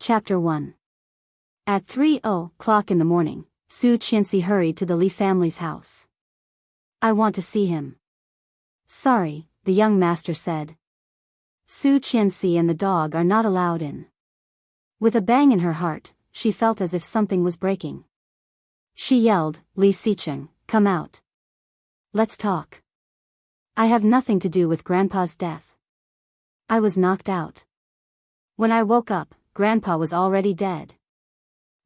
Chapter 1. At 3:00 in the morning, Su Qianxi hurried to the Li family's house. "I want to see him." "Sorry," the young master said. "Su Qianxi and the dog are not allowed in." With a bang in her heart, she felt as if something was breaking. She yelled, "Li Xicheng, come out. Let's talk. I have nothing to do with Grandpa's death. I was knocked out. When I woke up, Grandpa was already dead."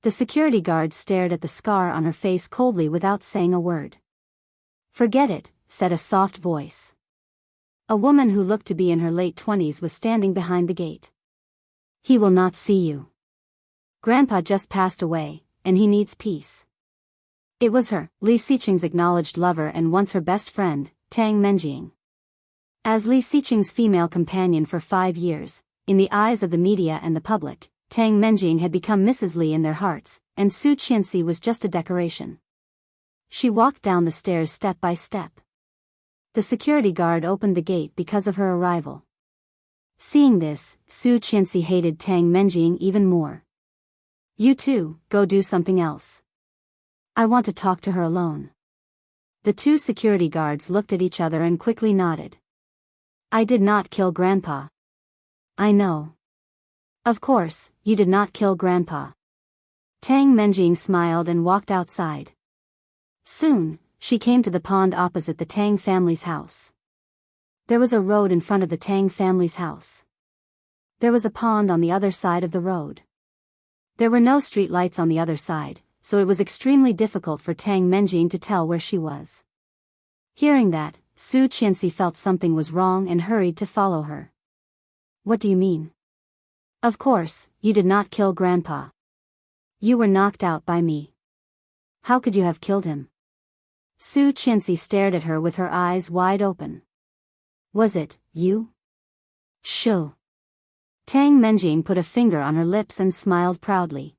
The security guard stared at the scar on her face coldly without saying a word. "Forget it," said a soft voice. A woman who looked to be in her late 20s was standing behind the gate. "He will not see you. Grandpa just passed away, and he needs peace." It was her, Li Xicheng's acknowledged lover and once her best friend, Tang Menjing. As Li Xicheng's female companion for 5 years, in the eyes of the media and the public, Tang Menjing had become Mrs. Li in their hearts, and Su Qianxi was just a decoration. She walked down the stairs step by step. The security guard opened the gate because of her arrival. Seeing this, Su Qianxi hated Tang Menjing even more. "You two, go do something else. I want to talk to her alone." The two security guards looked at each other and quickly nodded. "I did not kill Grandpa." "I know." "Of course, you did not kill Grandpa." Tang Menjing smiled and walked outside. Soon, she came to the pond opposite the Tang family's house. There was a road in front of the Tang family's house. There was a pond on the other side of the road. There were no street lights on the other side, so it was extremely difficult for Tang Menjing to tell where she was. Hearing that, Su Qianxi felt something was wrong and hurried to follow her. "What do you mean?" "Of course, you did not kill Grandpa. You were knocked out by me. How could you have killed him?" Su Qianxi stared at her with her eyes wide open. "Was it you?" "Shoo." Tang Menjing put a finger on her lips and smiled proudly.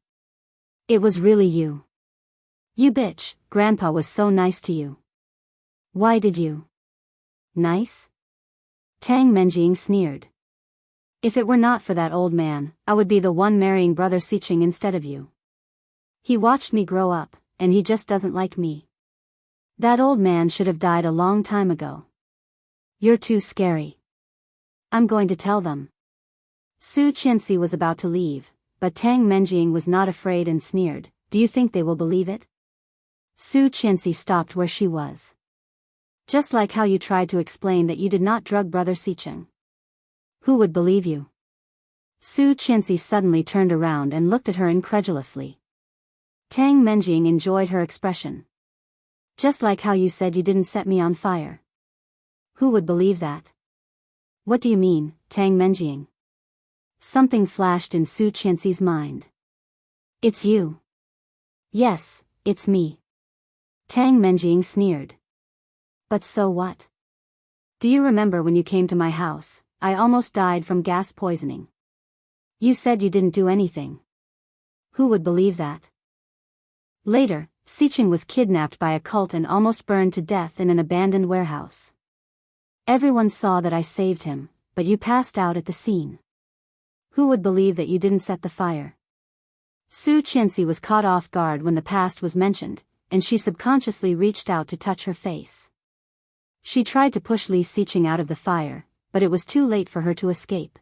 "It was really you. You bitch, Grandpa was so nice to you. Why did you?" "Nice?" Tang Menjing sneered. "If it were not for that old man, I would be the one marrying Brother Xicheng instead of you. He watched me grow up, and he just doesn't like me. That old man should have died a long time ago. You're too scary. I'm going to tell them." Su Qianxi was about to leave, but Tang Menjing was not afraid and sneered, "Do you think they will believe it?" Su Qianxi stopped where she was. "Just like how you tried to explain that you did not drug Brother Xicheng. Who would believe you?" Su Qianxi suddenly turned around and looked at her incredulously. Tang Menjing enjoyed her expression. "Just like how you said you didn't set me on fire. Who would believe that?" "What do you mean, Tang Menjing?" Something flashed in Su Qianxi's mind. "It's you." "Yes, it's me." Tang Menjing sneered. "But so what? Do you remember when you came to my house? I almost died from gas poisoning. You said you didn't do anything. Who would believe that?" Later, Xicheng was kidnapped by a cult and almost burned to death in an abandoned warehouse. Everyone saw that I saved him, but you passed out at the scene. Who would believe that you didn't set the fire? Su Qianxi was caught off guard when the past was mentioned, and she subconsciously reached out to touch her face. She tried to push Li Xicheng out of the fire, but it was too late for her to escape.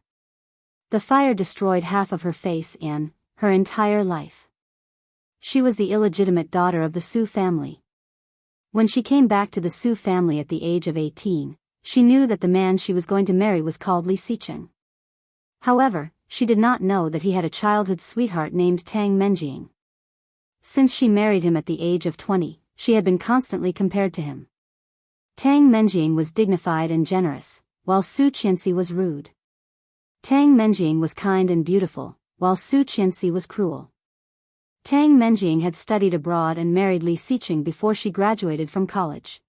The fire destroyed half of her face and her entire life. She was the illegitimate daughter of the Su family. When she came back to the Su family at the age of 18, she knew that the man she was going to marry was called Li Xicheng. However, she did not know that he had a childhood sweetheart named Tang Menjing. Since she married him at the age of 20, she had been constantly compared to him. Tang Menjing was dignified and generous, while Su Qianxi was rude. Tang Menjing was kind and beautiful, while Su Qianxi was cruel. Tang Menjing had studied abroad and married Li Xicheng before she graduated from college.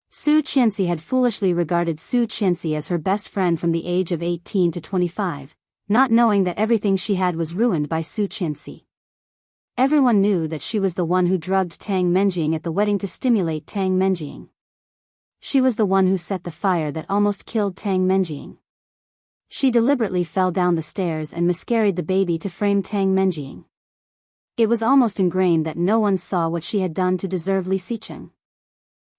Su Qianxi had foolishly regarded Su Qianxi as her best friend from the age of 18 to 25, not knowing that everything she had was ruined by Su Qianxi. Everyone knew that she was the one who drugged Tang Menjing at the wedding to stimulate Tang Menjing. She was the one who set the fire that almost killed Tang Menjing. She deliberately fell down the stairs and miscarried the baby to frame Tang Menjing. It was almost ingrained that no one saw what she had done to deserve Li Xicheng.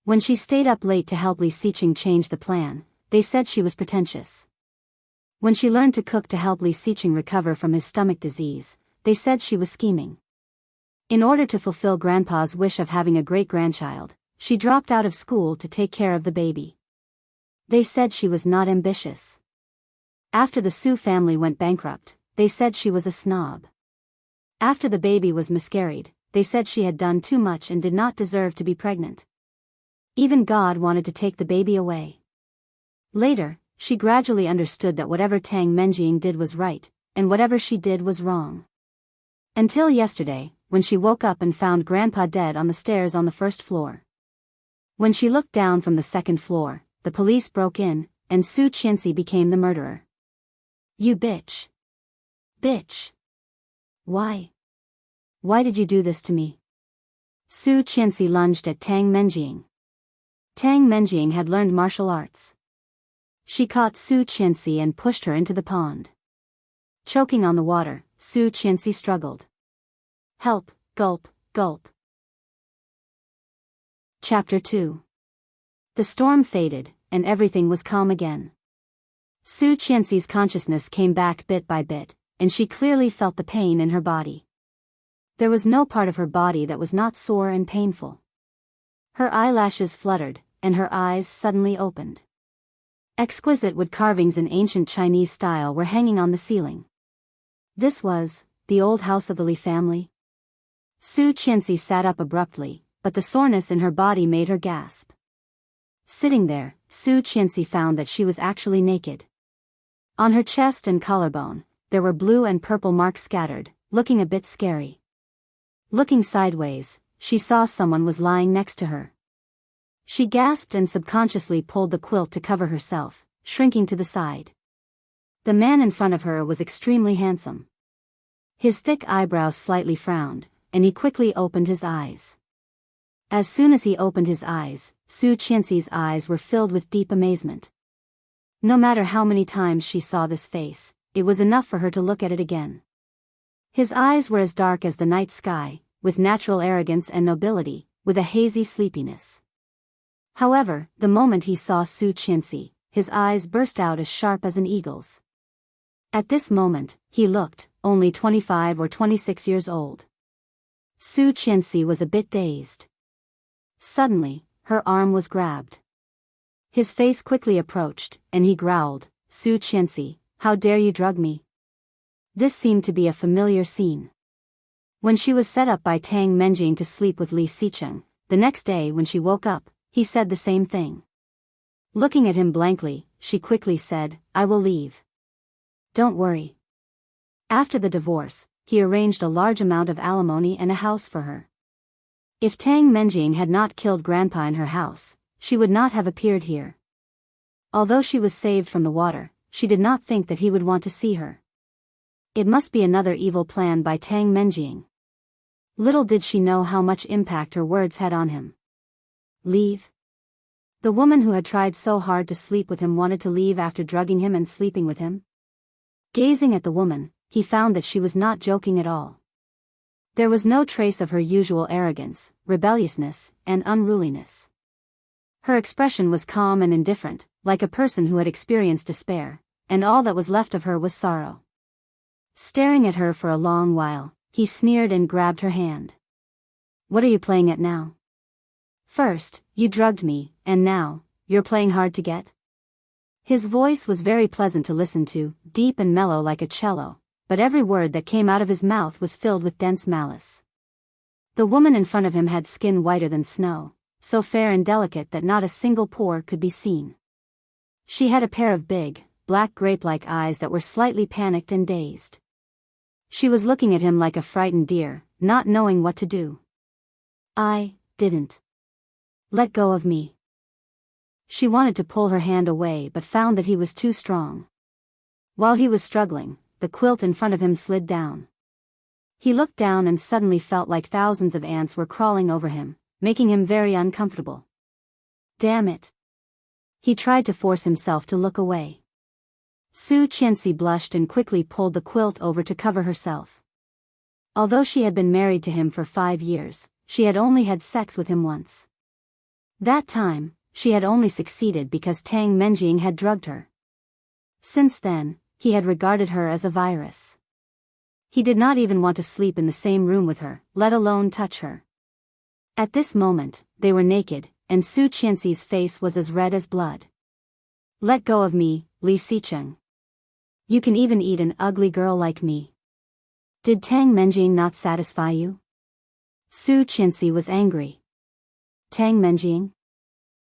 When she stayed up late to help Li Xicheng change the plan, they said she was pretentious. When she learned to cook to help Li Xicheng recover from his stomach disease, they said she was scheming. In order to fulfill Grandpa's wish of having a great-grandchild, she dropped out of school to take care of the baby. They said she was not ambitious. After the Su family went bankrupt, they said she was a snob. After the baby was miscarried, they said she had done too much and did not deserve to be pregnant. Even God wanted to take the baby away. Later, she gradually understood that whatever Tang Menjing did was right, and whatever she did was wrong. Until yesterday, when she woke up and found Grandpa dead on the stairs on the first floor. When she looked down from the second floor, the police broke in, and Su Qianxi became the murderer. You bitch. Bitch. Why? Why did you do this to me? Su Qianxi lunged at Tang Menjing. Tang Menjing had learned martial arts. She caught Su Qianxi and pushed her into the pond. Choking on the water, Su Qianxi struggled. Help, gulp, gulp. Chapter 2. The storm faded, and everything was calm again. Su Qianxi's consciousness came back bit by bit, and she clearly felt the pain in her body. There was no part of her body that was not sore and painful. Her eyelashes fluttered, and her eyes suddenly opened. Exquisite wood carvings in ancient Chinese style were hanging on the ceiling. This was the old house of the Li family. Su Qianxi sat up abruptly, but the soreness in her body made her gasp. Sitting there, Su Qianxi found that she was actually naked. On her chest and collarbone, there were blue and purple marks scattered, looking a bit scary. Looking sideways, she saw someone was lying next to her. She gasped and subconsciously pulled the quilt to cover herself, shrinking to the side. The man in front of her was extremely handsome. His thick eyebrows slightly frowned, and he quickly opened his eyes. As soon as he opened his eyes, Su Qianxi's eyes were filled with deep amazement. No matter how many times she saw this face, it was enough for her to look at it again. His eyes were as dark as the night sky, with natural arrogance and nobility, with a hazy sleepiness. However, the moment he saw Su Qianxi, his eyes burst out as sharp as an eagle's. At this moment, he looked only 25 or 26 years old. Su Qianxi was a bit dazed. Suddenly, her arm was grabbed. His face quickly approached, and he growled, Su Qianxi, how dare you drug me? This seemed to be a familiar scene. When she was set up by Tang Menjing to sleep with Li Xicheng, the next day when she woke up, he said the same thing. Looking at him blankly, she quickly said, I will leave. Don't worry. After the divorce, he arranged a large amount of alimony and a house for her. If Tang Menjing had not killed Grandpa in her house, she would not have appeared here. Although she was saved from the water, she did not think that he would want to see her. It must be another evil plan by Tang Menjing. Little did she know how much impact her words had on him. Leave? The woman who had tried so hard to sleep with him wanted to leave after drugging him and sleeping with him? Gazing at the woman, he found that she was not joking at all. There was no trace of her usual arrogance, rebelliousness, and unruliness. Her expression was calm and indifferent, like a person who had experienced despair, and all that was left of her was sorrow. Staring at her for a long while, he sneered and grabbed her hand. What are you playing at now? First, you drugged me, and now, you're playing hard to get? His voice was very pleasant to listen to, deep and mellow like a cello, but every word that came out of his mouth was filled with dense malice. The woman in front of him had skin whiter than snow, so fair and delicate that not a single pore could be seen. She had a pair of big, black grape-like eyes that were slightly panicked and dazed. She was looking at him like a frightened deer, not knowing what to do. I didn't. Let go of me. She wanted to pull her hand away but found that he was too strong. While he was struggling, the quilt in front of him slid down. He looked down and suddenly felt like thousands of ants were crawling over him, making him very uncomfortable. Damn it. He tried to force himself to look away. Su Qianxi blushed and quickly pulled the quilt over to cover herself. Although she had been married to him for 5 years, she had only had sex with him once. That time, she had only succeeded because Tang Menjing had drugged her. Since then, he had regarded her as a virus. He did not even want to sleep in the same room with her, let alone touch her. At this moment, they were naked, and Su Qianxi's face was as red as blood. "Let go of me, Li Xicheng. You can even eat an ugly girl like me. Did Tang Menjing not satisfy you?" Su Qianxi was angry. "Tang Menjing?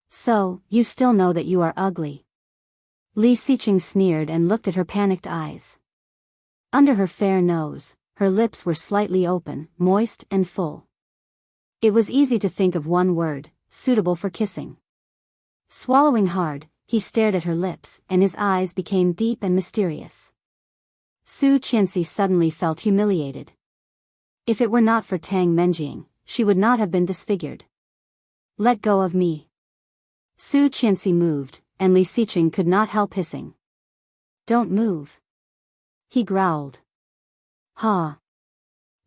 So, you still know that you are ugly." Li Xicheng sneered and looked at her panicked eyes. Under her fair nose, her lips were slightly open, moist and full. It was easy to think of one word, suitable for kissing. Swallowing hard, he stared at her lips, and his eyes became deep and mysterious. Su Qianxi suddenly felt humiliated. If it were not for Tang Menjing, she would not have been disfigured. "Let go of me." Su Qianxi moved, and Li Xicheng could not help hissing. "Don't move." He growled. "Ha."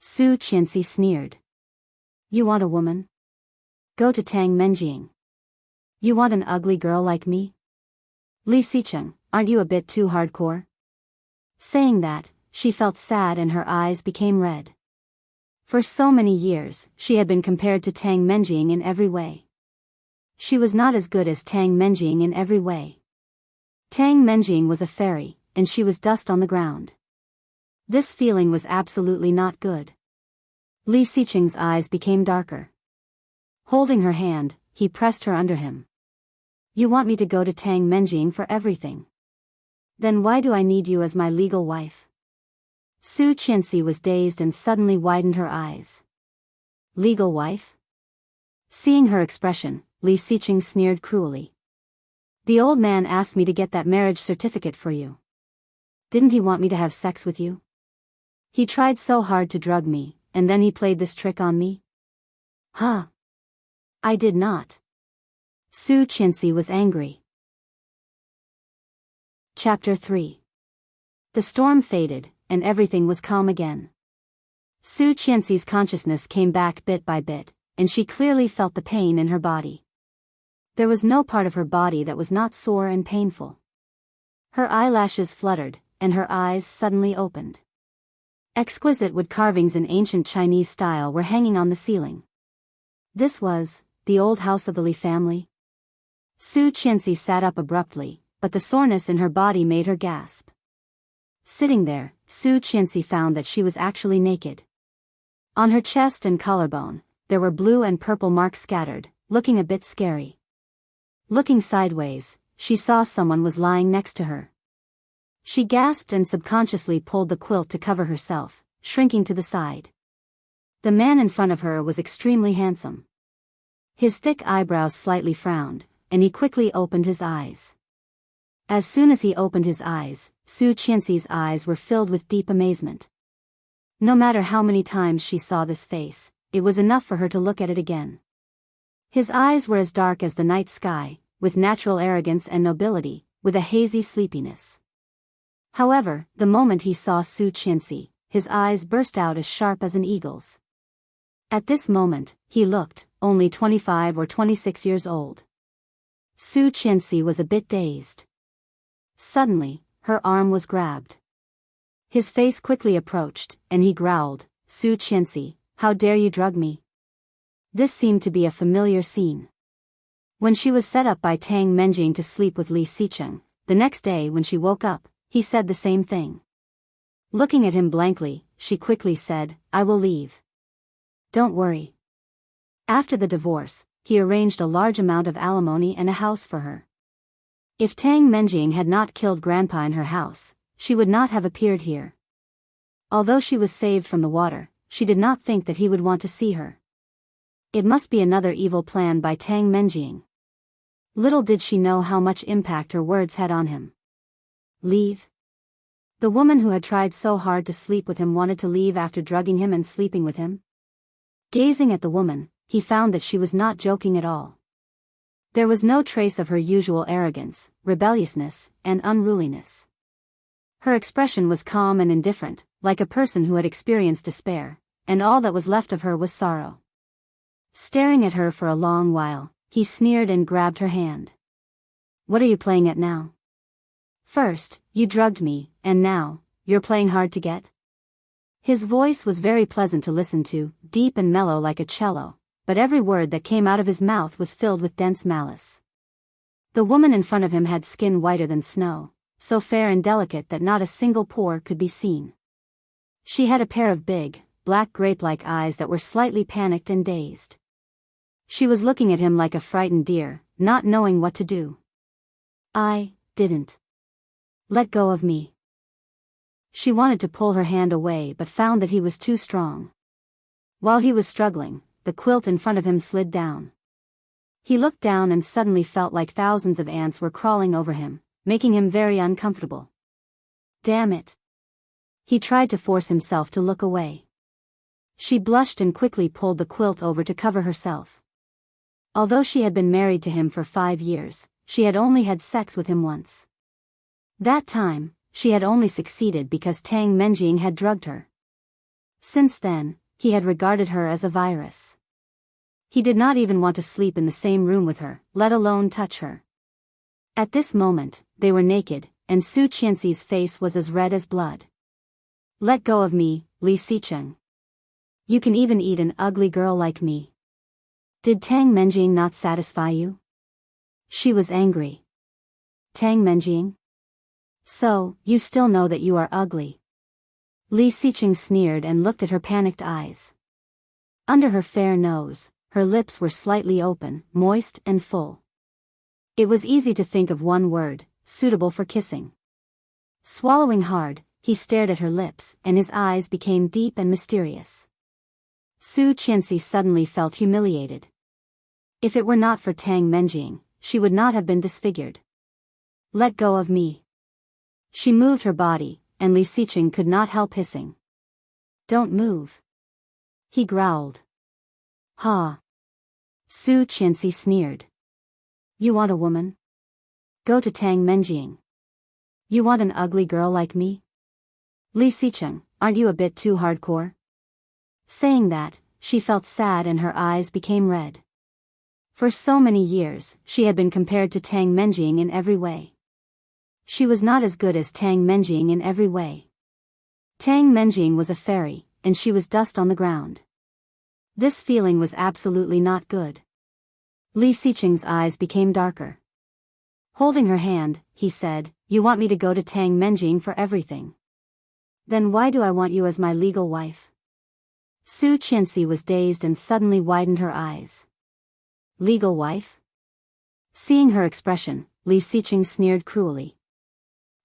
Su Qianxi sneered. "You want a woman? Go to Tang Menjing. You want an ugly girl like me? Li Xicheng, aren't you a bit too hardcore?" Saying that, she felt sad and her eyes became red. For so many years, she had been compared to Tang Menjing in every way. She was not as good as Tang Menjing in every way. Tang Menjing was a fairy, and she was dust on the ground. This feeling was absolutely not good. Li Xicheng's eyes became darker. Holding her hand, he pressed her under him. "You want me to go to Tang Menjing for everything? Then why do I need you as my legal wife?" Su Qianxi was dazed and suddenly widened her eyes. "Legal wife?" Seeing her expression, Li Xicheng sneered cruelly. "The old man asked me to get that marriage certificate for you. Didn't he want me to have sex with you? He tried so hard to drug me, and then he played this trick on me?" "Huh? I did not." Su Qianxi was angry. Chapter 3. The storm faded, and everything was calm again. Su Qianxi's consciousness came back bit by bit, and she clearly felt the pain in her body. There was no part of her body that was not sore and painful. Her eyelashes fluttered, and her eyes suddenly opened. Exquisite wood carvings in ancient Chinese style were hanging on the ceiling. This was the old house of the Li family. Su Qianxi sat up abruptly, but the soreness in her body made her gasp. Sitting there, Su Qianxi found that she was actually naked. On her chest and collarbone, there were blue and purple marks scattered, looking a bit scary. Looking sideways, she saw someone was lying next to her. She gasped and subconsciously pulled the quilt to cover herself, shrinking to the side. The man in front of her was extremely handsome. His thick eyebrows slightly frowned, and he quickly opened his eyes. As soon as he opened his eyes, Su Qianxi's eyes were filled with deep amazement. No matter how many times she saw this face, it was enough for her to look at it again. His eyes were as dark as the night sky, with natural arrogance and nobility, with a hazy sleepiness. However, the moment he saw Su Qianxi, his eyes burst out as sharp as an eagle's. At this moment, he looked only 25 or 26 years old. Su Qianxi was a bit dazed. Suddenly, her arm was grabbed. His face quickly approached, and he growled, "Su Qianxi, how dare you drug me?" This seemed to be a familiar scene. When she was set up by Tang Menjing to sleep with Li Xicheng, the next day when she woke up, he said the same thing. Looking at him blankly, she quickly said, "I will leave. Don't worry." After the divorce, he arranged a large amount of alimony and a house for her. If Tang Menjing had not killed Grandpa in her house, she would not have appeared here. Although she was saved from the water, she did not think that he would want to see her. It must be another evil plan by Tang Menjing. Little did she know how much impact her words had on him. Leave? The woman who had tried so hard to sleep with him wanted to leave after drugging him and sleeping with him? Gazing at the woman, he found that she was not joking at all. There was no trace of her usual arrogance, rebelliousness, and unruliness. Her expression was calm and indifferent, like a person who had experienced despair, and all that was left of her was sorrow. Staring at her for a long while, he sneered and grabbed her hand. "What are you playing at now? First, you drugged me, and now, you're playing hard to get?" His voice was very pleasant to listen to, deep and mellow like a cello, but every word that came out of his mouth was filled with dense malice. The woman in front of him had skin whiter than snow, so fair and delicate that not a single pore could be seen. She had a pair of big, black grape-like eyes that were slightly panicked and dazed. She was looking at him like a frightened deer, not knowing what to do. "I didn't. Let go of me." She wanted to pull her hand away but found that he was too strong. While he was struggling, the quilt in front of him slid down. He looked down and suddenly felt like thousands of ants were crawling over him, making him very uncomfortable. Damn it. He tried to force himself to look away. She blushed and quickly pulled the quilt over to cover herself. Although she had been married to him for 5 years, she had only had sex with him once. That time, she had only succeeded because Tang Menjing had drugged her. Since then, he had regarded her as a virus. He did not even want to sleep in the same room with her, let alone touch her. At this moment, they were naked, and Su Qianxi's face was as red as blood. "Let go of me, Li Xicheng. You can even eat an ugly girl like me. Did Tang Menjing not satisfy you?" She was angry. "Tang Menjing? So, you still know that you are ugly." Li Xicheng sneered and looked at her panicked eyes. Under her fair nose, her lips were slightly open, moist and full. It was easy to think of one word, suitable for kissing. Swallowing hard, he stared at her lips, and his eyes became deep and mysterious. Su Qianxi suddenly felt humiliated. If it were not for Tang Menjing, she would not have been disfigured. "Let go of me." She moved her body, and Li Xicheng could not help hissing. "Don't move." He growled. "Ha." Su Qianxi sneered. "You want a woman? Go to Tang Menjing. You want an ugly girl like me? Li Xicheng, aren't you a bit too hardcore?" Saying that, she felt sad and her eyes became red. For so many years, she had been compared to Tang Menjing in every way. She was not as good as Tang Menjing in every way. Tang Menjing was a fairy, and she was dust on the ground. This feeling was absolutely not good. Li Xicheng's eyes became darker. Holding her hand, he said, "You want me to go to Tang Menjing for everything. Then why do I want you as my legal wife?" Su Qianxi was dazed and suddenly widened her eyes. "Legal wife?" Seeing her expression, Li Xicheng sneered cruelly.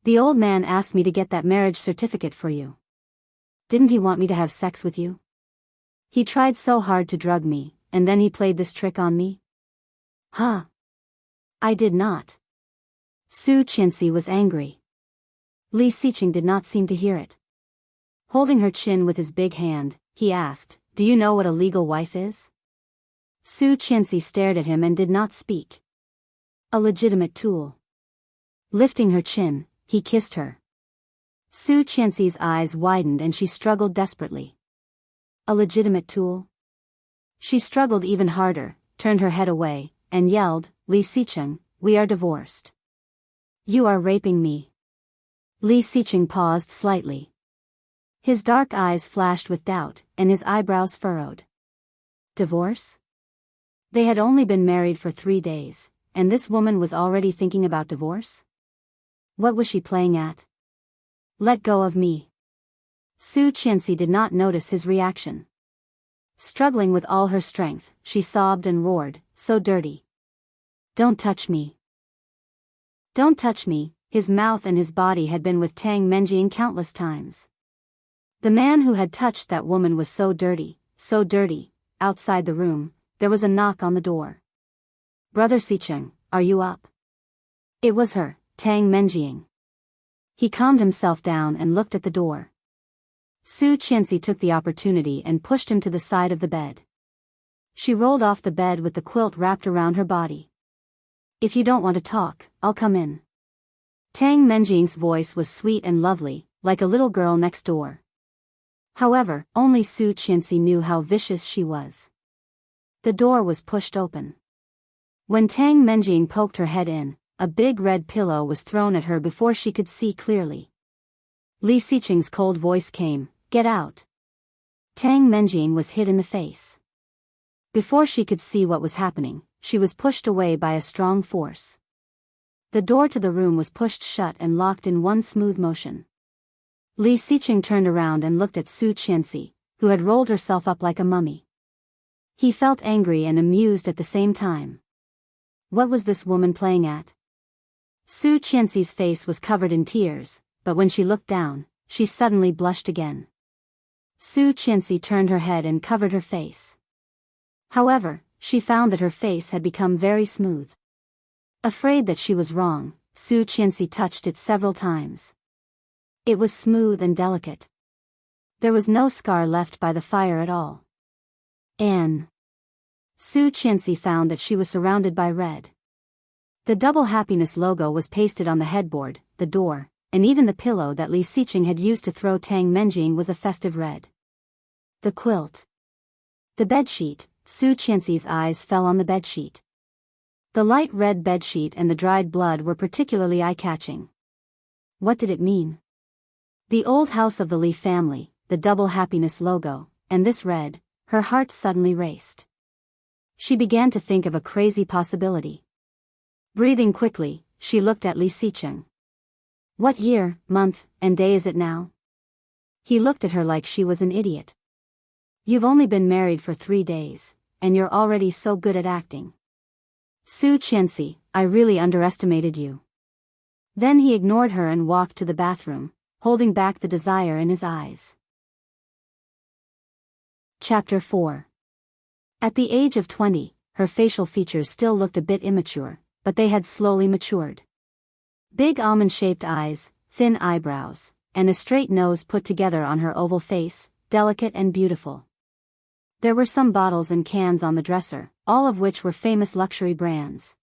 "The old man asked me to get that marriage certificate for you. Didn't he want me to have sex with you? He tried so hard to drug me, and then he played this trick on me?" "Huh? I did not." Su Qianxi was angry. Li Xicheng did not seem to hear it. Holding her chin with his big hand, he asked, "Do you know what a legal wife is?" Su Qianxi stared at him and did not speak. "A legitimate tool." Lifting her chin, he kissed her. Su Qianxi's eyes widened and she struggled desperately. A legitimate tool? She struggled even harder, turned her head away, and yelled, "Li Xicheng, we are divorced. You are raping me." Li Xicheng paused slightly. His dark eyes flashed with doubt, and his eyebrows furrowed. Divorce? They had only been married for 3 days, and this woman was already thinking about divorce? What was she playing at? "Let go of me." Su Qianxi did not notice his reaction. Struggling with all her strength, she sobbed and roared, "So dirty. Don't touch me. Don't touch me." His mouth and his body had been with Tang Menjing countless times. The man who had touched that woman was so dirty, so dirty. Outside the room, there was a knock on the door. "Brother Xicheng, are you up?" It was her, Tang Menjing. He calmed himself down and looked at the door. Su Qianxi took the opportunity and pushed him to the side of the bed. She rolled off the bed with the quilt wrapped around her body. "If you don't want to talk, I'll come in." Tang Menjing's voice was sweet and lovely, like a little girl next door. However, only Su Qianxi knew how vicious she was. The door was pushed open. When Tang Menjing poked her head in, a big red pillow was thrown at her before she could see clearly. Li Xiqing's cold voice came, "Get out." Tang Menjing was hit in the face. Before she could see what was happening, she was pushed away by a strong force. The door to the room was pushed shut and locked in one smooth motion. Li Xiqing turned around and looked at Su Qianxi, who had rolled herself up like a mummy. He felt angry and amused at the same time. What was this woman playing at? Su Qianxi's face was covered in tears, but when she looked down, she suddenly blushed again. Su Qianxi turned her head and covered her face. However, she found that her face had become very smooth. Afraid that she was wrong, Su Qianxi touched it several times. It was smooth and delicate. There was no scar left by the fire at all. Su Qianxi found that she was surrounded by red. The double happiness logo was pasted on the headboard, the door, and even the pillow that Li Xiqing had used to throw Tang Menjing was a festive red. The quilt. The bedsheet. Su Qianxi's eyes fell on the bedsheet. The light red bedsheet and the dried blood were particularly eye-catching. What did it mean? The old house of the Li family, the double happiness logo, and this red, her heart suddenly raced. She began to think of a crazy possibility. Breathing quickly, she looked at Li Xiqing. What year, month, and day is it now? He looked at her like she was an idiot. You've only been married for 3 days, and you're already so good at acting. Su Qianxi, I really underestimated you. Then he ignored her and walked to the bathroom, holding back the desire in his eyes. Chapter 4. At the age of 20, her facial features still looked a bit immature, but they had slowly matured. Big almond-shaped eyes, thin eyebrows, and a straight nose put together on her oval face, delicate and beautiful. There were some bottles and cans on the dresser, all of which were famous luxury brands.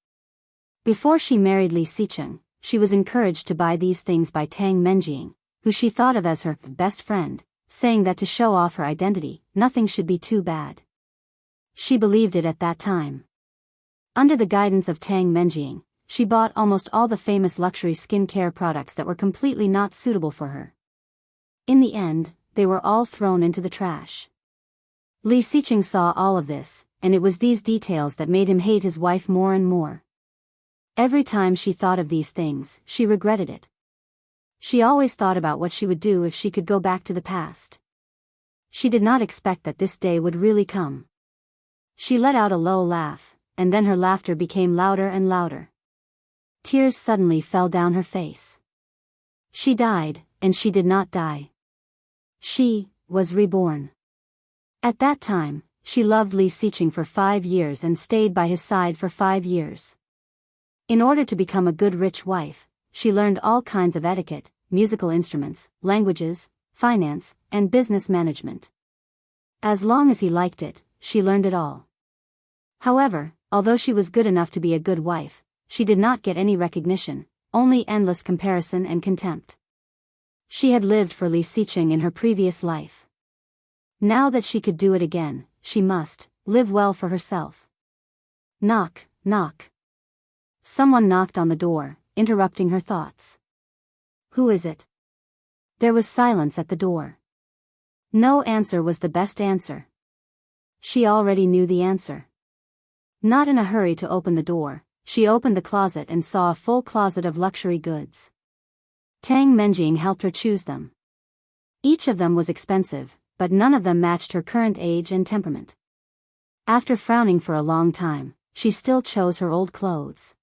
Before she married Li Xiqing, she was encouraged to buy these things by Tang Menjing, who she thought of as her best friend, saying that to show off her identity, nothing should be too bad. She believed it at that time. Under the guidance of Tang Menjing, she bought almost all the famous luxury skincare products that were completely not suitable for her. In the end, they were all thrown into the trash. Li Xiqing saw all of this, and it was these details that made him hate his wife more and more. Every time she thought of these things, she regretted it. She always thought about what she would do if she could go back to the past. She did not expect that this day would really come. She let out a low laugh, and then her laughter became louder and louder. Tears suddenly fell down her face. She died, and she did not die. She was reborn. At that time, she loved Li Xiqing for 5 years and stayed by his side for 5 years. In order to become a good rich wife, she learned all kinds of etiquette, musical instruments, languages, finance, and business management. As long as he liked it, she learned it all. However, although she was good enough to be a good wife, she did not get any recognition, only endless comparison and contempt. She had lived for Li Xiqing in her previous life. Now that she could do it again, she must live well for herself. Knock, knock. Someone knocked on the door, interrupting her thoughts. Who is it? There was silence at the door. No answer was the best answer. She already knew the answer. Not in a hurry to open the door, she opened the closet and saw a full closet of luxury goods. Tang Menjing helped her choose them. Each of them was expensive, but none of them matched her current age and temperament. After frowning for a long time, she still chose her old clothes.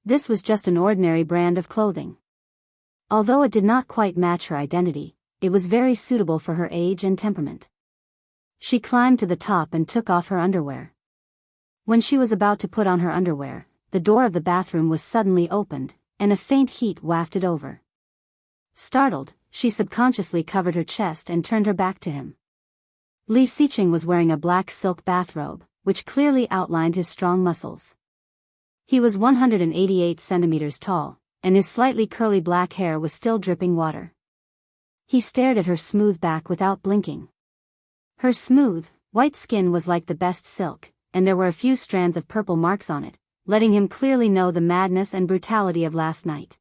This was just an ordinary brand of clothing. Although it did not quite match her identity, it was very suitable for her age and temperament. She climbed to the top and took off her underwear. When she was about to put on her underwear, the door of the bathroom was suddenly opened, and a faint heat wafted over. Startled, she subconsciously covered her chest and turned her back to him. Li Xiqing was wearing a black silk bathrobe, which clearly outlined his strong muscles. He was 188 centimeters tall, and his slightly curly black hair was still dripping water. He stared at her smooth back without blinking. Her smooth, white skin was like the best silk, and there were a few strands of purple marks on it, letting him clearly know the madness and brutality of last night.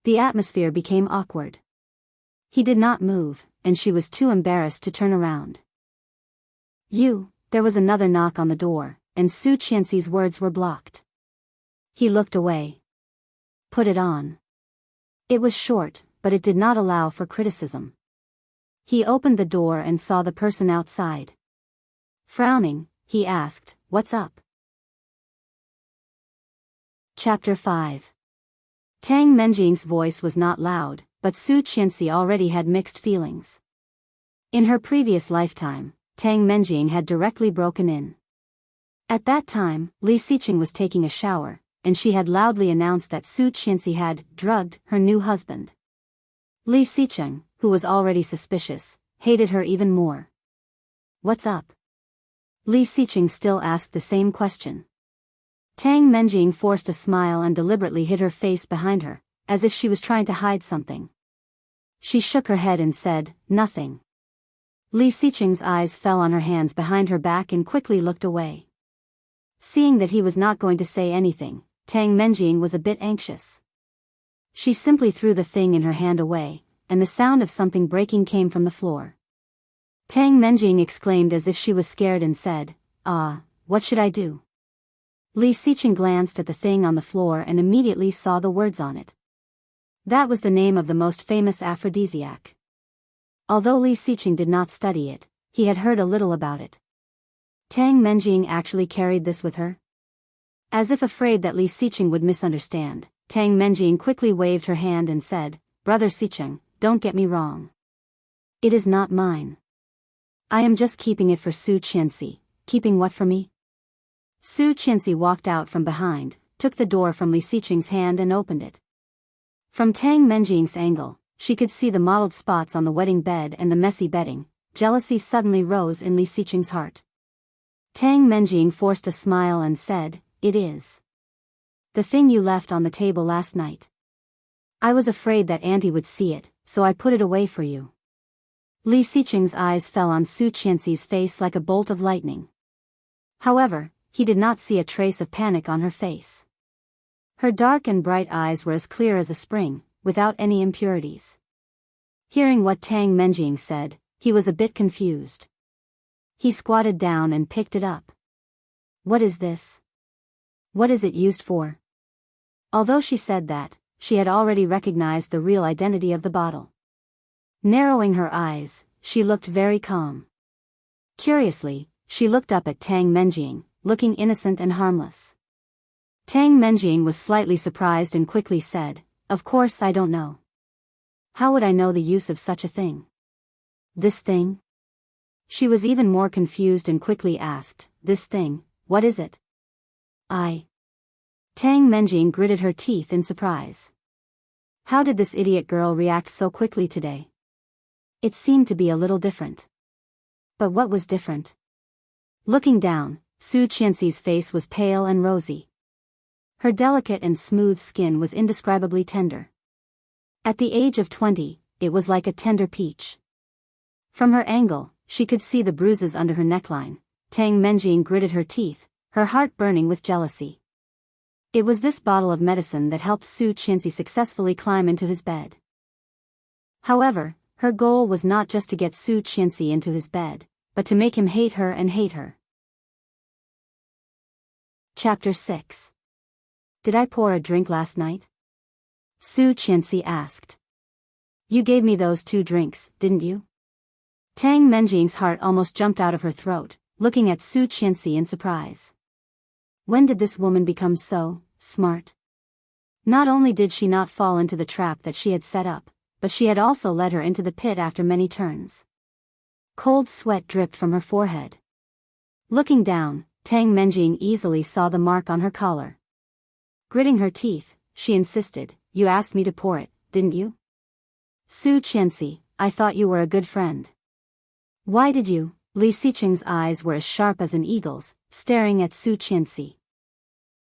The atmosphere became awkward. He did not move, and she was too embarrassed to turn around. There was another knock on the door, and Su Qianxi's words were blocked. He looked away. Put it on. It was short, but it did not allow for criticism. He opened the door and saw the person outside. Frowning, he asked, "What's up?" Chapter 5. Tang Menjing's voice was not loud, but Su Qianxi already had mixed feelings. In her previous lifetime, Tang Menjing had directly broken in. At that time, Li Xiqing was taking a shower, and she had loudly announced that Su Qianxi had drugged her new husband. Li Xiqing, who was already suspicious, hated her even more. "What's up?" Li Xiqing still asked the same question. Tang Menjing forced a smile and deliberately hid her face behind her, as if she was trying to hide something. She shook her head and said, "Nothing." Li Xiqing's eyes fell on her hands behind her back and quickly looked away. Seeing that he was not going to say anything, Tang Menjing was a bit anxious. She simply threw the thing in her hand away, and the sound of something breaking came from the floor. Tang Menjing exclaimed as if she was scared and said, What should I do?" Li Xiqing glanced at the thing on the floor and immediately saw the words on it. That was the name of the most famous aphrodisiac. Although Li Xiqing did not study it, he had heard a little about it. Tang Menjing actually carried this with her? As if afraid that Li Xiqing would misunderstand, Tang Menjing quickly waved her hand and said, "Brother Xiqing, don't get me wrong. It is not mine. I am just keeping it for Su Qianxi." "Keeping what for me?" Su Qianxi walked out from behind, took the door from Li Xiqing's hand and opened it. From Tang Menjing's angle, she could see the mottled spots on the wedding bed and the messy bedding. Jealousy suddenly rose in Li Xiqing's heart. Tang Menjing forced a smile and said, "It is the thing you left on the table last night. I was afraid that Auntie would see it, so I put it away for you." Li Xiqing's eyes fell on Su Qianxi's face like a bolt of lightning. However, he did not see a trace of panic on her face. Her dark and bright eyes were as clear as a spring, without any impurities. Hearing what Tang Menjing said, he was a bit confused. He squatted down and picked it up. "What is this? What is it used for?" Although she said that, she had already recognized the real identity of the bottle. Narrowing her eyes, she looked very calm. Curiously, she looked up at Tang Menjing, looking innocent and harmless. Tang Menjing was slightly surprised and quickly said, "Of course I don't know. How would I know the use of such a thing?" "This thing?" She was even more confused and quickly asked, "This thing, what is it?" Tang Menjing gritted her teeth in surprise. How did this idiot girl react so quickly today? It seemed to be a little different. But what was different? Looking down, Su Qianxi's face was pale and rosy. Her delicate and smooth skin was indescribably tender. At the age of 20, it was like a tender peach. From her angle, she could see the bruises under her neckline. Tang Menjing gritted her teeth, her heart burning with jealousy. It was this bottle of medicine that helped Su Qianxi successfully climb into his bed. However, her goal was not just to get Su Qianxi into his bed, but to make him hate her and hate her. Chapter 6. Did I pour a drink last night? Su Qianxi asked. You gave me those 2 drinks, didn't you? Tang Menjing's heart almost jumped out of her throat, looking at Su Qianxi in surprise. When did this woman become so smart? Not only did she not fall into the trap that she had set up, but she had also led her into the pit after many turns. Cold sweat dripped from her forehead. Looking down, Tang Menjing easily saw the mark on her collar. Gritting her teeth, she insisted, "You asked me to pour it, didn't you?" Su Qianxi, I thought you were a good friend. Why did you? Li Xiqing's eyes were as sharp as an eagle's, staring at Su Qianxi.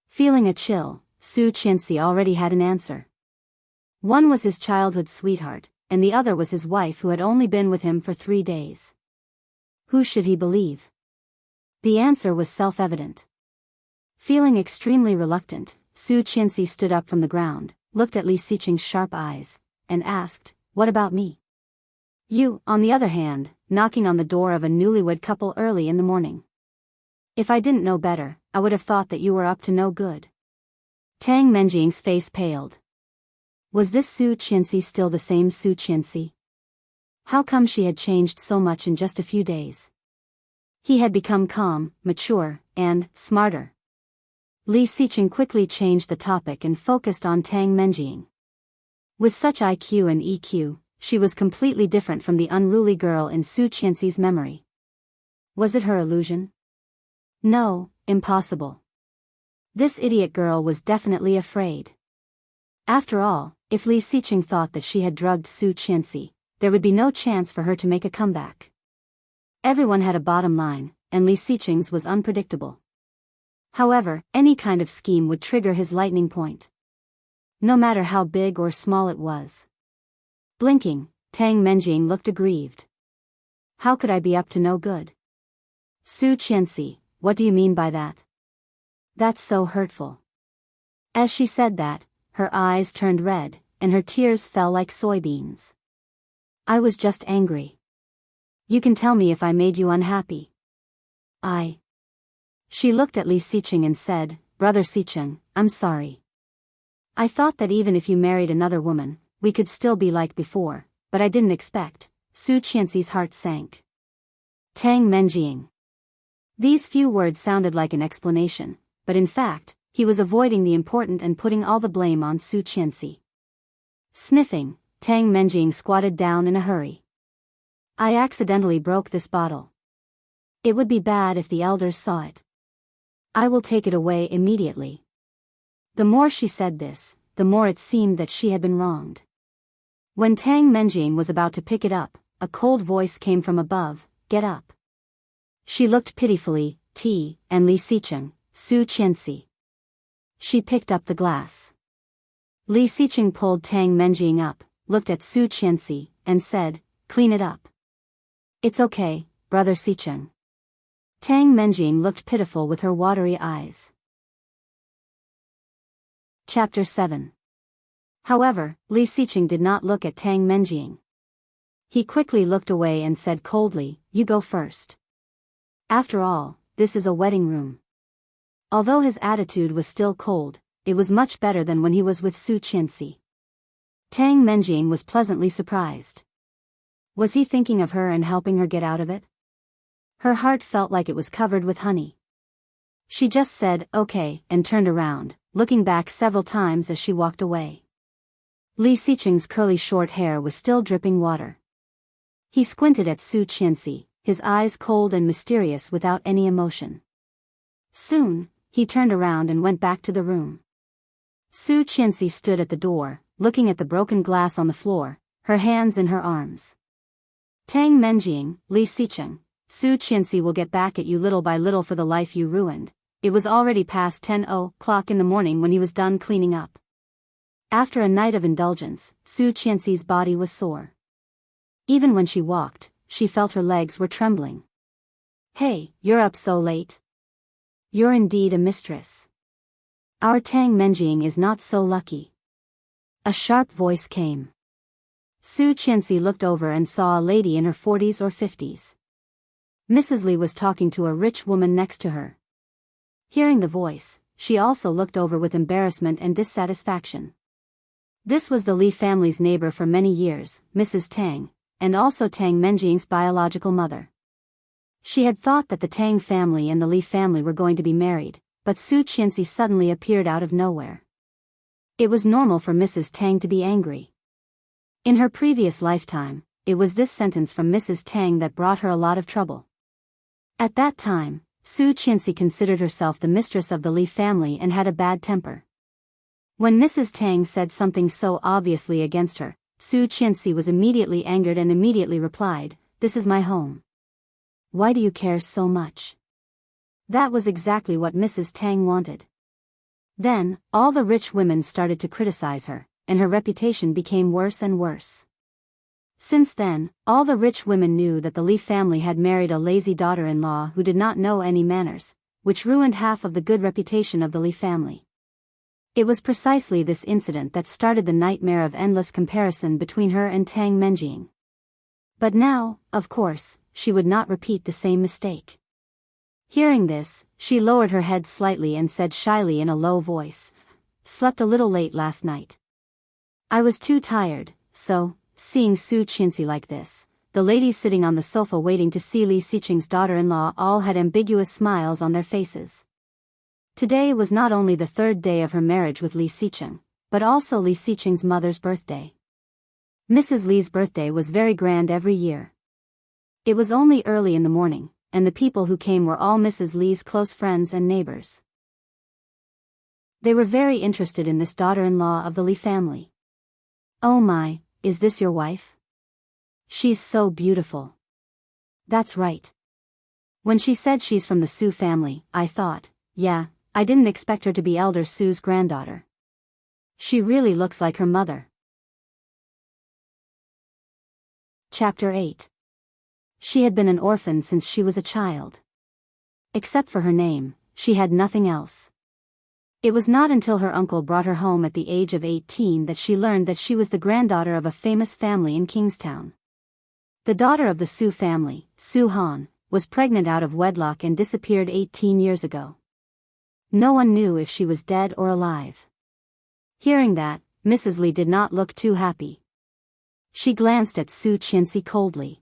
Feeling a chill, Su Qianxi already had an answer. One was his childhood sweetheart, and the other was his wife who had only been with him for 3 days. Who should he believe? The answer was self-evident. Feeling extremely reluctant, Su Qianxi stood up from the ground, looked at Li Xiqing's sharp eyes, and asked, "What about me?" "You, on the other hand, knocking on the door of a newlywed couple early in the morning. If I didn't know better, I would have thought that you were up to no good." Tang Menjing's face paled. Was this Su Qianxi still the same Su Qianxi? How come she had changed so much in just a few days? He had become calm, mature, and smarter. Li Xiqing quickly changed the topic and focused on Tang Menjing. With such IQ and EQ, she was completely different from the unruly girl in Su Qianxi's memory. Was it her illusion? No, impossible. This idiot girl was definitely afraid. After all, if Li Xiqing thought that she had drugged Su Qianxi, there would be no chance for her to make a comeback. Everyone had a bottom line, and Li Xiqing's was unpredictable. However, any kind of scheme would trigger his lightning point. No matter how big or small it was. Blinking, Tang Menjing looked aggrieved. How could I be up to no good? Su Qianxi, what do you mean by that? That's so hurtful. As she said that, her eyes turned red, and her tears fell like soybeans. I was just angry. You can tell me if I made you unhappy. She looked at Li Xiqing and said, "Brother Xiqing, I'm sorry. I thought that even if you married another woman, we could still be like before, but I didn't expect." Su Qianxi's heart sank. Tang Menjing. These few words sounded like an explanation, but in fact, he was avoiding the important and putting all the blame on Su Qianxi. Sniffing, Tang Menjing squatted down in a hurry. I accidentally broke this bottle. It would be bad if the elders saw it. I will take it away immediately. The more she said this, the more it seemed that she had been wronged. When Tang Menjing was about to pick it up, a cold voice came from above, "Get up." She looked pitifully, and Li Xiqing, Su Qianxi. She picked up the glass. Li Xiqing pulled Tang Menjing up, looked at Su Qianxi, and said, "Clean it up." "It's okay, brother Xiqing." Tang Menjing looked pitiful with her watery eyes. Chapter 7. However, Li Xiqing did not look at Tang Menjing. He quickly looked away and said coldly, "You go first. After all, this is a wedding room." Although his attitude was still cold, it was much better than when he was with Su Qianxi. Tang Menjing was pleasantly surprised. Was he thinking of her and helping her get out of it? Her heart felt like it was covered with honey. She just said, "Okay," and turned around, looking back several times as she walked away. Li Xiqing's curly short hair was still dripping water. He squinted at Su Qianxi, his eyes cold and mysterious without any emotion. Soon, he turned around and went back to the room. Su Qianxi stood at the door, looking at the broken glass on the floor, her hands in her arms. "Tang Menjing, Li Xiqing, Su Qianxi will get back at you little by little for the life you ruined." It was already past 10:00 in the morning when he was done cleaning up. After a night of indulgence, Su Qianxi's body was sore. Even when she walked, she felt her legs were trembling. "Hey, you're up so late. You're indeed a mistress. Our Tang Menjing is not so lucky." A sharp voice came. Su Qianxi looked over and saw a lady in her 40s or 50s. Mrs. Li was talking to a rich woman next to her. Hearing the voice, she also looked over with embarrassment and dissatisfaction. This was the Li family's neighbor for many years, Mrs. Tang, and also Tang Menjing's biological mother. She had thought that the Tang family and the Li family were going to be married, but Su Qianxi suddenly appeared out of nowhere. It was normal for Mrs. Tang to be angry. In her previous lifetime, it was this sentence from Mrs. Tang that brought her a lot of trouble. At that time, Su Qianxi considered herself the mistress of the Li family and had a bad temper. When Mrs. Tang said something so obviously against her, Su Qianxi was immediately angered and immediately replied, "This is my home. Why do you care so much?" That was exactly what Mrs. Tang wanted. Then, all the rich women started to criticize her, and her reputation became worse and worse. Since then, all the rich women knew that the Li family had married a lazy daughter-in-law who did not know any manners, which ruined half of the good reputation of the Li family. It was precisely this incident that started the nightmare of endless comparison between her and Tang Menjing. But now, of course, she would not repeat the same mistake. Hearing this, she lowered her head slightly and said shyly in a low voice, "Slept a little late last night. I was too tired, so..." Seeing Su Qianxi like this, the ladies sitting on the sofa waiting to see Li Xiqing's daughter-in-law all had ambiguous smiles on their faces. Today was not only the third day of her marriage with Li Xiqing, but also Li Xiqing's mother's birthday. Mrs. Li's birthday was very grand every year. It was only early in the morning, and the people who came were all Mrs. Li's close friends and neighbors. They were very interested in this daughter-in-law of the Li family. "Oh my, is this your wife? She's so beautiful." "That's right. When she said she's from the Su family, I thought, yeah, I didn't expect her to be Elder Su's granddaughter. She really looks like her mother." Chapter 8. She had been an orphan since she was a child. Except for her name, she had nothing else. It was not until her uncle brought her home at the age of 18 that she learned that she was the granddaughter of a famous family in Kingstown. The daughter of the Su family, Su Han, was pregnant out of wedlock and disappeared 18 years ago. No one knew if she was dead or alive. Hearing that, Mrs. Li did not look too happy. She glanced at Su Qianxi coldly.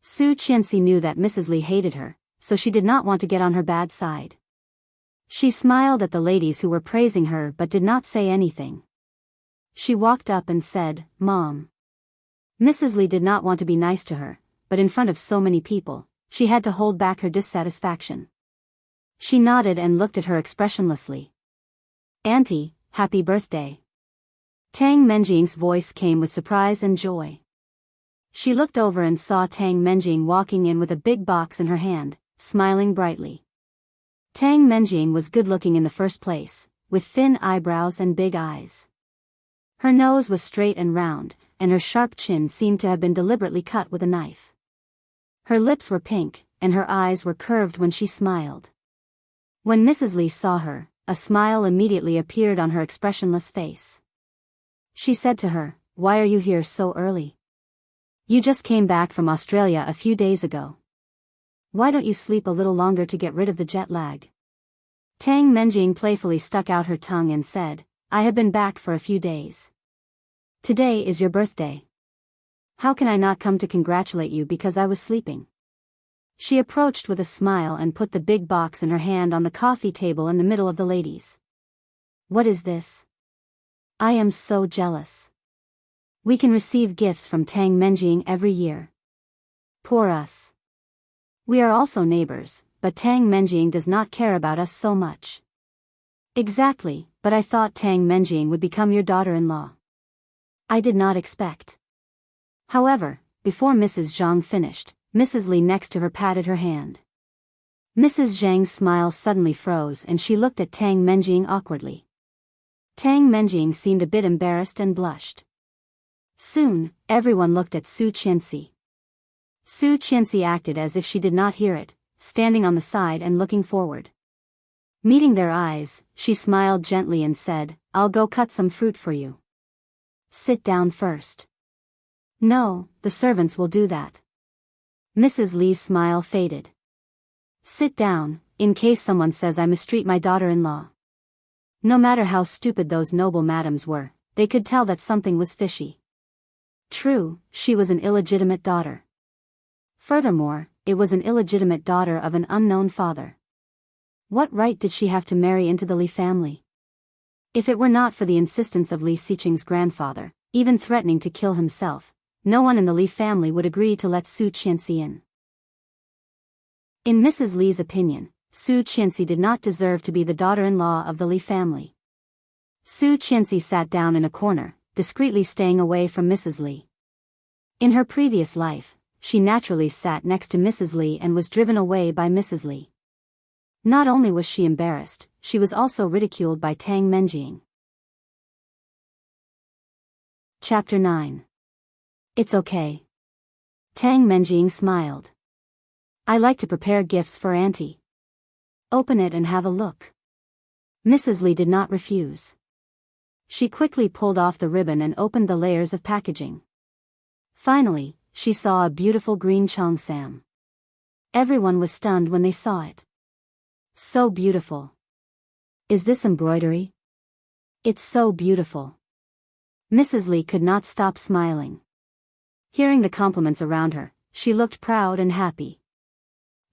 Su Qianxi knew that Mrs. Li hated her, so she did not want to get on her bad side. She smiled at the ladies who were praising her but did not say anything. She walked up and said, "Mom." Mrs. Li did not want to be nice to her, but in front of so many people, she had to hold back her dissatisfaction. She nodded and looked at her expressionlessly. "Auntie, happy birthday." Tang Menjing's voice came with surprise and joy. She looked over and saw Tang Menjing walking in with a big box in her hand, smiling brightly. Tang Menjing was good-looking in the first place, with thin eyebrows and big eyes. Her nose was straight and round, and her sharp chin seemed to have been deliberately cut with a knife. Her lips were pink, and her eyes were curved when she smiled. When Mrs. Li saw her, a smile immediately appeared on her expressionless face. She said to her, "Why are you here so early? You just came back from Australia a few days ago. Why don't you sleep a little longer to get rid of the jet lag?" Tang Menjing playfully stuck out her tongue and said, "I have been back for a few days. Today is your birthday. How can I not come to congratulate you because I was sleeping?" She approached with a smile and put the big box in her hand on the coffee table in the middle of the ladies. "What is this? I am so jealous. We can receive gifts from Tang Menjing every year. Poor us. We are also neighbors, but Tang Menjing does not care about us so much." "Exactly, but I thought Tang Menjing would become your daughter-in-law. I did not expect." However, before Mrs. Zhang finished, Mrs. Li next to her patted her hand. Mrs. Zhang's smile suddenly froze and she looked at Tang Menjing awkwardly. Tang Menjing seemed a bit embarrassed and blushed. Soon, everyone looked at Su Qianxi. Su Qianxi acted as if she did not hear it, standing on the side and looking forward. Meeting their eyes, she smiled gently and said, "I'll go cut some fruit for you. Sit down first." "No, the servants will do that." Mrs. Li's smile faded. "Sit down, in case someone says I mistreat my daughter-in-law." No matter how stupid those noble madams were, they could tell that something was fishy. True, she was an illegitimate daughter. Furthermore, it was an illegitimate daughter of an unknown father. What right did she have to marry into the Li family? If it were not for the insistence of Li Xiqing's grandfather, even threatening to kill himself, no one in the Li family would agree to let Su Qianxi in. In Mrs. Li's opinion, Su Qianxi did not deserve to be the daughter-in-law of the Li family. Su Qianxi sat down in a corner, discreetly staying away from Mrs. Li. In her previous life, she naturally sat next to Mrs. Li and was driven away by Mrs. Li. Not only was she embarrassed, she was also ridiculed by Tang Menjing. Chapter 9. It's okay. Tang Menjing smiled. I like to prepare gifts for Auntie. Open it and have a look. Mrs. Li did not refuse. She quickly pulled off the ribbon and opened the layers of packaging. Finally, she saw a beautiful green cheongsam. Everyone was stunned when they saw it. So beautiful. Is this embroidery? It's so beautiful. Mrs. Li could not stop smiling. Hearing the compliments around her, she looked proud and happy.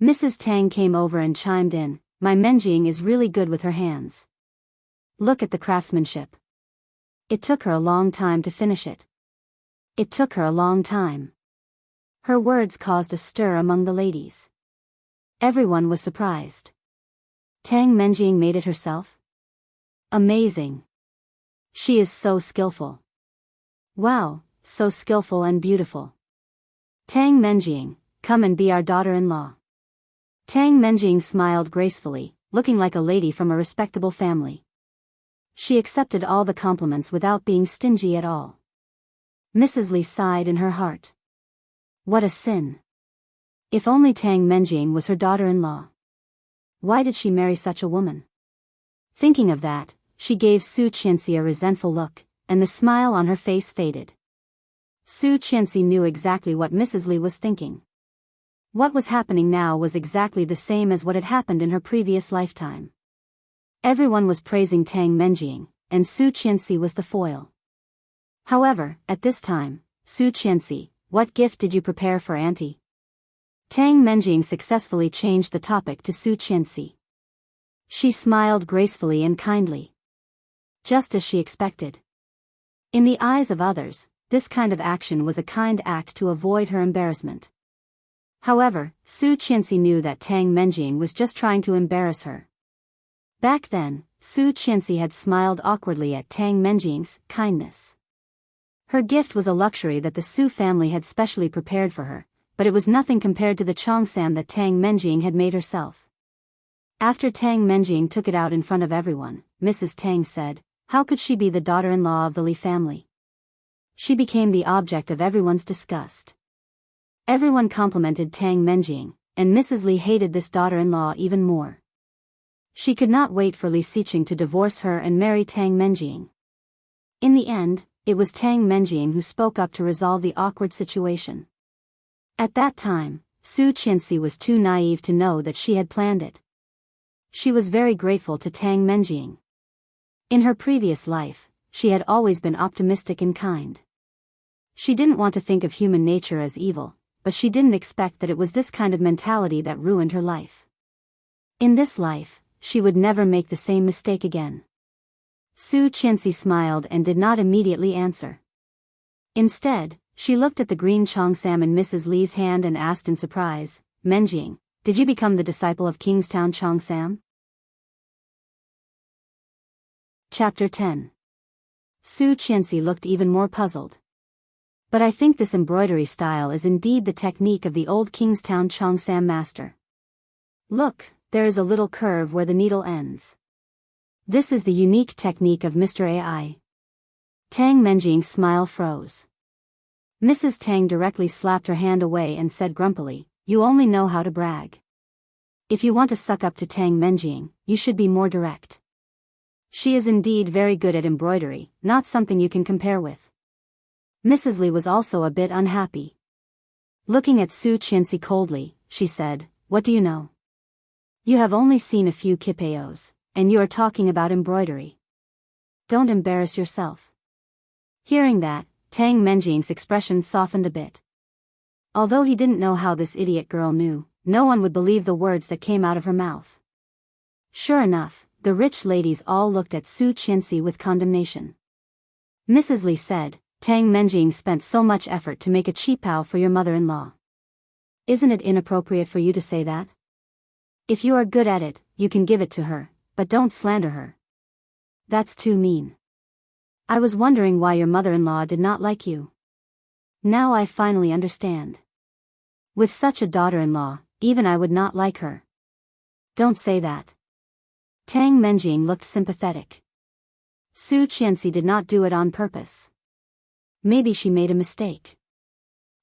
Mrs. Tang came over and chimed in, my Menjing is really good with her hands. Look at the craftsmanship. It took her a long time to finish it. It took her a long time. Her words caused a stir among the ladies. Everyone was surprised. Tang Menjing made it herself? Amazing. She is so skillful. Wow, so skillful and beautiful. Tang Menjing, come and be our daughter-in-law. Tang Menjing smiled gracefully, looking like a lady from a respectable family. She accepted all the compliments without being stingy at all. Mrs. Li sighed in her heart. What a sin. If only Tang Menjing was her daughter-in-law. Why did she marry such a woman? Thinking of that, she gave Su Qianxi a resentful look, and the smile on her face faded. Su Qianxi knew exactly what Mrs. Li was thinking. What was happening now was exactly the same as what had happened in her previous lifetime. Everyone was praising Tang Menjing, and Su Qianxi was the foil. However, at this time, Su Qianxi, what gift did you prepare for Auntie? Tang Menjing successfully changed the topic to Su Qianxi. She smiled gracefully and kindly. Just as she expected. In the eyes of others, this kind of action was a kind act to avoid her embarrassment. However, Su Qianxi knew that Tang Menjing was just trying to embarrass her. Back then, Su Qianxi had smiled awkwardly at Tang Menjing's kindness. Her gift was a luxury that the Su family had specially prepared for her, but it was nothing compared to the cheongsam that Tang Menjing had made herself. After Tang Menjing took it out in front of everyone, Mrs. Tang said, how could she be the daughter-in-law of the Li family? She became the object of everyone's disgust. Everyone complimented Tang Menjing, and Mrs. Li hated this daughter-in-law even more. She could not wait for Li Xiqing to divorce her and marry Tang Menjing. In the end, it was Tang Menjing who spoke up to resolve the awkward situation. At that time, Su Qianxi was too naive to know that she had planned it. She was very grateful to Tang Menjing. In her previous life, she had always been optimistic and kind. She didn't want to think of human nature as evil, but she didn't expect that it was this kind of mentality that ruined her life. In this life, she would never make the same mistake again. Su Qianxi smiled and did not immediately answer. Instead, she looked at the green cheongsam in Mrs. Li's hand and asked in surprise, Menjing, did you become the disciple of Kingstown Cheongsam? Chapter 10. Su Qianxi looked even more puzzled. But I think this embroidery style is indeed the technique of the old Kingstown Cheongsam master. Look, there is a little curve where the needle ends. This is the unique technique of Mr. AI. Tang Menjing's smile froze. Mrs. Tang directly slapped her hand away and said grumpily, you only know how to brag. If you want to suck up to Tang Menjing, you should be more direct. She is indeed very good at embroidery, not something you can compare with. Mrs. Li was also a bit unhappy. Looking at Su Qianxi coldly, she said, what do you know? You have only seen a few kipeos, and you are talking about embroidery. Don't embarrass yourself. Hearing that, Tang Menjing's expression softened a bit. Although he didn't know how this idiot girl knew, no one would believe the words that came out of her mouth. Sure enough, the rich ladies all looked at Su Qianxi with condemnation. Mrs. Li said, Tang Menjing spent so much effort to make a qipao for your mother-in-law. Isn't it inappropriate for you to say that? If you are good at it, you can give it to her, but don't slander her. That's too mean. I was wondering why your mother-in-law did not like you. Now I finally understand. With such a daughter-in-law, even I would not like her. Don't say that. Tang Menjing looked sympathetic. Su Qianxi did not do it on purpose. Maybe she made a mistake.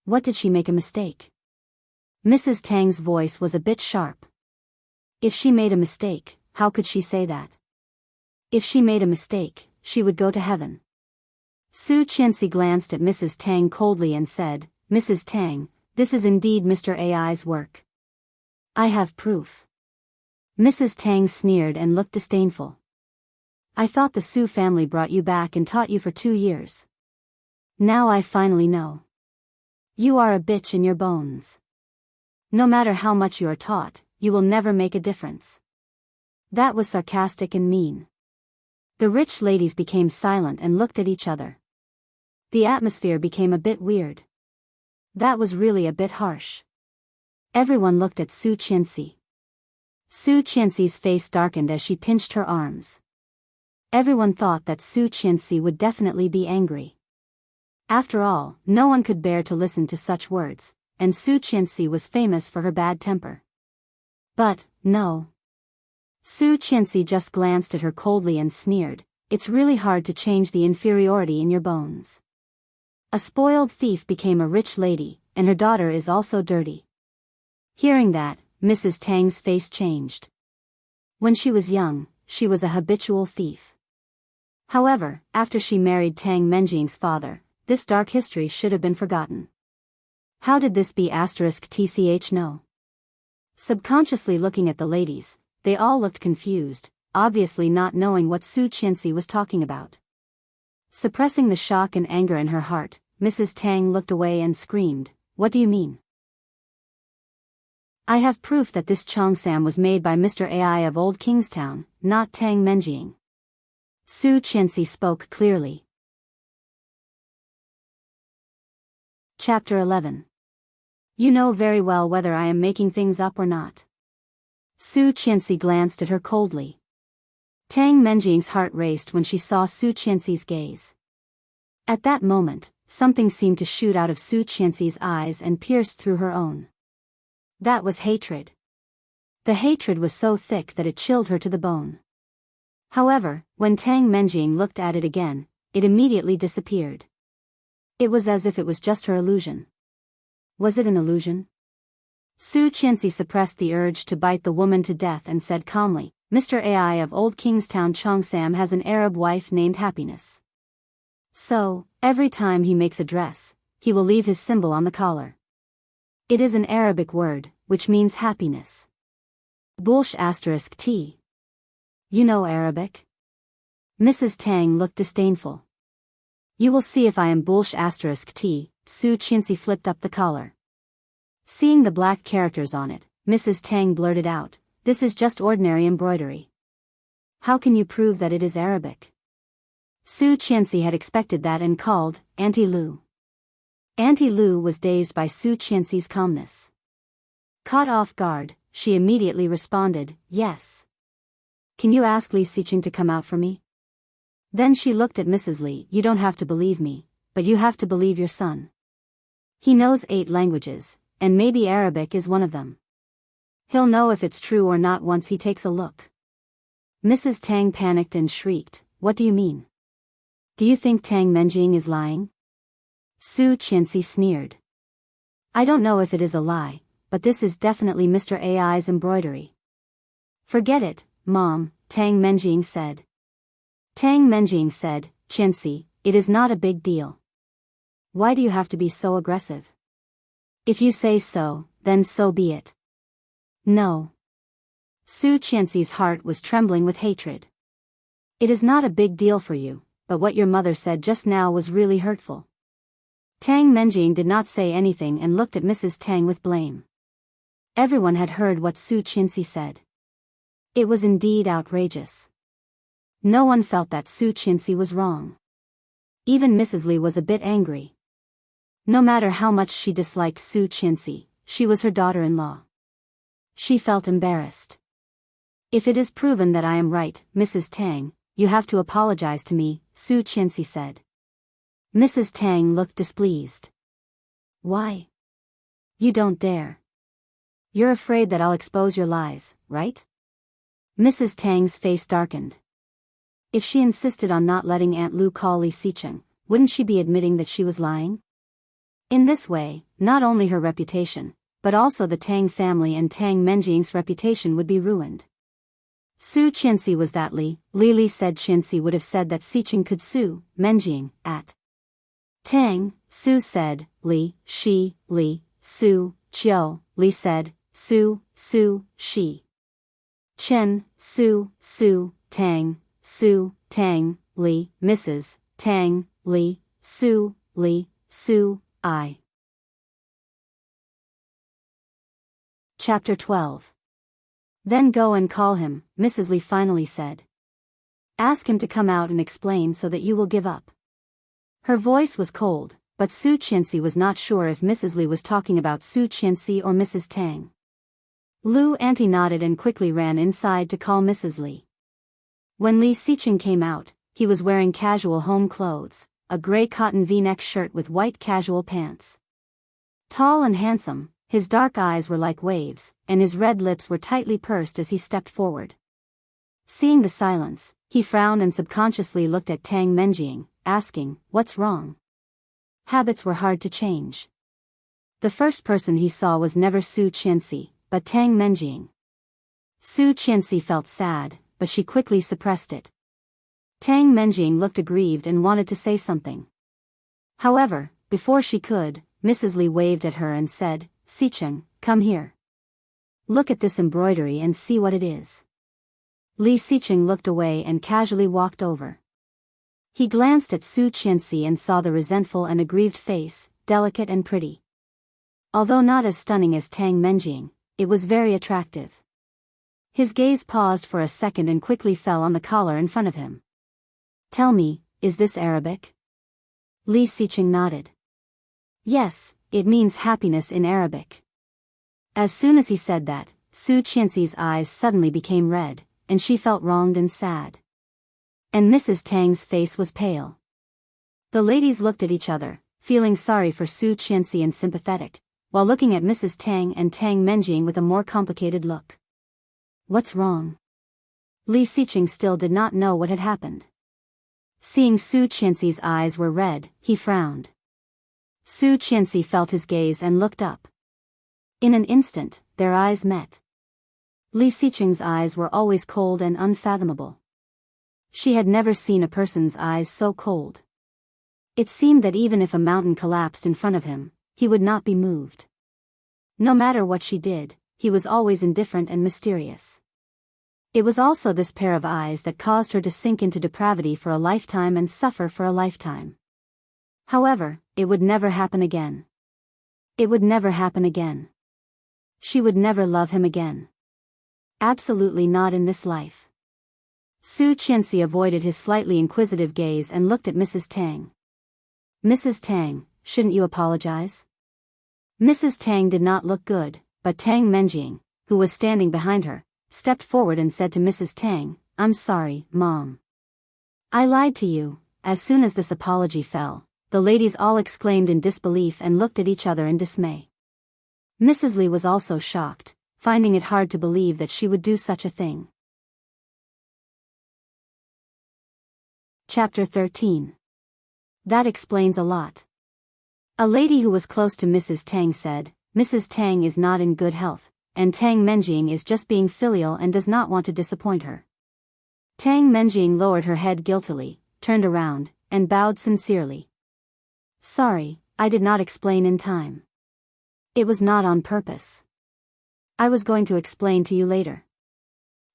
What did she make a mistake? Mrs. Tang's voice was a bit sharp. If she made a mistake, how could she say that? If she made a mistake, she would go to heaven. Su Qianxi glanced at Mrs. Tang coldly and said, Mrs. Tang, this is indeed Mr. AI's work. I have proof. Mrs. Tang sneered and looked disdainful. I thought the Su family brought you back and taught you for 2 years. Now I finally know. You are a bitch in your bones. No matter how much you are taught, you will never make a difference. That was sarcastic and mean. The rich ladies became silent and looked at each other. The atmosphere became a bit weird. That was really a bit harsh. Everyone looked at Su Qianxi. Su Qianxi's face darkened as she pinched her arms. Everyone thought that Su Qianxi would definitely be angry. After all, no one could bear to listen to such words, and Su Qianxi was famous for her bad temper. But, no. Su Qianxi just glanced at her coldly and sneered, it's really hard to change the inferiority in your bones. A spoiled thief became a rich lady, and her daughter is also dirty. Hearing that, Mrs. Tang's face changed. When she was young, she was a habitual thief. However, after she married Tang Menjing's father, this dark history should have been forgotten. How did this be *tch no? Subconsciously looking at the ladies, they all looked confused, obviously not knowing what Su Qianxi was talking about. Suppressing the shock and anger in her heart, Mrs. Tang looked away and screamed, What do you mean? I have proof that this cheongsam was made by Mr. AI of Old Kingstown, not Tang Menjing. Su Qianxi spoke clearly. Chapter 11. You know very well whether I am making things up or not. Su Qianxi glanced at her coldly. Tang Menjing's heart raced when she saw Su Qianxi's gaze. At that moment, something seemed to shoot out of Su Qianxi's eyes and pierced through her own. That was hatred. The hatred was so thick that it chilled her to the bone. However, when Tang Menjing looked at it again, it immediately disappeared. It was as if it was just her illusion. Was it an illusion? Su Qianxi suppressed the urge to bite the woman to death and said calmly, Mr. AI of Old Kingstown Cheongsam has an Arab wife named Happiness. So, every time he makes a dress, he will leave his symbol on the collar. It is an Arabic word, which means happiness. Bulsh *t. You know Arabic? Mrs. Tang looked disdainful. You will see if I am Bulsh *t. Su Qianxi flipped up the collar. Seeing the black characters on it, Mrs. Tang blurted out, This is just ordinary embroidery. How can you prove that it is Arabic? Su Qianxi had expected that and called, Auntie Lu. Auntie Lu was dazed by Su Qianxi's calmness. Caught off guard, she immediately responded, Yes. Can you ask Li Xiqing to come out for me? Then she looked at Mrs. Li. You don't have to believe me, but you have to believe your son. He knows 8 languages, and maybe Arabic is one of them. He'll know if it's true or not once he takes a look. Mrs. Tang panicked and shrieked, What do you mean? Do you think Tang Menjing is lying? Su Qianxi sneered. I don't know if it is a lie, but this is definitely Mr. AI's embroidery. Forget it, Mom, Tang Menjing said. Tang Menjing said, Qianxi, it is not a big deal. Why do you have to be so aggressive? If you say so, then so be it. No. Su Qianxi's heart was trembling with hatred. It is not a big deal for you, but what your mother said just now was really hurtful. Tang Menjing did not say anything and looked at Mrs. Tang with blame. Everyone had heard what Su Qianxi said. It was indeed outrageous. No one felt that Su Qianxi was wrong. Even Mrs. Li was a bit angry. No matter how much she disliked Su Qianxi, she was her daughter-in-law. She felt embarrassed. If it is proven that I am right, Mrs. Tang, you have to apologize to me, Su Qianxi said. Mrs. Tang looked displeased. Why? You don't dare. You're afraid that I'll expose your lies, right? Mrs. Tang's face darkened. If she insisted on not letting Aunt Lu call Li Xiqing, wouldn't she be admitting that she was lying? In this way, not only her reputation, but also the Tang family and Tang Menjing's reputation would be ruined. Su Qianxi was that Li said Qianxi would have said that Xiqing could sue Menjing at Tang. Su said, Li, Su, Qiu, Li said, Su, Shi. Chen, Su, Tang, Li, Mrs., Tang, Li, Su, I. Chapter 12. Then go and call him, Mrs. Li finally said. Ask him to come out and explain so that you will give up. Her voice was cold, but Su Qianxi was not sure if Mrs. Li was talking about Su Qianxi or Mrs. Tang. Lu Auntie nodded and quickly ran inside to call Mrs. Li. When Li Xiqing came out, he was wearing casual home clothes, a gray cotton V-neck shirt with white casual pants. Tall and handsome, his dark eyes were like waves, and his red lips were tightly pursed as he stepped forward. Seeing the silence, he frowned and subconsciously looked at Tang Menjing, asking, "What's wrong?" Habits were hard to change. The first person he saw was never Su Qianxi, but Tang Menjing. Su Qianxi felt sad, but she quickly suppressed it. Tang Menjing looked aggrieved and wanted to say something. However, before she could, Mrs. Li waved at her and said, "Xiqing, come here. Look at this embroidery and see what it is." Li Xiqing looked away and casually walked over. He glanced at Su Qianxi and saw the resentful and aggrieved face, delicate and pretty. Although not as stunning as Tang Menjing, it was very attractive. His gaze paused for a second and quickly fell on the collar in front of him. "Tell me, is this Arabic?" Li Xiqing nodded. "Yes, it means happiness in Arabic." As soon as he said that, Su Qianxi's eyes suddenly became red, and she felt wronged and sad. And Mrs. Tang's face was pale. The ladies looked at each other, feeling sorry for Su Qianxi and sympathetic, while looking at Mrs. Tang and Tang Menjing with a more complicated look. "What's wrong?" Li Xiqing still did not know what had happened. Seeing Su Qianxi's eyes were red, he frowned. Su Qianxi felt his gaze and looked up. In an instant, their eyes met. Li Xiqing's eyes were always cold and unfathomable. She had never seen a person's eyes so cold. It seemed that even if a mountain collapsed in front of him, he would not be moved. No matter what she did, he was always indifferent and mysterious. It was also this pair of eyes that caused her to sink into depravity for a lifetime and suffer for a lifetime. However, it would never happen again. It would never happen again. She would never love him again. Absolutely not in this life. Su Qianxi avoided his slightly inquisitive gaze and looked at Mrs. Tang. "Mrs. Tang, shouldn't you apologize?" Mrs. Tang did not look good, but Tang Menjing, who was standing behind her, stepped forward and said to Mrs. Tang, "I'm sorry, Mom. I lied to you." As soon as this apology fell, the ladies all exclaimed in disbelief and looked at each other in dismay. Mrs. Li was also shocked, finding it hard to believe that she would do such a thing. Chapter 13. That explains a lot. A lady who was close to Mrs. Tang said, "Mrs. Tang is not in good health, and Tang Menjing is just being filial and does not want to disappoint her." Tang Menjing lowered her head guiltily, turned around, and bowed sincerely. "Sorry, I did not explain in time. It was not on purpose. I was going to explain to you later.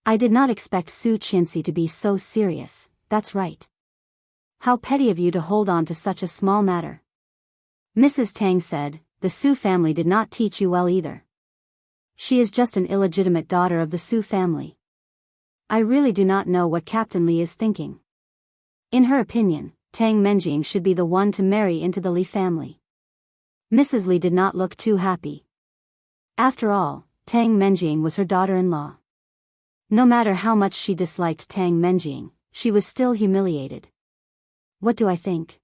I did not expect Su Qianxi to be so serious, that's right. How petty of you to hold on to such a small matter." Mrs. Tang said, "The Su family did not teach you well either. She is just an illegitimate daughter of the Su family. I really do not know what Captain Li is thinking. In her opinion, Tang Menjing should be the one to marry into the Li family." Mrs. Li did not look too happy. After all, Tang Menjing was her daughter-in-law. No matter how much she disliked Tang Menjing, she was still humiliated. "What do I think?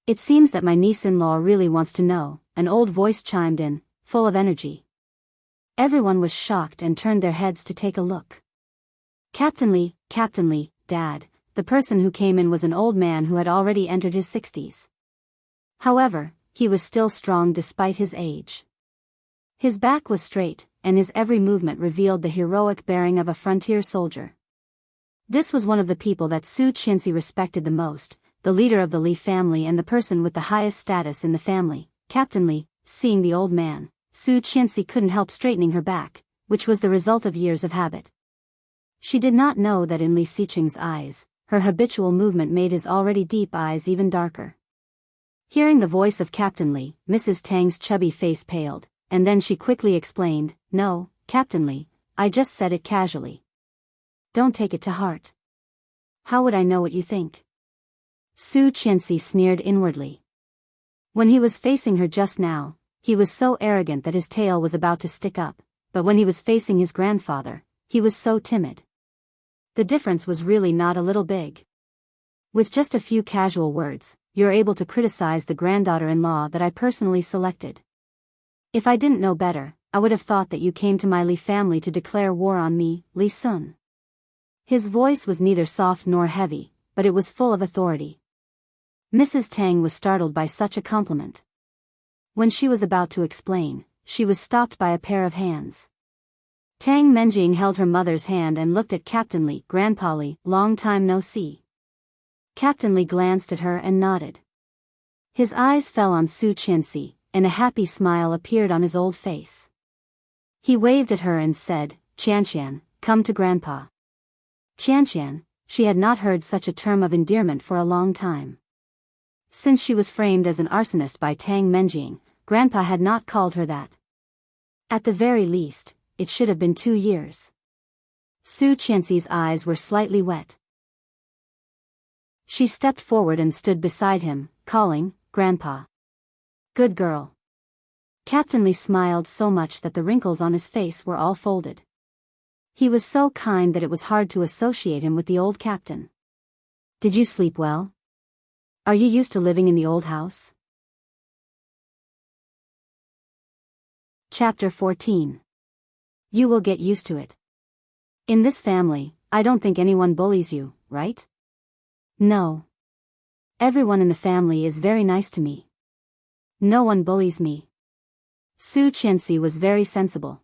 It seems that my niece-in-law really wants to know," an old voice chimed in, full of energy. Everyone was shocked and turned their heads to take a look. Captain Li, Dad, the person who came in was an old man who had already entered his 60s. However, he was still strong despite his age. His back was straight, and his every movement revealed the heroic bearing of a frontier soldier. This was one of the people that Su Qianxi respected the most, the leader of the Li family and the person with the highest status in the family, Captain Li. Seeing the old man, Su Qianxi couldn't help straightening her back, which was the result of years of habit. She did not know that in Li Xiqing's eyes, her habitual movement made his already deep eyes even darker. Hearing the voice of Captain Li, Mrs. Tang's chubby face paled, and then she quickly explained, "No, Captain Li, I just said it casually. Don't take it to heart. How would I know what you think?" Su Qianxi sneered inwardly. When he was facing her just now, he was so arrogant that his tail was about to stick up, but when he was facing his grandfather, he was so timid. The difference was really not a little big. With just a few casual words, you're able to criticize the granddaughter-in-law that I personally selected. If I didn't know better, I would have thought that you came to my Li family to declare war on me, Li Sun. His voice was neither soft nor heavy, but it was full of authority. Mrs. Tang was startled by such a compliment. When she was about to explain, she was stopped by a pair of hands. Tang Menjing held her mother's hand and looked at Captain Li. "Grandpa Li, long time no see." Captain Li glanced at her and nodded. His eyes fell on Su Qianxi, and a happy smile appeared on his old face. He waved at her and said, "Qianqian, come to Grandpa." Qianqian, she had not heard such a term of endearment for a long time. Since she was framed as an arsonist by Tang Menjing, Grandpa had not called her that. At the very least, it should have been 2 years. Su Qianxi's eyes were slightly wet. She stepped forward and stood beside him, calling, "Grandpa." "Good girl." Captain Li smiled so much that the wrinkles on his face were all folded. He was so kind that it was hard to associate him with the old captain. "Did you sleep well? Are you used to living in the old house?" Chapter 14. You will get used to it. In this family, I don't think anyone bullies you, right? No. Everyone in the family is very nice to me. No one bullies me. Su Qianxi was very sensible.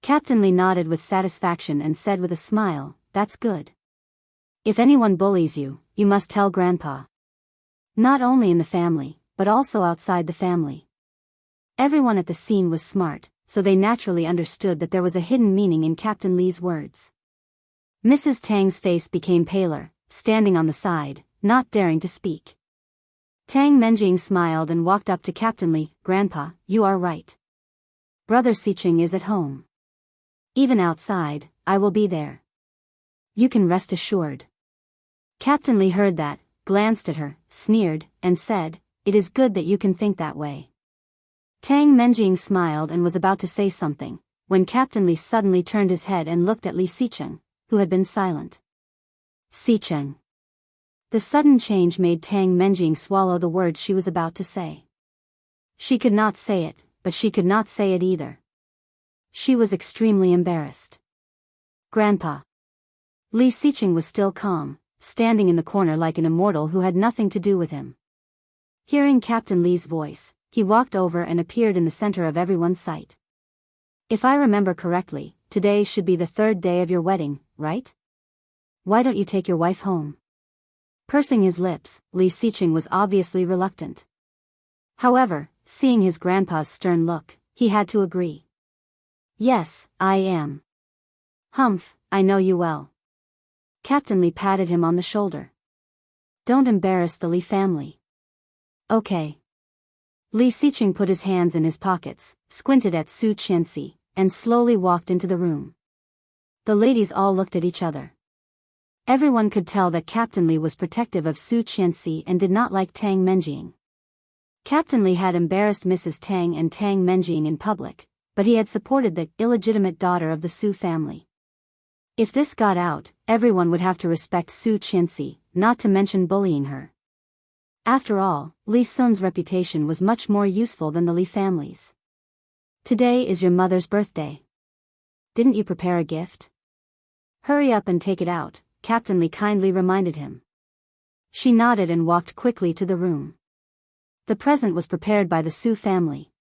Captain Li nodded with satisfaction and said with a smile, "That's good. If anyone bullies you, you must tell Grandpa. Not only in the family, but also outside the family." Everyone at the scene was smart, so they naturally understood that there was a hidden meaning in Captain Li's words. Mrs. Tang's face became paler, standing on the side, not daring to speak. Tang Menjing smiled and walked up to Captain Li. "Grandpa, you are right. Brother Xiqing is at home. Even outside, I will be there. You can rest assured." Captain Li heard that, glanced at her, sneered, and said, "It is good that you can think that way." Tang Menjing smiled and was about to say something, when Captain Li suddenly turned his head and looked at Li Xiqing, who had been silent. "Xiqing." The sudden change made Tang Menjing swallow the words she was about to say. She could not say it, but she could not say it either. She was extremely embarrassed. "Grandpa." Li Xiqing was still calm, standing in the corner like an immortal who had nothing to do with him. Hearing Captain Li's voice, he walked over and appeared in the center of everyone's sight. "If I remember correctly, today should be the 3rd day of your wedding, right? Why don't you take your wife home?" Pursing his lips, Li Xiqing was obviously reluctant. However, seeing his grandpa's stern look, he had to agree. "Yes, I am." "Humph, I know you well." Captain Li patted him on the shoulder. "Don't embarrass the Li family." "Okay." Li Xiqing put his hands in his pockets, squinted at Su Qianxi, and slowly walked into the room. The ladies all looked at each other. Everyone could tell that Captain Li was protective of Su Qianxi and did not like Tang Menjing. Captain Li had embarrassed Mrs. Tang and Tang Menjing in public, but he had supported the illegitimate daughter of the Su family. If this got out, everyone would have to respect Su Qianxi, not to mention bullying her. After all, Li Sun's reputation was much more useful than the Li family's. "Today is your mother's birthday. Didn't you prepare a gift? Hurry up and take it out, Captain Lee kindly reminded him. She nodded and walked quickly to the room. The present was prepared by the Su family.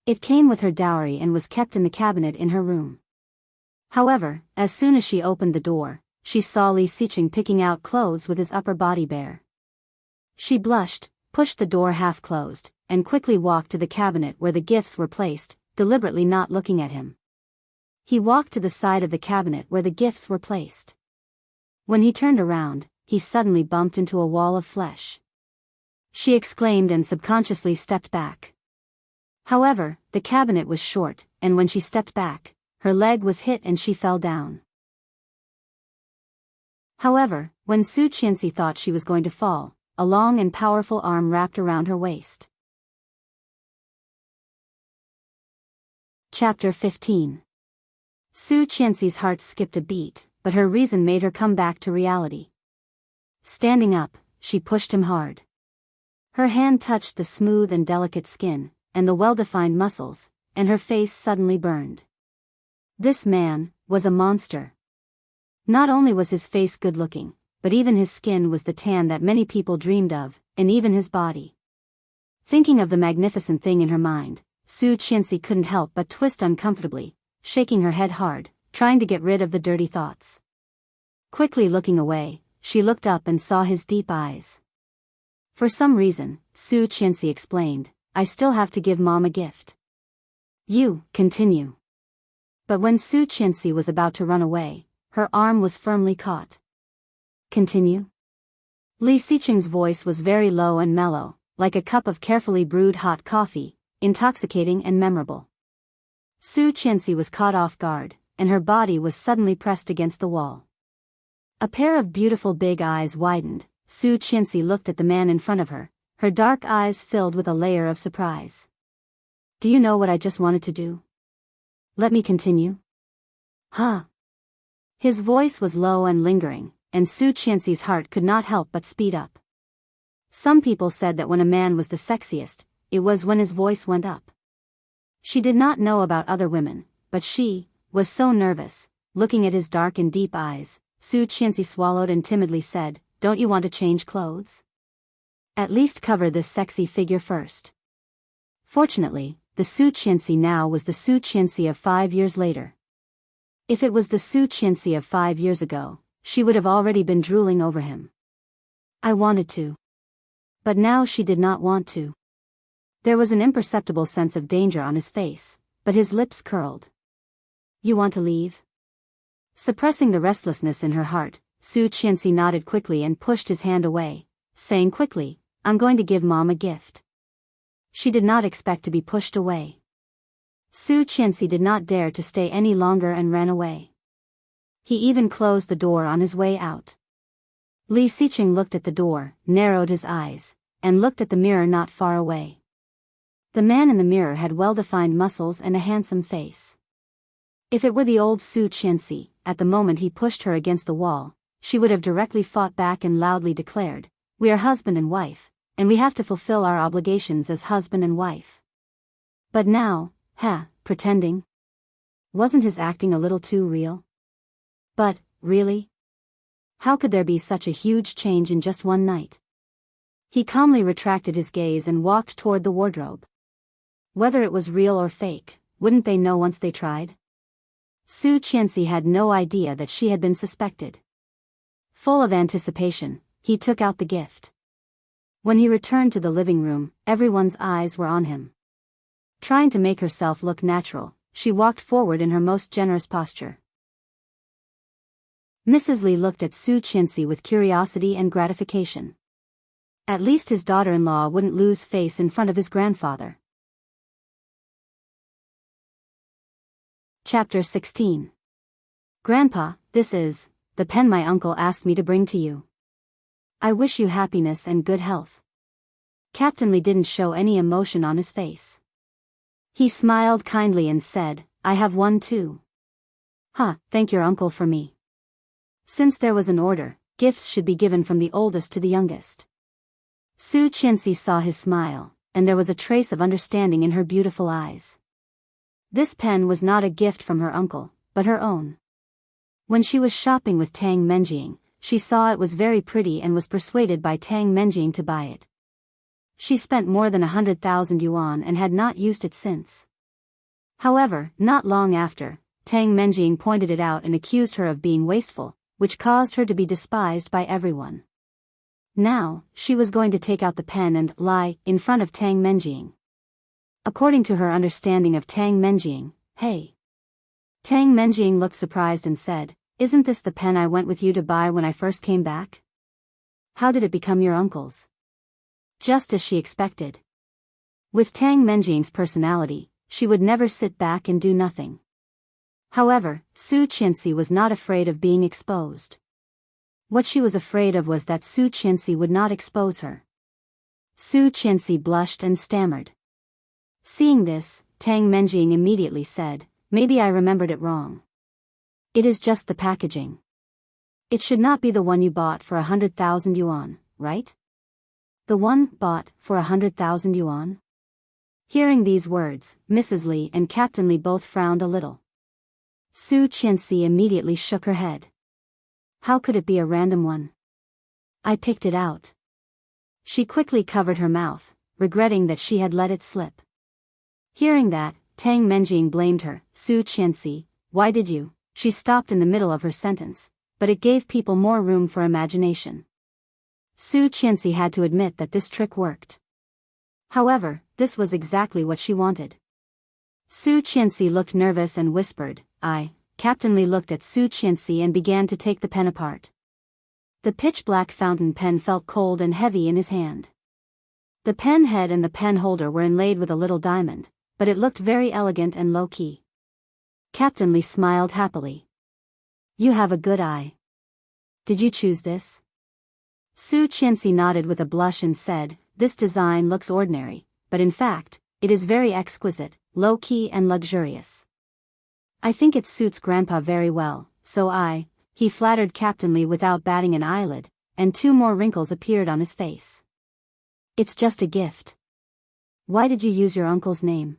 It came with her dowry and was kept in the cabinet in her room. However, as soon as she opened the door, she saw Li Siqing picking out clothes with his upper body bare. She blushed, pushed the door half closed, and quickly walked to the cabinet where the gifts were placed, deliberately not looking at him. He walked to the side of the cabinet where the gifts were placed. When he turned around, he suddenly bumped into a wall of flesh. She exclaimed and subconsciously stepped back. However, the cabinet was short, and when she stepped back, her leg was hit and she fell down. However, when Su Qianxi thought she was going to fall, a long and powerful arm wrapped around her waist. Chapter 15. Su Qianxi's heart skipped a beat, but her reason made her come back to reality. Standing up, she pushed him hard. Her hand touched the smooth and delicate skin, and the well-defined muscles, and her face suddenly burned. This man was a monster. Not only was his face good-looking, but even his skin was the tan that many people dreamed of, and even his body. Thinking of the magnificent thing in her mind, Su Qianxi couldn't help but twist uncomfortably, shaking her head hard, trying to get rid of the dirty thoughts. Quickly looking away, she looked up and saw his deep eyes. For some reason, Su Qianxi explained, I still have to give Mom a gift. You, continue. But when Su Qianxi was about to run away, her arm was firmly caught. Continue? Li Siqing's voice was very low and mellow, like a cup of carefully brewed hot coffee, intoxicating and memorable. Su Qianxi was caught off guard, and her body was suddenly pressed against the wall. A pair of beautiful big eyes widened. Su Qianxi looked at the man in front of her, her dark eyes filled with a layer of surprise. Do you know what I just wanted to do? Let me continue. Huh? His voice was low and lingering, and Su Qianxi's heart could not help but speed up. Some people said that when a man was the sexiest, it was when his voice went up. She did not know about other women, but she was so nervous. Looking at his dark and deep eyes, Su Qianxi swallowed and timidly said, Don't you want to change clothes? At least cover this sexy figure first. Fortunately, the Su Qianxi now was the Su Qianxi of 5 years later. If it was the Su Qianxi of 5 years ago, she would have already been drooling over him. I wanted to. But now she did not want to. There was an imperceptible sense of danger on his face, but his lips curled. You want to leave? Suppressing the restlessness in her heart, Su Qianxi nodded quickly and pushed his hand away, saying quickly, I'm going to give Mom a gift. She did not expect to be pushed away. Su Qianxi did not dare to stay any longer and ran away. He even closed the door on his way out. Li Siqing looked at the door, narrowed his eyes, and looked at the mirror not far away. The man in the mirror had well-defined muscles and a handsome face. If it were the old Su Qianxi, at the moment he pushed her against the wall, she would have directly fought back and loudly declared, We are husband and wife, and we have to fulfill our obligations as husband and wife. But now, pretending? Wasn't his acting a little too real? But, really? How could there be such a huge change in just one night? He calmly retracted his gaze and walked toward the wardrobe. Whether it was real or fake, wouldn't they know once they tried? Su Qianxi had no idea that she had been suspected. Full of anticipation, he took out the gift. When he returned to the living room, everyone's eyes were on him. Trying to make herself look natural, she walked forward in her most generous posture. Mrs. Li looked at Su Qianxi with curiosity and gratification. At least his daughter-in-law wouldn't lose face in front of his grandfather. Chapter 16. Grandpa, this is the pen my uncle asked me to bring to you. I wish you happiness and good health. Captain Li didn't show any emotion on his face. He smiled kindly and said, I have one too. Thank your uncle for me. Since there was an order, gifts should be given from the oldest to the youngest. Su Qianxi saw his smile, and there was a trace of understanding in her beautiful eyes. This pen was not a gift from her uncle, but her own. When she was shopping with Tang Menjing, she saw it was very pretty and was persuaded by Tang Menjing to buy it. She spent more than 100,000 yuan and had not used it since. However, not long after, Tang Menjing pointed it out and accused her of being wasteful, which caused her to be despised by everyone. Now, she was going to take out the pen and lie in front of Tang Menjing. According to her understanding of Tang Menjing, hey. Tang Menjing looked surprised and said, "Isn't this the pen I went with you to buy when I first came back? How did it become your uncle's?" Just as she expected. With Tang Menjing's personality, she would never sit back and do nothing. However, Su Qianxi was not afraid of being exposed. What she was afraid of was that Su Qianxi would not expose her. Su Qianxi blushed and stammered. Seeing this, Tang Menjing immediately said, "Maybe I remembered it wrong. It is just the packaging. It should not be the one you bought for 100,000 yuan, right? The one bought for 100,000 yuan?" Hearing these words, Mrs. Li and Captain Li both frowned a little. Su Qianxi immediately shook her head. "How could it be a random one? I picked it out." She quickly covered her mouth, regretting that she had let it slip. Hearing that, Tang Menjing blamed her. "Su Qianxi, why did you?" She stopped in the middle of her sentence, but it gave people more room for imagination. Su Qianxi had to admit that this trick worked. However, this was exactly what she wanted. Su Qianxi looked nervous and whispered, "I." Captain Li looked at Su Qianxi and began to take the pen apart. The pitch-black fountain pen felt cold and heavy in his hand. The pen head and the pen holder were inlaid with a little diamond, but it looked very elegant and low-key. Captain Li smiled happily. "You have a good eye. Did you choose this?" Su Qianxi nodded with a blush and said, "This design looks ordinary, but in fact, it is very exquisite, low-key and luxurious. I think it suits Grandpa very well, so he flattered Captain Li without batting an eyelid, and 2 more wrinkles appeared on his face. "It's just a gift. Why did you use your uncle's name?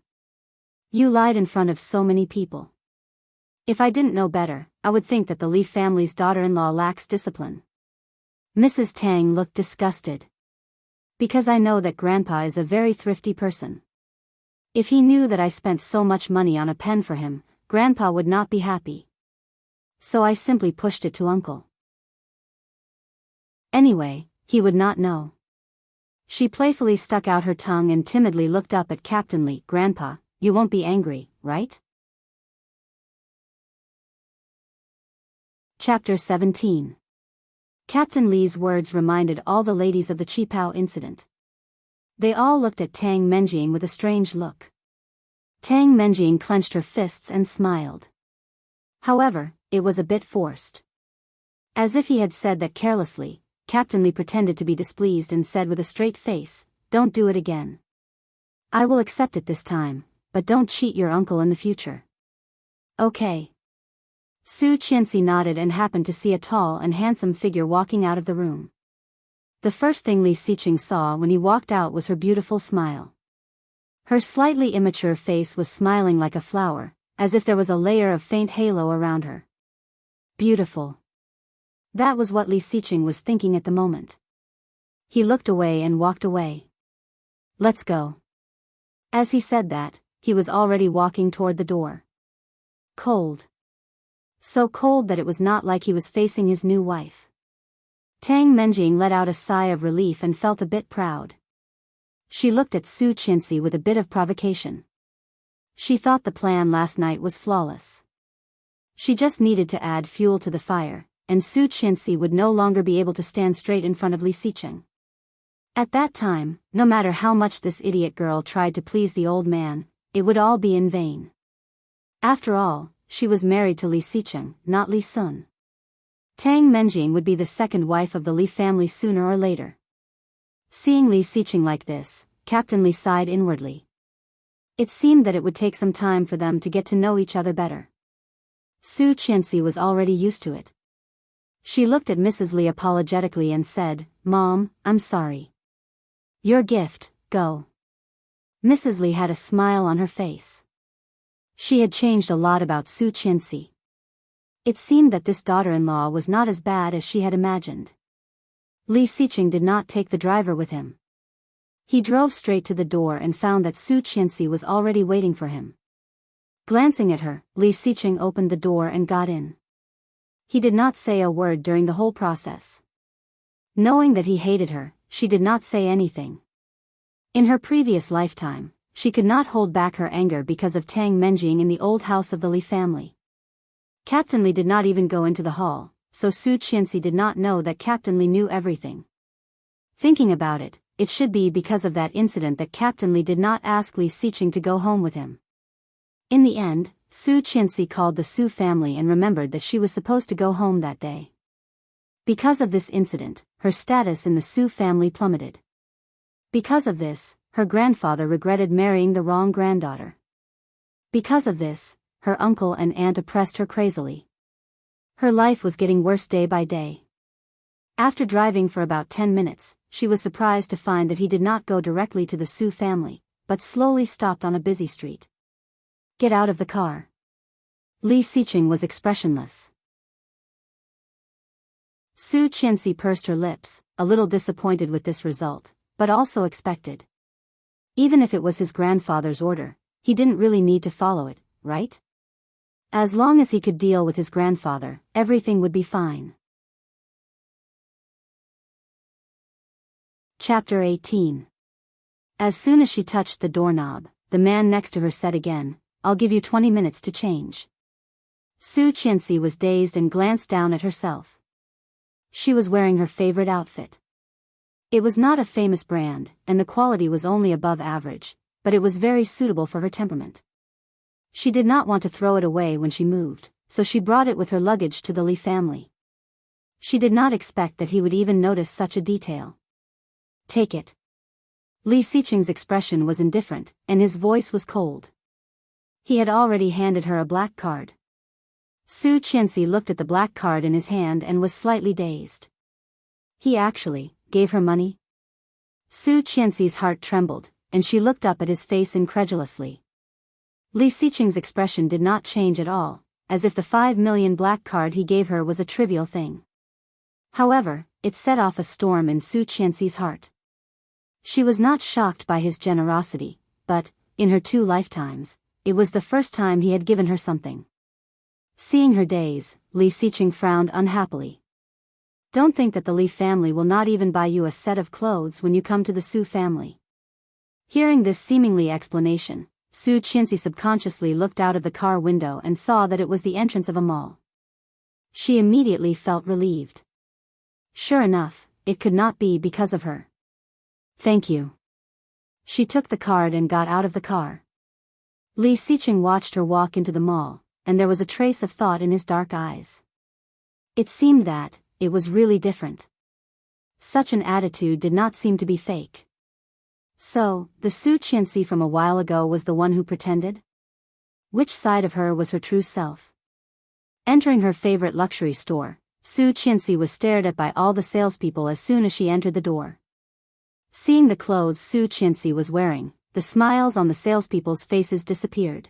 You lied in front of so many people. If I didn't know better, I would think that the Li family's daughter-in-law lacks discipline." Mrs. Tang looked disgusted. "Because I know that Grandpa is a very thrifty person. If he knew that I spent so much money on a pen for him, Grandpa would not be happy. So I simply pushed it to Uncle. Anyway, he would not know." She playfully stuck out her tongue and timidly looked up at Captain Li. "Grandpa, you won't be angry, right?" Chapter 17. Captain Li's words reminded all the ladies of the Qipao incident. They all looked at Tang Menjing with a strange look. Tang Menjing clenched her fists and smiled. However, it was a bit forced. As if he had said that carelessly, Captain Li pretended to be displeased and said with a straight face, "Don't do it again. I will accept it this time, but don't cheat your uncle in the future." "Okay." Su Qianxi nodded and happened to see a tall and handsome figure walking out of the room. The first thing Li Xiqing saw when he walked out was her beautiful smile. Her slightly immature face was smiling like a flower, as if there was a layer of faint halo around her. Beautiful. That was what Li Xiqing was thinking at the moment. He looked away and walked away. "Let's go." As he said that, he was already walking toward the door. Cold. So cold that it was not like he was facing his new wife. Tang Menjing let out a sigh of relief and felt a bit proud. She looked at Su Qianxi with a bit of provocation. She thought the plan last night was flawless. She just needed to add fuel to the fire, and Su Qianxi would no longer be able to stand straight in front of Li Xiqing. At that time, no matter how much this idiot girl tried to please the old man, it would all be in vain. After all, she was married to Li Xiqing, not Li Sun. Tang Menjing would be the second wife of the Li family sooner or later. Seeing Li Xiqing like this, Captain Li sighed inwardly. It seemed that it would take some time for them to get to know each other better. Su Qianxi was already used to it. She looked at Mrs. Li apologetically and said, "Mom, I'm sorry. Your gift, go." Mrs. Li had a smile on her face. She had changed a lot about Su Qianxi. It seemed that this daughter-in-law was not as bad as she had imagined. Li Xiqing did not take the driver with him. He drove straight to the door and found that Su Qianxi was already waiting for him. Glancing at her, Li Xiqing opened the door and got in. He did not say a word during the whole process. Knowing that he hated her, she did not say anything. In her previous lifetime, she could not hold back her anger because of Tang Menjing in the old house of the Li family. Captain Li did not even go into the hall, so Su Qianxi did not know that Captain Li knew everything. Thinking about it, it should be because of that incident that Captain Li did not ask Li Xiqing to go home with him. In the end, Su Qianxi called the Su family and remembered that she was supposed to go home that day. Because of this incident, her status in the Su family plummeted. Because of this, her grandfather regretted marrying the wrong granddaughter. Because of this, her uncle and aunt oppressed her crazily. Her life was getting worse day by day. After driving for about 10 minutes, she was surprised to find that he did not go directly to the Su family, but slowly stopped on a busy street. Get out of the car. Li Xiqing was expressionless. Su Qianxi pursed her lips, a little disappointed with this result, but also expected. Even if it was his grandfather's order, he didn't really need to follow it, right? As long as he could deal with his grandfather, everything would be fine. Chapter 18. As soon as she touched the doorknob, the man next to her said again, "I'll give you 20 minutes to change." Su Qianxi was dazed and glanced down at herself. She was wearing her favorite outfit. It was not a famous brand, and the quality was only above average, but it was very suitable for her temperament. She did not want to throw it away when she moved, so she brought it with her luggage to the Li family. She did not expect that he would even notice such a detail. Take it. Li Xiqing's expression was indifferent, and his voice was cold. He had already handed her a black card. Su Qianxi looked at the black card in his hand and was slightly dazed. He actually gave her money? Su Qianxi's heart trembled, and she looked up at his face incredulously. Li Xiqing's expression did not change at all, as if the 5 million black card he gave her was a trivial thing. However, it set off a storm in Su Qianxi's heart. She was not shocked by his generosity, but, in her 2 lifetimes, it was the first time he had given her something. Seeing her daze, Li Xiqing frowned unhappily. Don't think that the Li family will not even buy you a set of clothes when you come to the Su family. Hearing this seemingly explanation, Su Qianxi subconsciously looked out of the car window and saw that it was the entrance of a mall. She immediately felt relieved. Sure enough, it could not be because of her. Thank you. She took the card and got out of the car. Li Xiqing watched her walk into the mall, and there was a trace of thought in his dark eyes. It seemed that it was really different. Such an attitude did not seem to be fake. So, the Su Qianxi from a while ago was the one who pretended? Which side of her was her true self? Entering her favorite luxury store, Su Qianxi was stared at by all the salespeople as soon as she entered the door. Seeing the clothes Su Qianxi was wearing, the smiles on the salespeople's faces disappeared.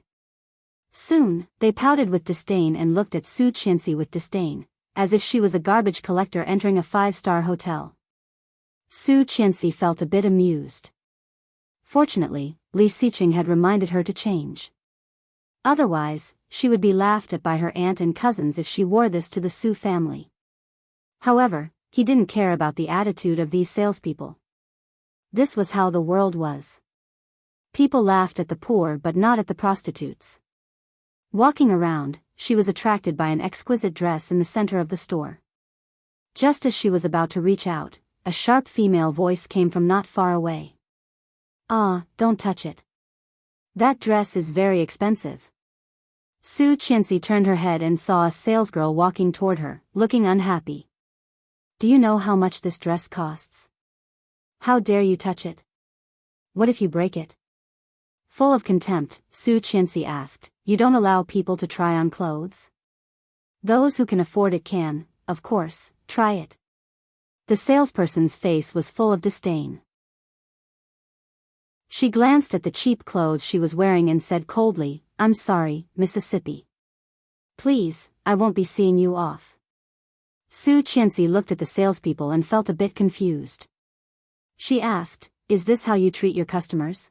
Soon, they pouted with disdain and looked at Su Qianxi with disdain, as if she was a garbage collector entering a 5-star hotel. Su Qianxi felt a bit amused. Fortunately, Li Xiqing had reminded her to change. Otherwise, she would be laughed at by her aunt and cousins if she wore this to the Su family. However, he didn't care about the attitude of these salespeople. This was how the world was. People laughed at the poor but not at the prostitutes. Walking around, she was attracted by an exquisite dress in the center of the store. Just as she was about to reach out, a sharp female voice came from not far away. "Ah, don't touch it. That dress is very expensive." Su Qianxi turned her head and saw a salesgirl walking toward her, looking unhappy. "Do you know how much this dress costs? How dare you touch it? What if you break it?" Full of contempt, Su Qianxi asked, "You don't allow people to try on clothes? Those who can afford it can, of course, try it." The salesperson's face was full of disdain. She glanced at the cheap clothes she was wearing and said coldly, "I'm sorry, Mississippi. Please, I won't be seeing you off. Su Qianxi looked at the salespeople and felt a bit confused. She asked, is this how you treat your customers?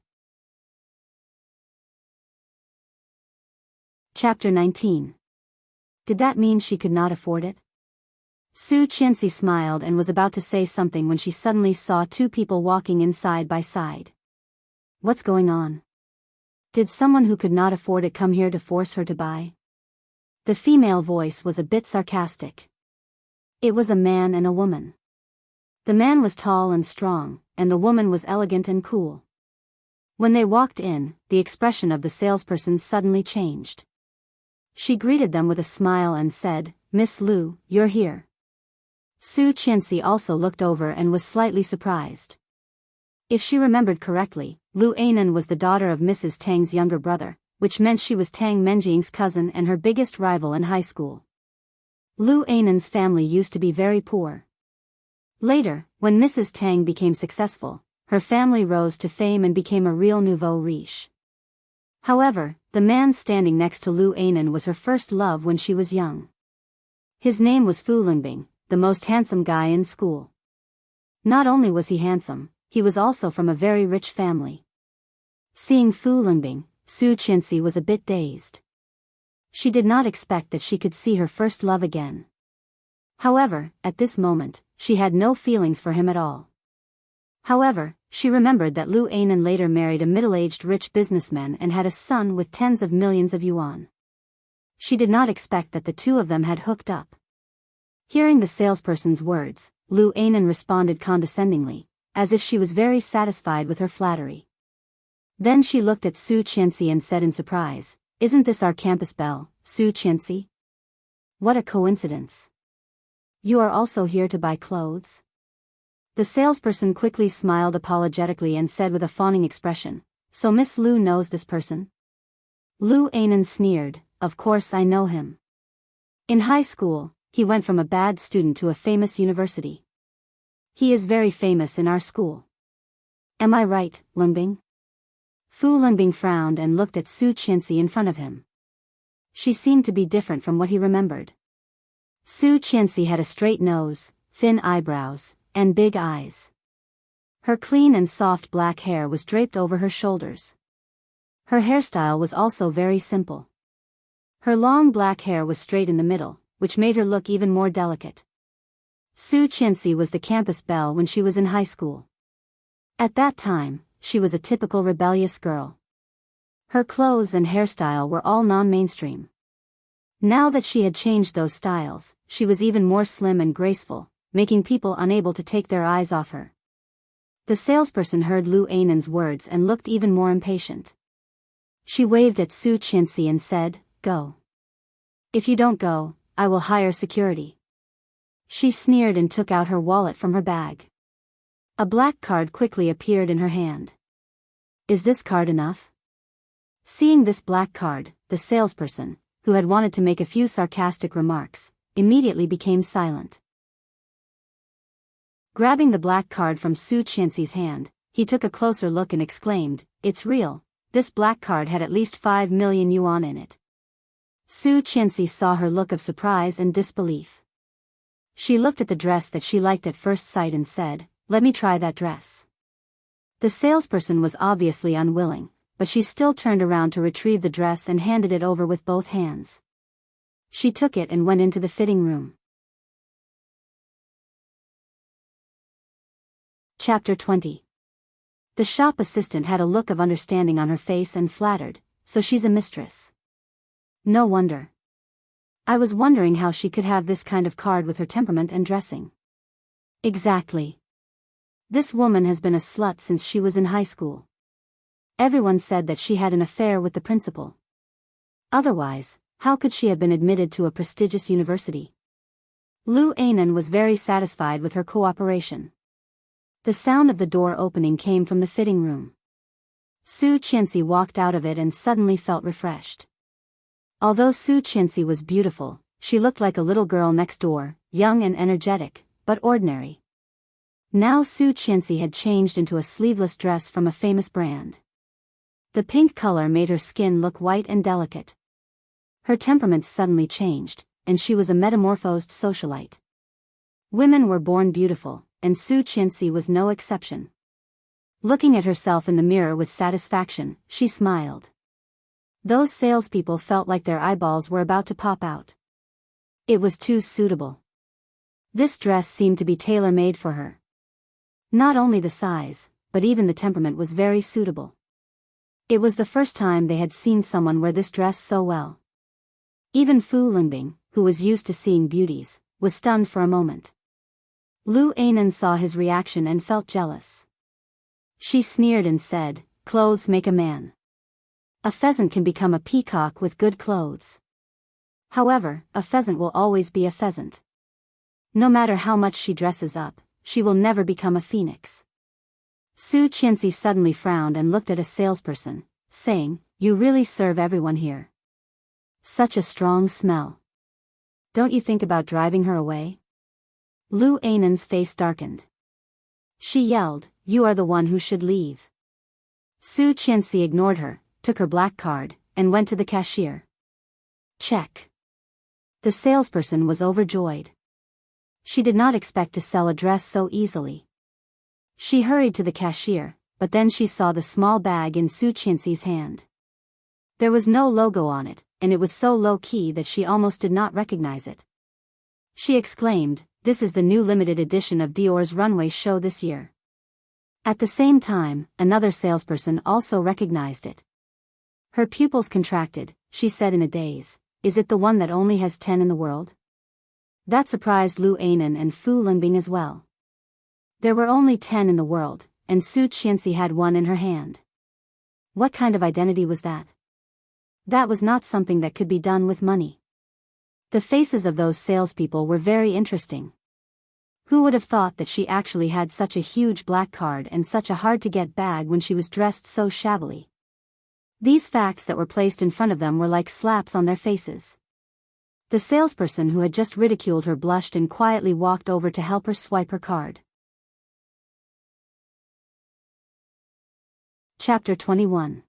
Chapter 19. Did that mean she could not afford it? Su Qianxi smiled and was about to say something when she suddenly saw two people walking in side by side. What's going on? Did someone who could not afford it come here to force her to buy? The female voice was a bit sarcastic. It was a man and a woman. The man was tall and strong, and the woman was elegant and cool. When they walked in, the expression of the salesperson suddenly changed. She greeted them with a smile and said, Miss Lu, you're here. Su Qianxi also looked over and was slightly surprised. If she remembered correctly, Lu Anan was the daughter of Mrs. Tang's younger brother, which meant she was Tang Menjing's cousin and her biggest rival in high school. Lu Anan's family used to be very poor. Later, when Mrs. Tang became successful, her family rose to fame and became a real nouveau riche. However, the man standing next to Lu Anan was her first love when she was young. His name was Fu Lingbing, the most handsome guy in school. Not only was he handsome, he was also from a very rich family. Seeing Fu Lingbing, Su Qianxi was a bit dazed. She did not expect that she could see her first love again. However, at this moment, she had no feelings for him at all. However, she remembered that Lu Anan later married a middle-aged rich businessman and had a son with tens of millions of yuan. She did not expect that the two of them had hooked up. Hearing the salesperson's words, Lu Anan responded condescendingly, as if she was very satisfied with her flattery. Then she looked at Su Qianxi and said in surprise, isn't this our campus belle, Su Qianxi? What a coincidence. You are also here to buy clothes? The salesperson quickly smiled apologetically and said with a fawning expression, so Miss Lu knows this person? Lu Anan sneered, of course I know him. In high school, he went from a bad student to a famous university. He is very famous in our school. Am I right, Lingbing? Fu Lingbing frowned and looked at Su Qianxi in front of him. She seemed to be different from what he remembered. Su Qianxi had a straight nose, thin eyebrows, and big eyes. Her clean and soft black hair was draped over her shoulders. Her hairstyle was also very simple. Her long black hair was straight in the middle, which made her look even more delicate. Su Qianxi was the campus belle when she was in high school. At that time, she was a typical rebellious girl. Her clothes and hairstyle were all non-mainstream. Now that she had changed those styles, she was even more slim and graceful, making people unable to take their eyes off her. The salesperson heard Lu Anan's words and looked even more impatient. She waved at Su Qianxi and said, go. If you don't go, I will hire security. She sneered and took out her wallet from her bag. A black card quickly appeared in her hand. Is this card enough? Seeing this black card, the salesperson, who had wanted to make a few sarcastic remarks, immediately became silent. Grabbing the black card from Su Qianxi's hand, he took a closer look and exclaimed, it's real, this black card had at least 5 million yuan in it. Su Qianxi saw her look of surprise and disbelief. She looked at the dress that she liked at first sight and said, let me try that dress. The salesperson was obviously unwilling, but she still turned around to retrieve the dress and handed it over with both hands. She took it and went into the fitting room. Chapter 20. The shop assistant had a look of understanding on her face and flattered, so she's a mistress. No wonder. I was wondering how she could have this kind of card with her temperament and dressing. Exactly. This woman has been a slut since she was in high school. Everyone said that she had an affair with the principal. Otherwise, how could she have been admitted to a prestigious university? Lu Anan was very satisfied with her cooperation. The sound of the door opening came from the fitting room. Su Qianxi walked out of it and suddenly felt refreshed. Although Su Qianxi was beautiful, she looked like a little girl next door, young and energetic, but ordinary. Now Su Qianxi had changed into a sleeveless dress from a famous brand. The pink color made her skin look white and delicate. Her temperament suddenly changed, and she was a metamorphosed socialite. Women were born beautiful, and Su Qianxi was no exception. Looking at herself in the mirror with satisfaction, she smiled. Those salespeople felt like their eyeballs were about to pop out. It was too suitable. This dress seemed to be tailor-made for her. Not only the size, but even the temperament was very suitable. It was the first time they had seen someone wear this dress so well. Even Fu Linbing, who was used to seeing beauties, was stunned for a moment. Lu Ainan saw his reaction and felt jealous. She sneered and said, "Clothes make a man. A pheasant can become a peacock with good clothes. However, a pheasant will always be a pheasant. No matter how much she dresses up, she will never become a phoenix." Su Qianxi suddenly frowned and looked at a salesperson, saying, "You really serve everyone here. Such a strong smell. Don't you think about driving her away?" Lu Ainan's face darkened. She yelled, "You are the one who should leave." Su Qianxi ignored her, took her black card, and went to the cashier. Check. The salesperson was overjoyed. She did not expect to sell a dress so easily. She hurried to the cashier, but then she saw the small bag in Su Qianxi's hand. There was no logo on it, and it was so low-key that she almost did not recognize it. She exclaimed, "This is the new limited edition of Dior's runway show this year." At the same time, another salesperson also recognized it. Her pupils contracted. She said in a daze, "Is it the one that only has 10 in the world?" That surprised Lu Ainan and Fu Linbing as well. There were only 10 in the world, and Su Qianxi had one in her hand. What kind of identity was that? That was not something that could be done with money. The faces of those salespeople were very interesting. Who would have thought that she actually had such a huge black card and such a hard-to-get bag when she was dressed so shabbily? These facts that were placed in front of them were like slaps on their faces. The salesperson who had just ridiculed her blushed and quietly walked over to help her swipe her card. Chapter 21.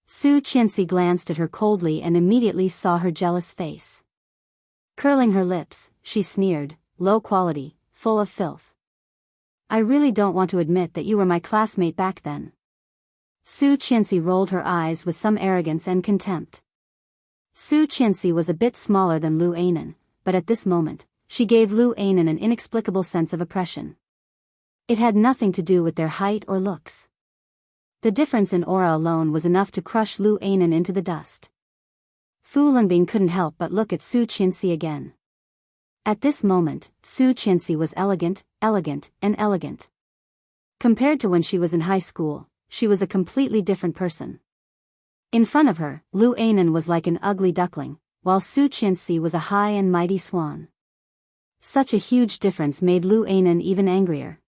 Su Qianxi glanced at her coldly and immediately saw her jealous face. Curling her lips, she sneered, "Low quality, full of filth. I really don't want to admit that you were my classmate back then." Su Qianxi rolled her eyes with some arrogance and contempt. Su Qianxi was a bit smaller than Lu Ainan, but at this moment, she gave Lu Ainan an inexplicable sense of oppression. It had nothing to do with their height or looks. The difference in aura alone was enough to crush Lu Ainan into the dust. Fu Linbing couldn't help but look at Su Qianxi again. At this moment, Su Qianxi was elegant, and elegant. Compared to when she was in high school, she was a completely different person. In front of her, Lu Ainan was like an ugly duckling, while Su Qianxi was a high and mighty swan. Such a huge difference made Lu Ainan even angrier.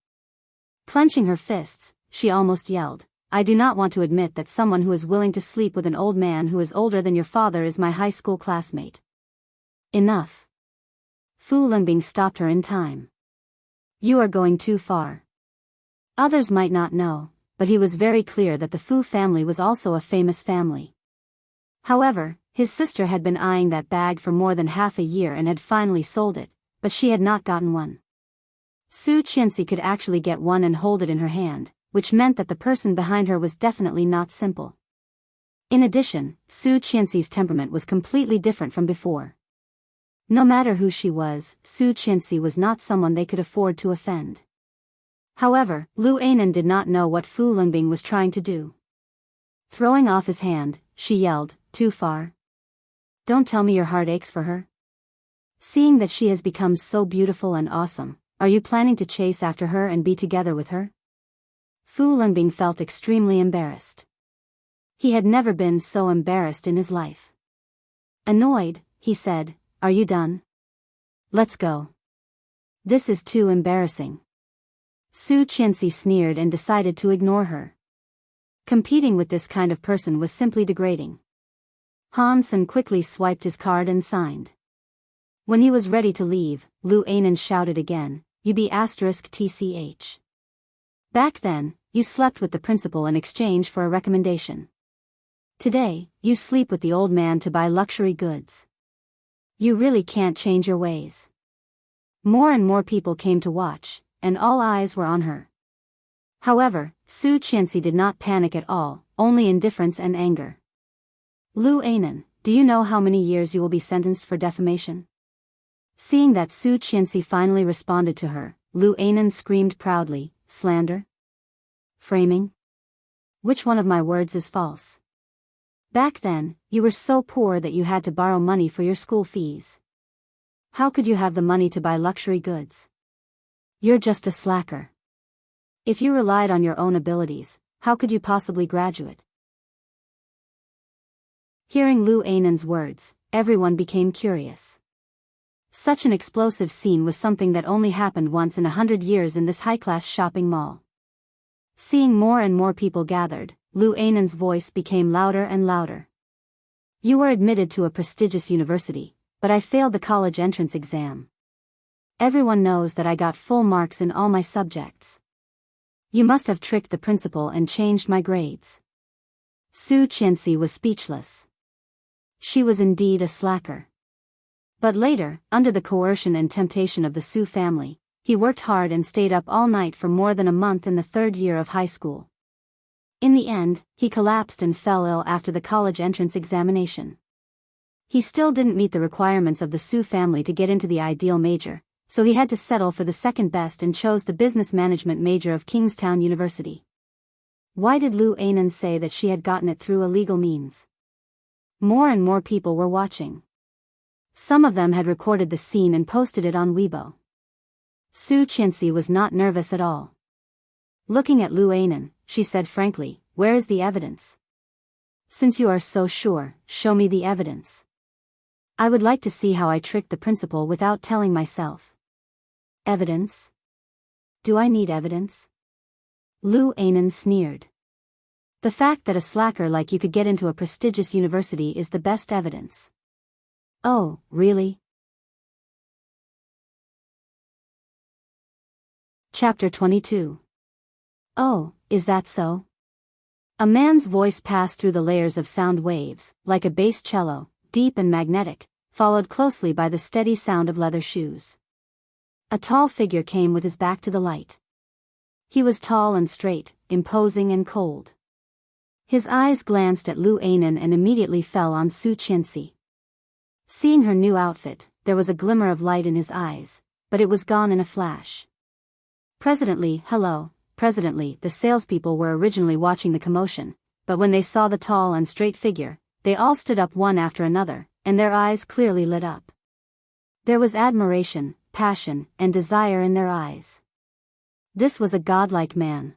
Clenching her fists, she almost yelled, "I do not want to admit that someone who is willing to sleep with an old man who is older than your father is my high school classmate." Enough. Fu Linbing stopped her in time. "You are going too far." Others might not know, but he was very clear that the Fu family was also a famous family. However, his sister had been eyeing that bag for more than half a year and had finally sold it, but she had not gotten one. Su Qianxi could actually get one and hold it in her hand, which meant that the person behind her was definitely not simple. In addition, Su Qianxi's temperament was completely different from before. No matter who she was, Su Qianxi was not someone they could afford to offend. However, Lu Ainan did not know what Fu Linbing was trying to do. Throwing off his hand, she yelled, "Too far? Don't tell me your heart aches for her. Seeing that she has become so beautiful and awesome, are you planning to chase after her and be together with her?" Fu Linbing felt extremely embarrassed. He had never been so embarrassed in his life. Annoyed, he said, "Are you done? Let's go. This is too embarrassing." Su Qianxi sneered and decided to ignore her. Competing with this kind of person was simply degrading. Han Sen quickly swiped his card and signed. When he was ready to leave, Lu Ainan shouted again, "You be *TCH. Back then, you slept with the principal in exchange for a recommendation. Today, you sleep with the old man to buy luxury goods. You really can't change your ways. More and more people came to watch, and all eyes were on her. However, Su Qianxi did not panic at all, only indifference and anger. Lu Anan, do you know how many years you will be sentenced for defamation? Seeing that Su Qianxi finally responded to her, Lu Anan screamed proudly, slander? Framing? Which one of my words is false? Back then, you were so poor that you had to borrow money for your school fees. How could you have the money to buy luxury goods? You're just a slacker. If you relied on your own abilities, how could you possibly graduate? Hearing Lu Anan's words, everyone became curious. Such an explosive scene was something that only happened once in 100 years in this high-class shopping mall. Seeing more and more people gathered, Lu Anan's voice became louder and louder. You were admitted to a prestigious university, but I failed the college entrance exam. Everyone knows that I got full marks in all my subjects. You must have tricked the principal and changed my grades. Su Qianxi was speechless. She was indeed a slacker. But later, under the coercion and temptation of the Su family, he worked hard and stayed up all night for more than a month in the third year of high school. In the end, he collapsed and fell ill after the college entrance examination. He still didn't meet the requirements of the Su family to get into the ideal major, so he had to settle for the second best and chose the business management major of Kingstown University. Why did Lu Anan say that she had gotten it through illegal means? More and more people were watching. Some of them had recorded the scene and posted it on Weibo. Su Qianxi was not nervous at all. Looking at Lu Anan, she said frankly, "Where is the evidence? Since you are so sure, show me the evidence. I would like to see how I tricked the principal without telling myself." Evidence? Do I need evidence? Lu Anan sneered. The fact that a slacker like you could get into a prestigious university is the best evidence. Oh, really? Chapter 22. Oh, is that so? A man's voice passed through the layers of sound waves, like a bass cello, deep and magnetic, followed closely by the steady sound of leather shoes. A tall figure came with his back to the light. He was tall and straight, imposing and cold. His eyes glanced at Lu Anan and immediately fell on Su Qianxi. Seeing her new outfit, there was a glimmer of light in his eyes, but it was gone in a flash. Presently, the salespeople were originally watching the commotion, but when they saw the tall and straight figure, they all stood up one after another, and their eyes clearly lit up. There was admiration, passion, and desire in their eyes. This was a godlike man.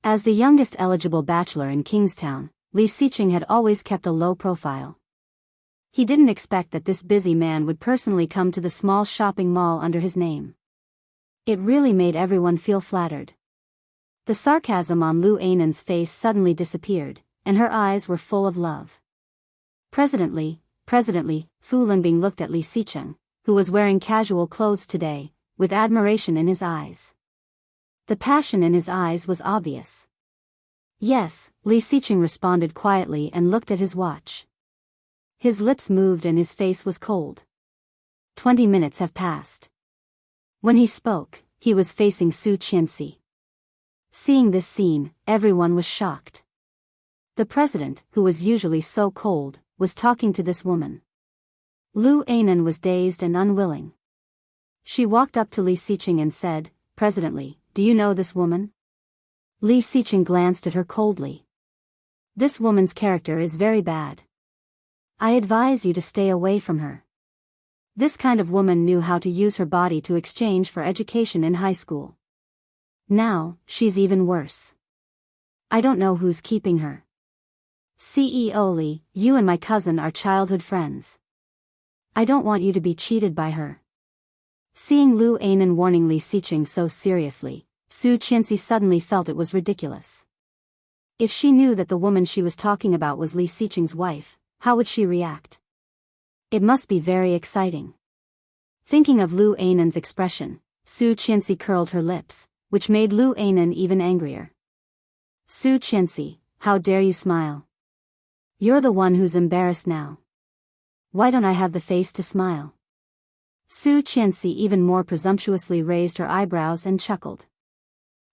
As the youngest eligible bachelor in Kingstown, Li Xiqing had always kept a low profile. He didn't expect that this busy man would personally come to the small shopping mall under his name. It really made everyone feel flattered. The sarcasm on Lu Anan's face suddenly disappeared, and her eyes were full of love. Presently, Fu Linbing looked at Li Xiqing, who was wearing casual clothes today, with admiration in his eyes. The passion in his eyes was obvious. Yes, Li Xiqing responded quietly and looked at his watch. His lips moved and his face was cold. 20 minutes have passed. When he spoke, he was facing Su Qianxi. Seeing this scene, everyone was shocked. The president, who was usually so cold, was talking to this woman. Lu Anan was dazed and unwilling. She walked up to Li Xiqing and said, "Presidently, do you know this woman?" Li Xiqing glanced at her coldly. "This woman's character is very bad. I advise you to stay away from her. This kind of woman knew how to use her body to exchange for education in high school. Now, she's even worse. I don't know who's keeping her. CEO Li, you and my cousin are childhood friends. I don't want you to be cheated by her." Seeing Lu Anan warning Li Xiqing so seriously, Su Qianxi suddenly felt it was ridiculous. If she knew that the woman she was talking about was Li Xiqing's wife, how would she react? It must be very exciting. Thinking of Lu Anan's expression, Su Qianxi curled her lips, which made Lu Anan even angrier. "Su Qianxi, how dare you smile? You're the one who's embarrassed now." Why don't I have the face to smile? Su Qianxi even more presumptuously raised her eyebrows and chuckled.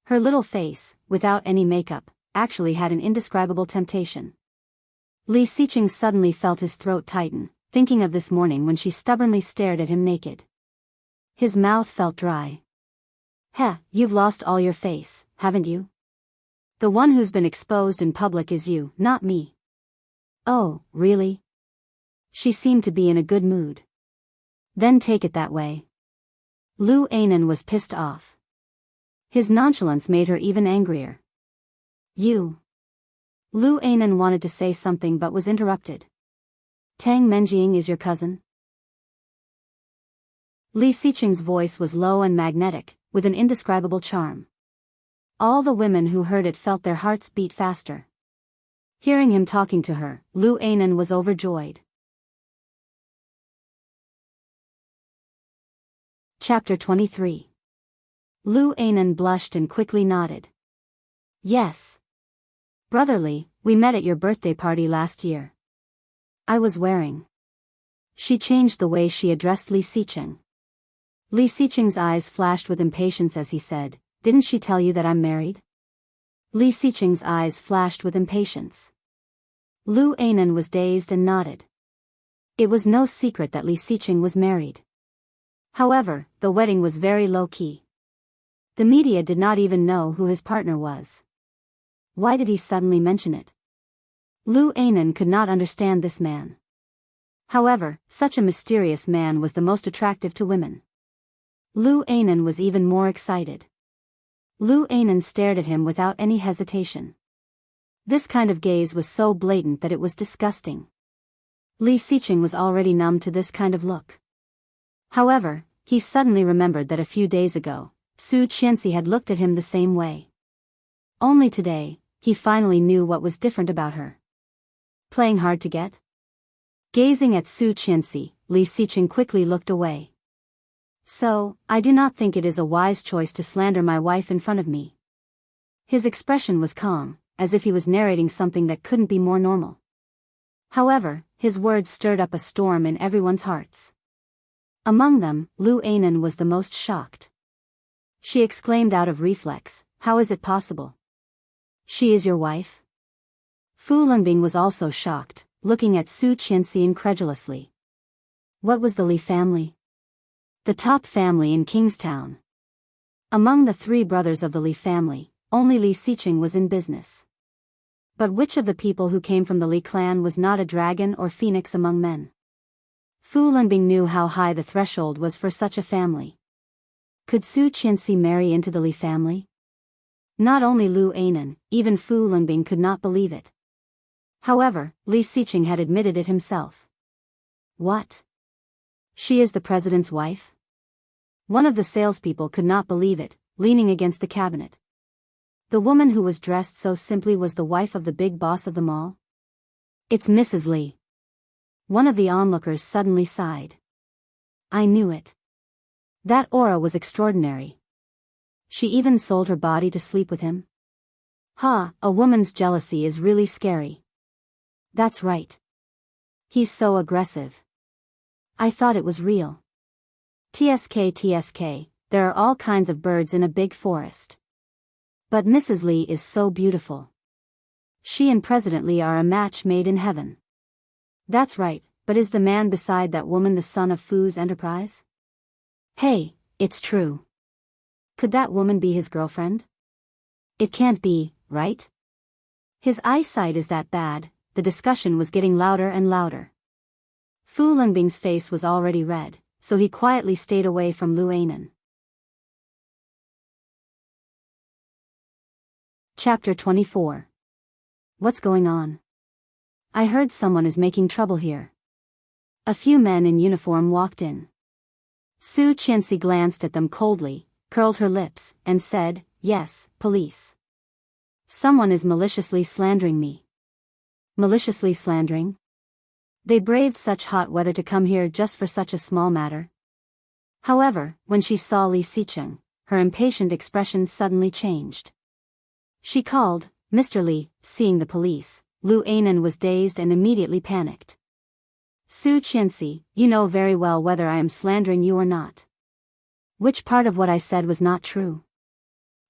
Her little face, without any makeup, actually had an indescribable temptation. Li Xiqing suddenly felt his throat tighten, thinking of this morning when she stubbornly stared at him naked. His mouth felt dry. Heh, you've lost all your face, haven't you? The one who's been exposed in public is you, not me. Oh, really? She seemed to be in a good mood. Then take it that way. Lu Anan was pissed off. His nonchalance made her even angrier. You. Lu Anan wanted to say something but was interrupted. Tang Menjing is your cousin? Li Xiqing's voice was low and magnetic, with an indescribable charm. All the women who heard it felt their hearts beat faster. Hearing him talking to her, Lu Anan was overjoyed. Chapter 23. Lu Anan blushed and quickly nodded. Yes. Brotherly, we met at your birthday party last year. I was wearing. She changed the way she addressed Li Xiqing. Li Xiqing's eyes flashed with impatience as he said, Didn't she tell you that I'm married? Li Xiqing's eyes flashed with impatience. Lu Anan was dazed and nodded. It was no secret that Li Xiqing was married. However, the wedding was very low-key. The media did not even know who his partner was. Why did he suddenly mention it? Lu Anan could not understand this man. However, such a mysterious man was the most attractive to women. Lu Anan was even more excited. Lu Anan stared at him without any hesitation. This kind of gaze was so blatant that it was disgusting. Li Xiqing was already numb to this kind of look. However, he suddenly remembered that a few days ago, Su Qianxi had looked at him the same way. Only today, he finally knew what was different about her. Playing hard to get? Gazing at Su Qianxi, Li Xiqing quickly looked away. So, I do not think it is a wise choice to slander my wife in front of me. His expression was calm, as if he was narrating something that couldn't be more normal. However, his words stirred up a storm in everyone's hearts. Among them, Lu Anan was the most shocked. She exclaimed out of reflex, How is it possible? She is your wife? Fu Lunbing was also shocked, looking at Su Qianxi incredulously. What was the Li family? The top family in Kingstown. Among the three brothers of the Li family, only Li Xiqing was in business. But which of the people who came from the Li clan was not a dragon or phoenix among men? Fu Lunbing knew how high the threshold was for such a family. Could Su Qianxi marry into the Li family? Not only Lu Anan, even Fu Lunbing could not believe it. However, Li Xiqing had admitted it himself. What? She is the president's wife? One of the salespeople could not believe it, leaning against the cabinet. The woman who was dressed so simply was the wife of the big boss of the mall? It's Mrs. Li. One of the onlookers suddenly sighed. I knew it. That aura was extraordinary. She even sold her body to sleep with him? Ha, a woman's jealousy is really scary. That's right. He's so aggressive. I thought it was real. TSK, there are all kinds of birds in a big forest. But Mrs. Li is so beautiful. She and President Li are a match made in heaven. That's right, but is the man beside that woman the son of Fu's enterprise? Hey, it's true. Could that woman be his girlfriend? It can't be, right? His eyesight is that bad. The discussion was getting louder and louder. Fu Lunbing's face was already red, so he quietly stayed away from Lu Anan. Chapter 24. What's going on? I heard someone is making trouble here. A few men in uniform walked in. Su Qianxi glanced at them coldly, curled her lips, and said, Yes, police. Someone is maliciously slandering me. Maliciously slandering? They braved such hot weather to come here just for such a small matter. However, when she saw Li Xiqing, her impatient expression suddenly changed. She called, Mr. Li. Seeing the police, Lu Anan was dazed and immediately panicked. Su Qianxi, you know very well whether I am slandering you or not. Which part of what I said was not true?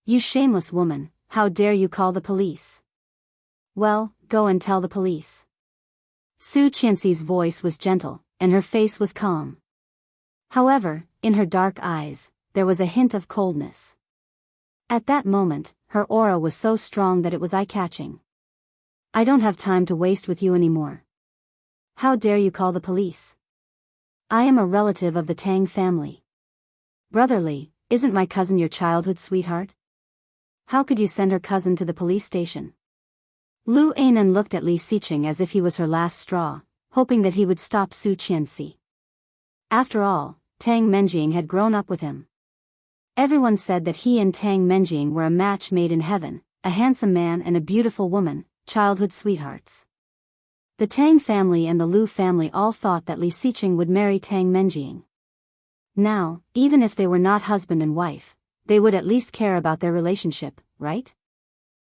You shameless woman, how dare you call the police? Well, go and tell the police. Su Qianxi's voice was gentle, and her face was calm. However, in her dark eyes, there was a hint of coldness. At that moment, her aura was so strong that it was eye-catching. I don't have time to waste with you anymore. How dare you call the police? I am a relative of the Tang family. Brotherly, isn't my cousin your childhood sweetheart? How could you send her cousin to the police station? Lu Ainan looked at Li Xiqing as if he was her last straw, hoping that he would stop Su Qianxi. After all, Tang Menjing had grown up with him. Everyone said that he and Tang Menjing were a match made in heaven, a handsome man and a beautiful woman, childhood sweethearts. The Tang family and the Lu family all thought that Li Xiqing would marry Tang Menjing. Now, even if they were not husband and wife, they would at least care about their relationship, right?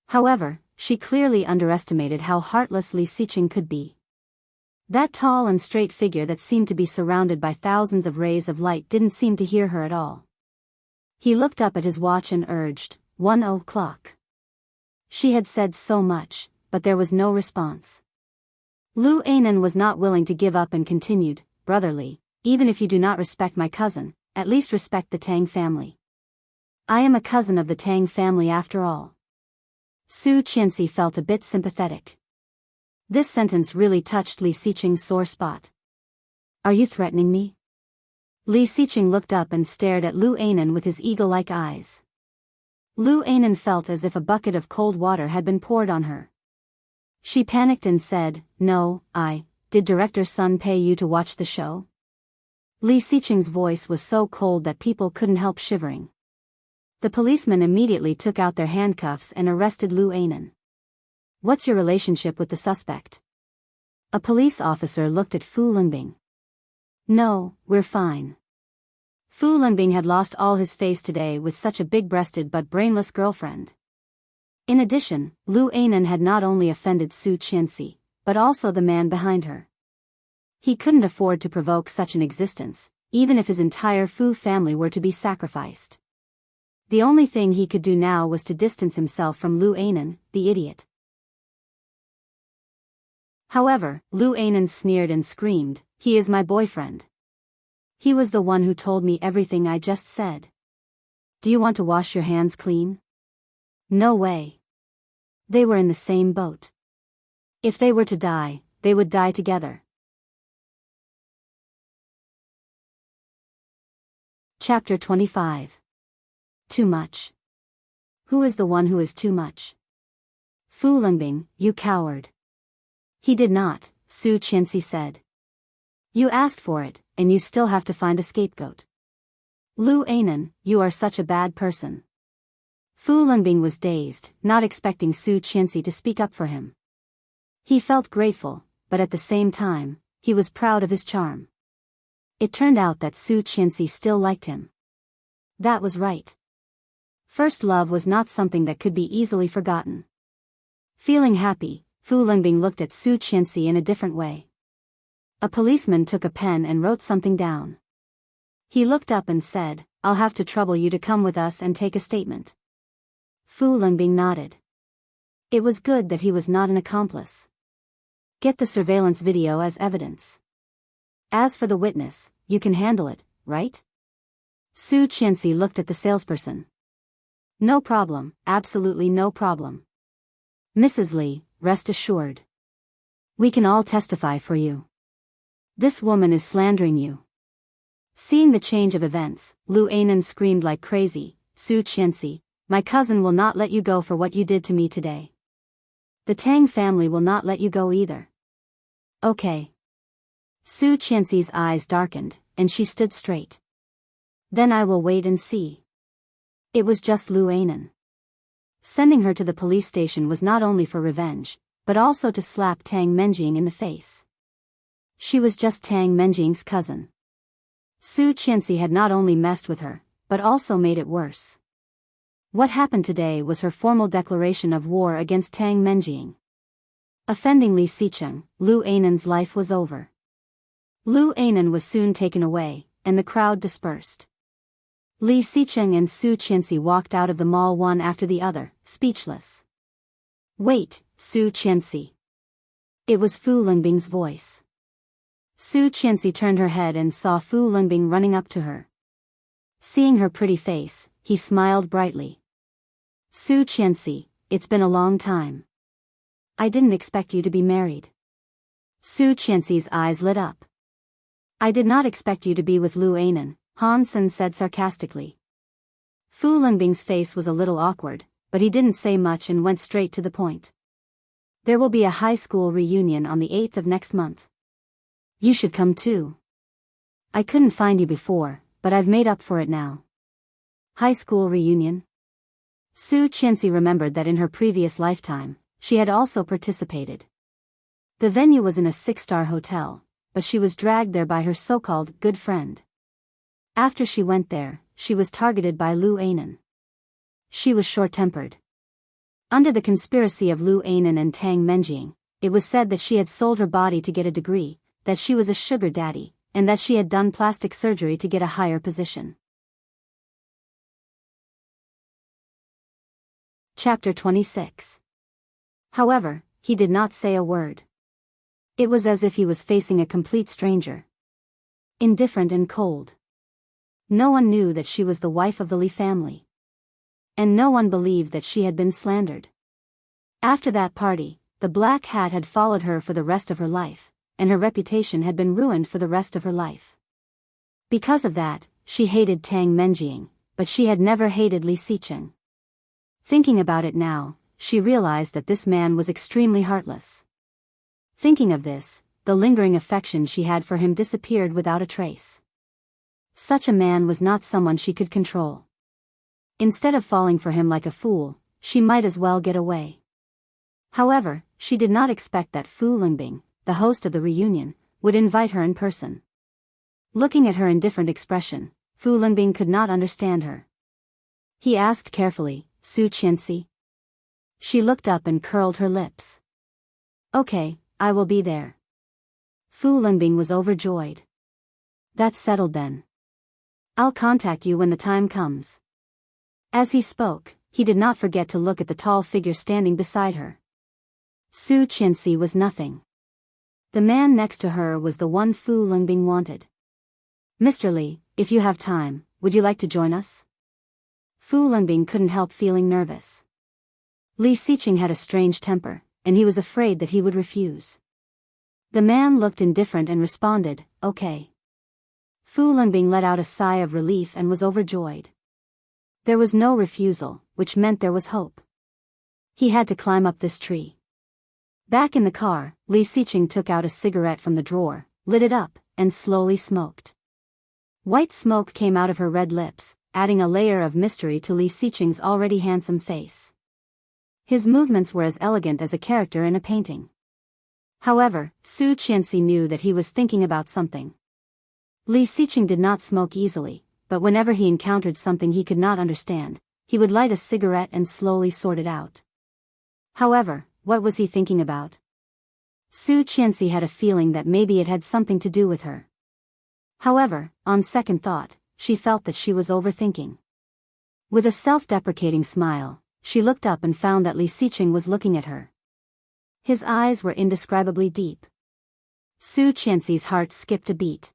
However, she clearly underestimated how heartless Li Xiqing could be. That tall and straight figure that seemed to be surrounded by thousands of rays of light didn't seem to hear her at all. He looked up at his watch and urged, 1:00. She had said so much, but there was no response. Lu Ainan was not willing to give up and continued, brotherly, even if you do not respect my cousin, at least respect the Tang family. I am a cousin of the Tang family after all. Su Qianxi felt a bit sympathetic. This sentence really touched Li Xiqing's sore spot. Are you threatening me? Li Xiqing looked up and stared at Lu Ainan with his eagle-like eyes. Lu Ainan felt as if a bucket of cold water had been poured on her. She panicked and said, No, did Director Sun pay you to watch the show? Li Xiqing's voice was so cold that people couldn't help shivering. The policemen immediately took out their handcuffs and arrested Lu Ainan. What's your relationship with the suspect? A police officer looked at Fu Linbing. No, we're fine. Fu Linbing had lost all his face today with such a big-breasted but brainless girlfriend. In addition, Lu Ainan had not only offended Su Qianxi, but also the man behind her. He couldn't afford to provoke such an existence, even if his entire Fu family were to be sacrificed. The only thing he could do now was to distance himself from Lu Ainan, the idiot. However, Lu Ainan sneered and screamed, He is my boyfriend. He was the one who told me everything I just said. Do you want to wash your hands clean? No way. They were in the same boat. If they were to die, they would die together. Chapter 25. Too much. Who is the one who is too much? Fu Linbing, you coward. He did not, Su Qianxi said. You asked for it, and you still have to find a scapegoat. Lu Ainan, you are such a bad person. Fu Linbing was dazed, not expecting Su Qianxi to speak up for him. He felt grateful, but at the same time, he was proud of his charm. It turned out that Su Qianxi still liked him. That was right. First love was not something that could be easily forgotten. Feeling happy, Fu Linbing looked at Su Qianxi in a different way. A policeman took a pen and wrote something down. He looked up and said, I'll have to trouble you to come with us and take a statement. Fu Linbing nodded. It was good that he was not an accomplice. Get the surveillance video as evidence. As for the witness, you can handle it, right? Su Qianxi looked at the salesperson. No problem, absolutely no problem. Mrs. Li, rest assured. We can all testify for you. This woman is slandering you. Seeing the change of events, Lu Ainan screamed like crazy, Su Qianxi, my cousin will not let you go for what you did to me today. The Tang family will not let you go either. Okay. Su Qianxi's eyes darkened, and she stood straight. Then I will wait and see. It was just Lu Ainan. Sending her to the police station was not only for revenge, but also to slap Tang Menjing in the face. She was just Tang Menjing's cousin. Su Qianxi had not only messed with her, but also made it worse. What happened today was her formal declaration of war against Tang Menjing. Offending Li Xiqing, Lu Ainan's life was over. Lu Anan was soon taken away, and the crowd dispersed. Li Xicheng and Su Qianxi walked out of the mall one after the other, speechless. "Wait, Su Qianxi." It was Fu Lingbing's voice. Su Qianxi turned her head and saw Fu Lingbing running up to her. Seeing her pretty face, he smiled brightly. "Su Qianxi, it's been a long time. I didn't expect you to be married." Su Qianxi's eyes lit up. "I did not expect you to be with Lu Anan," Han Sen said sarcastically. Fu Lingbing's face was a little awkward, but he didn't say much and went straight to the point. "There will be a high school reunion on the 8th of next month. You should come too. I couldn't find you before, but I've made up for it now." High school reunion? Su Qianxi remembered that in her previous lifetime, she had also participated. The venue was in a 6-star hotel, but she was dragged there by her so-called good friend. After she went there, she was targeted by Lu Anan. She was short-tempered. Under the conspiracy of Lu Anan and Tang Menjing, it was said that she had sold her body to get a degree, that she was a sugar daddy, and that she had done plastic surgery to get a higher position. Chapter 26. However, he did not say a word. It was as if he was facing a complete stranger. Indifferent and cold. No one knew that she was the wife of the Li family. And no one believed that she had been slandered. After that party, the black hat had followed her for the rest of her life, and her reputation had been ruined for the rest of her life. Because of that, she hated Tang Menjing, but she had never hated Li Xicheng. Thinking about it now, she realized that this man was extremely heartless. Thinking of this, the lingering affection she had for him disappeared without a trace. Such a man was not someone she could control. Instead of falling for him like a fool, she might as well get away. However, she did not expect that Fu Lingbing, the host of the reunion, would invite her in person. Looking at her indifferent expression, Fu Lingbing could not understand her. He asked carefully, "Su Qianxi?" She looked up and curled her lips. "Okay, I will be there." Fu Lingbing was overjoyed. "That's settled then. I'll contact you when the time comes." As he spoke, he did not forget to look at the tall figure standing beside her. Su Qianxi was nothing. The man next to her was the one Fu Lingbing wanted. "Mr. Li, if you have time, would you like to join us?" Fu Lingbing couldn't help feeling nervous. Li Xicheng had a strange temper, and he was afraid that he would refuse. The man looked indifferent and responded, "Okay." Fu Lingbing let out a sigh of relief and was overjoyed. There was no refusal, which meant there was hope. He had to climb up this tree. Back in the car, Li Xicheng took out a cigarette from the drawer, lit it up, and slowly smoked. White smoke came out of her red lips, adding a layer of mystery to Li Xicheng's already handsome face. His movements were as elegant as a character in a painting. However, Su Qianxi knew that he was thinking about something. Li Xicheng did not smoke easily, but whenever he encountered something he could not understand, he would light a cigarette and slowly sort it out. However, what was he thinking about? Su Qianxi had a feeling that maybe it had something to do with her. However, on second thought, she felt that she was overthinking. With a self-deprecating smile, she looked up and found that Li Xicheng was looking at her. His eyes were indescribably deep. Su Qianxi's heart skipped a beat.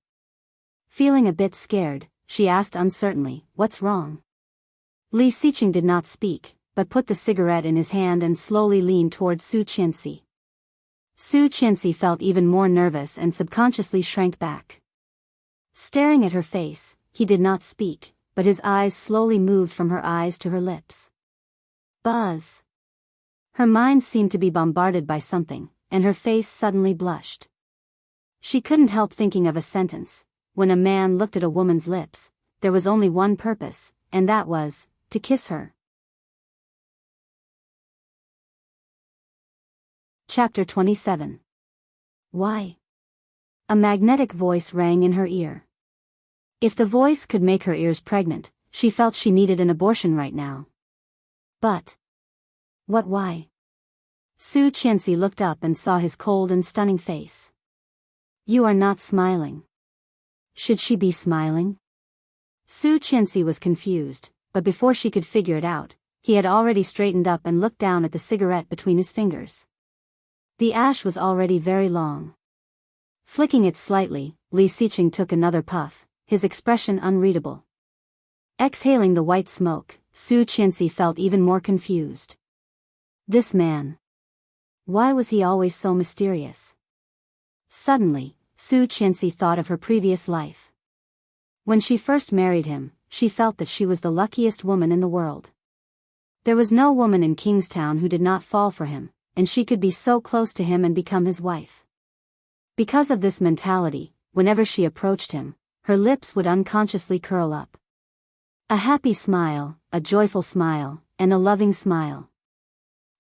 Feeling a bit scared, she asked uncertainly, "What's wrong?" Li Xicheng did not speak, but put the cigarette in his hand and slowly leaned toward Su Qianxi. Su Qianxi felt even more nervous and subconsciously shrank back. Staring at her face, he did not speak, but his eyes slowly moved from her eyes to her lips. Buzz. Her mind seemed to be bombarded by something, and her face suddenly blushed. She couldn't help thinking of a sentence. When a man looked at a woman's lips, there was only one purpose, and that was, to kiss her. Chapter 27. Why? A magnetic voice rang in her ear. If the voice could make her ears pregnant, she felt she needed an abortion right now. But what why? Su Qianxi looked up and saw his cold and stunning face. You are not smiling. Should she be smiling? Su Qianxi was confused, but before she could figure it out, he had already straightened up and looked down at the cigarette between his fingers. The ash was already very long. Flicking it slightly, Li Xiqing took another puff, his expression unreadable. Exhaling the white smoke, Su Qianxi felt even more confused. This man. Why was he always so mysterious? Suddenly, Su Qianxi thought of her previous life. When she first married him, she felt that she was the luckiest woman in the world. There was no woman in Kingstown who did not fall for him, and she could be so close to him and become his wife. Because of this mentality, whenever she approached him, her lips would unconsciously curl up. A happy smile, a joyful smile, and a loving smile.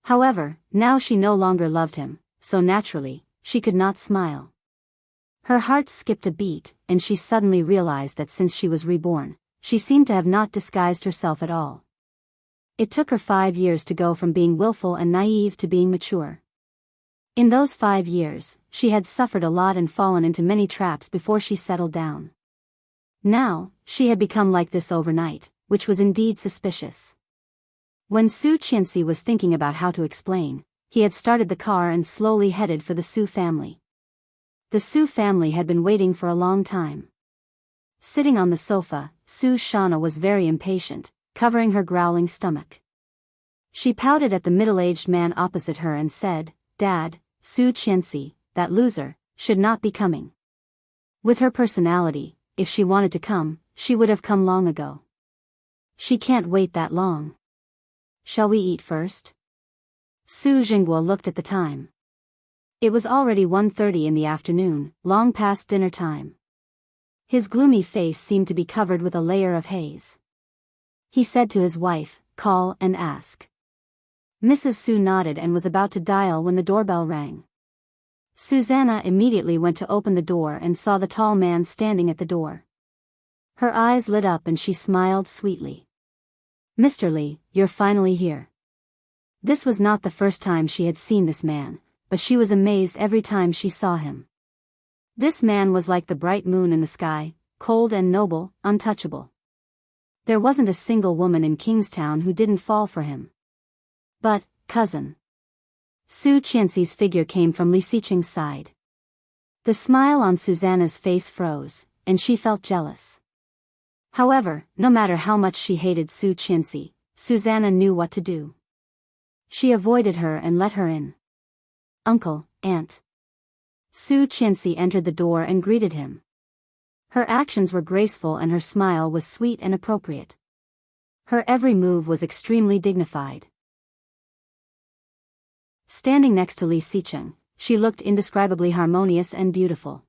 However, now she no longer loved him, so naturally, she could not smile. Her heart skipped a beat, and she suddenly realized that since she was reborn, she seemed to have not disguised herself at all. It took her 5 years to go from being willful and naive to being mature. In those 5 years, she had suffered a lot and fallen into many traps before she settled down. Now, she had become like this overnight, which was indeed suspicious. When Su Qianxi was thinking about how to explain, he had started the car and slowly headed for the Su family. The Su family had been waiting for a long time. Sitting on the sofa, Su Shana was very impatient, covering her growling stomach. She pouted at the middle-aged man opposite her and said, "Dad, Su Qianxi, that loser, should not be coming." With her personality, if she wanted to come, she would have come long ago. She can't wait that long. Shall we eat first? Su Jingguo looked at the time. It was already 1:30 in the afternoon, long past dinner time. His gloomy face seemed to be covered with a layer of haze. He said to his wife, "Call and ask." Mrs. Su nodded and was about to dial when the doorbell rang. Susanna immediately went to open the door and saw the tall man standing at the door. Her eyes lit up and she smiled sweetly. "Mr. Li, you're finally here." This was not the first time she had seen this man, but she was amazed every time she saw him. This man was like the bright moon in the sky, cold and noble, untouchable. There wasn't a single woman in Kingstown who didn't fall for him. But, cousin. Su Qianxi's figure came from Li Xiqing's side. The smile on Susanna's face froze, and she felt jealous. However, no matter how much she hated Su Qianxi, Susanna knew what to do. She avoided her and let her in. "Uncle, Aunt." Su Qianxi entered the door and greeted him. Her actions were graceful and her smile was sweet and appropriate. Her every move was extremely dignified. Standing next to Li Xiqing, she looked indescribably harmonious and beautiful.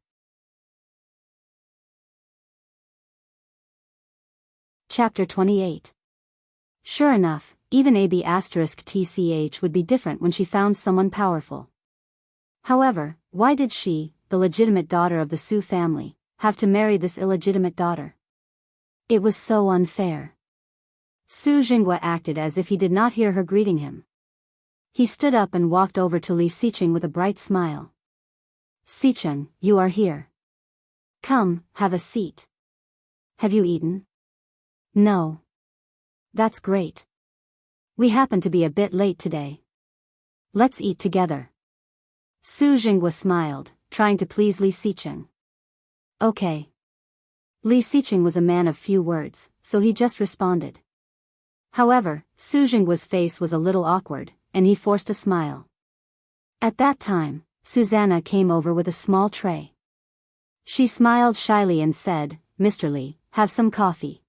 Chapter 28. Sure enough, even AB*TCH would be different when she found someone powerful. However, why did she, the legitimate daughter of the Su family, have to marry this illegitimate daughter? It was so unfair. Su Jingguo acted as if he did not hear her greeting him. He stood up and walked over to Li Xiqing with a bright smile. "Xiqing, you are here. Come, have a seat. Have you eaten?" "No." "That's great. We happen to be a bit late today. Let's eat together." Su Jingguo smiled, trying to please Li Xiqing. "Okay." Li Xiqing was a man of few words, so he just responded. However, Su Jingguo's face was a little awkward, and he forced a smile. At that time, Susanna came over with a small tray. She smiled shyly and said, "Mr. Li, have some coffee."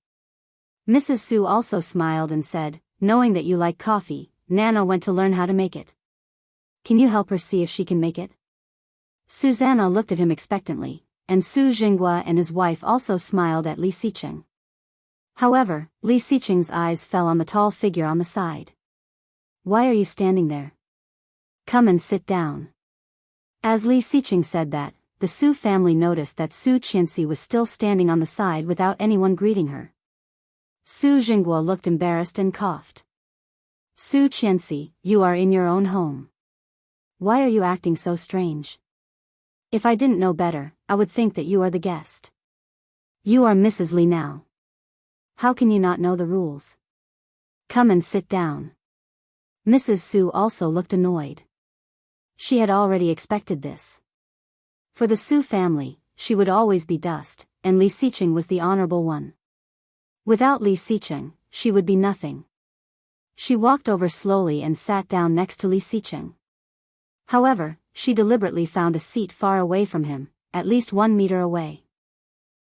Mrs. Su also smiled and said, "Knowing that you like coffee, Nana went to learn how to make it. Can you help her see if she can make it?" Susanna looked at him expectantly, and Su Jingguo and his wife also smiled at Li Xiqing. However, Li Xiqing's eyes fell on the tall figure on the side. "Why are you standing there? Come and sit down." As Li Xiqing said that, the Su family noticed that Su Qianxi was still standing on the side without anyone greeting her. Su Jingguo looked embarrassed and coughed. "Su Qianxi, you are in your own home. Why are you acting so strange?" If I didn't know better, I would think that you are the guest. You are Mrs. Lee now. How can you not know the rules? Come and sit down. Mrs. Su also looked annoyed. She had already expected this. For the Su family, she would always be dust, and Li Xiqing was the honorable one. Without Li Xiqing, she would be nothing. She walked over slowly and sat down next to Li Xiqing. However, she deliberately found a seat far away from him, at least 1 meter away.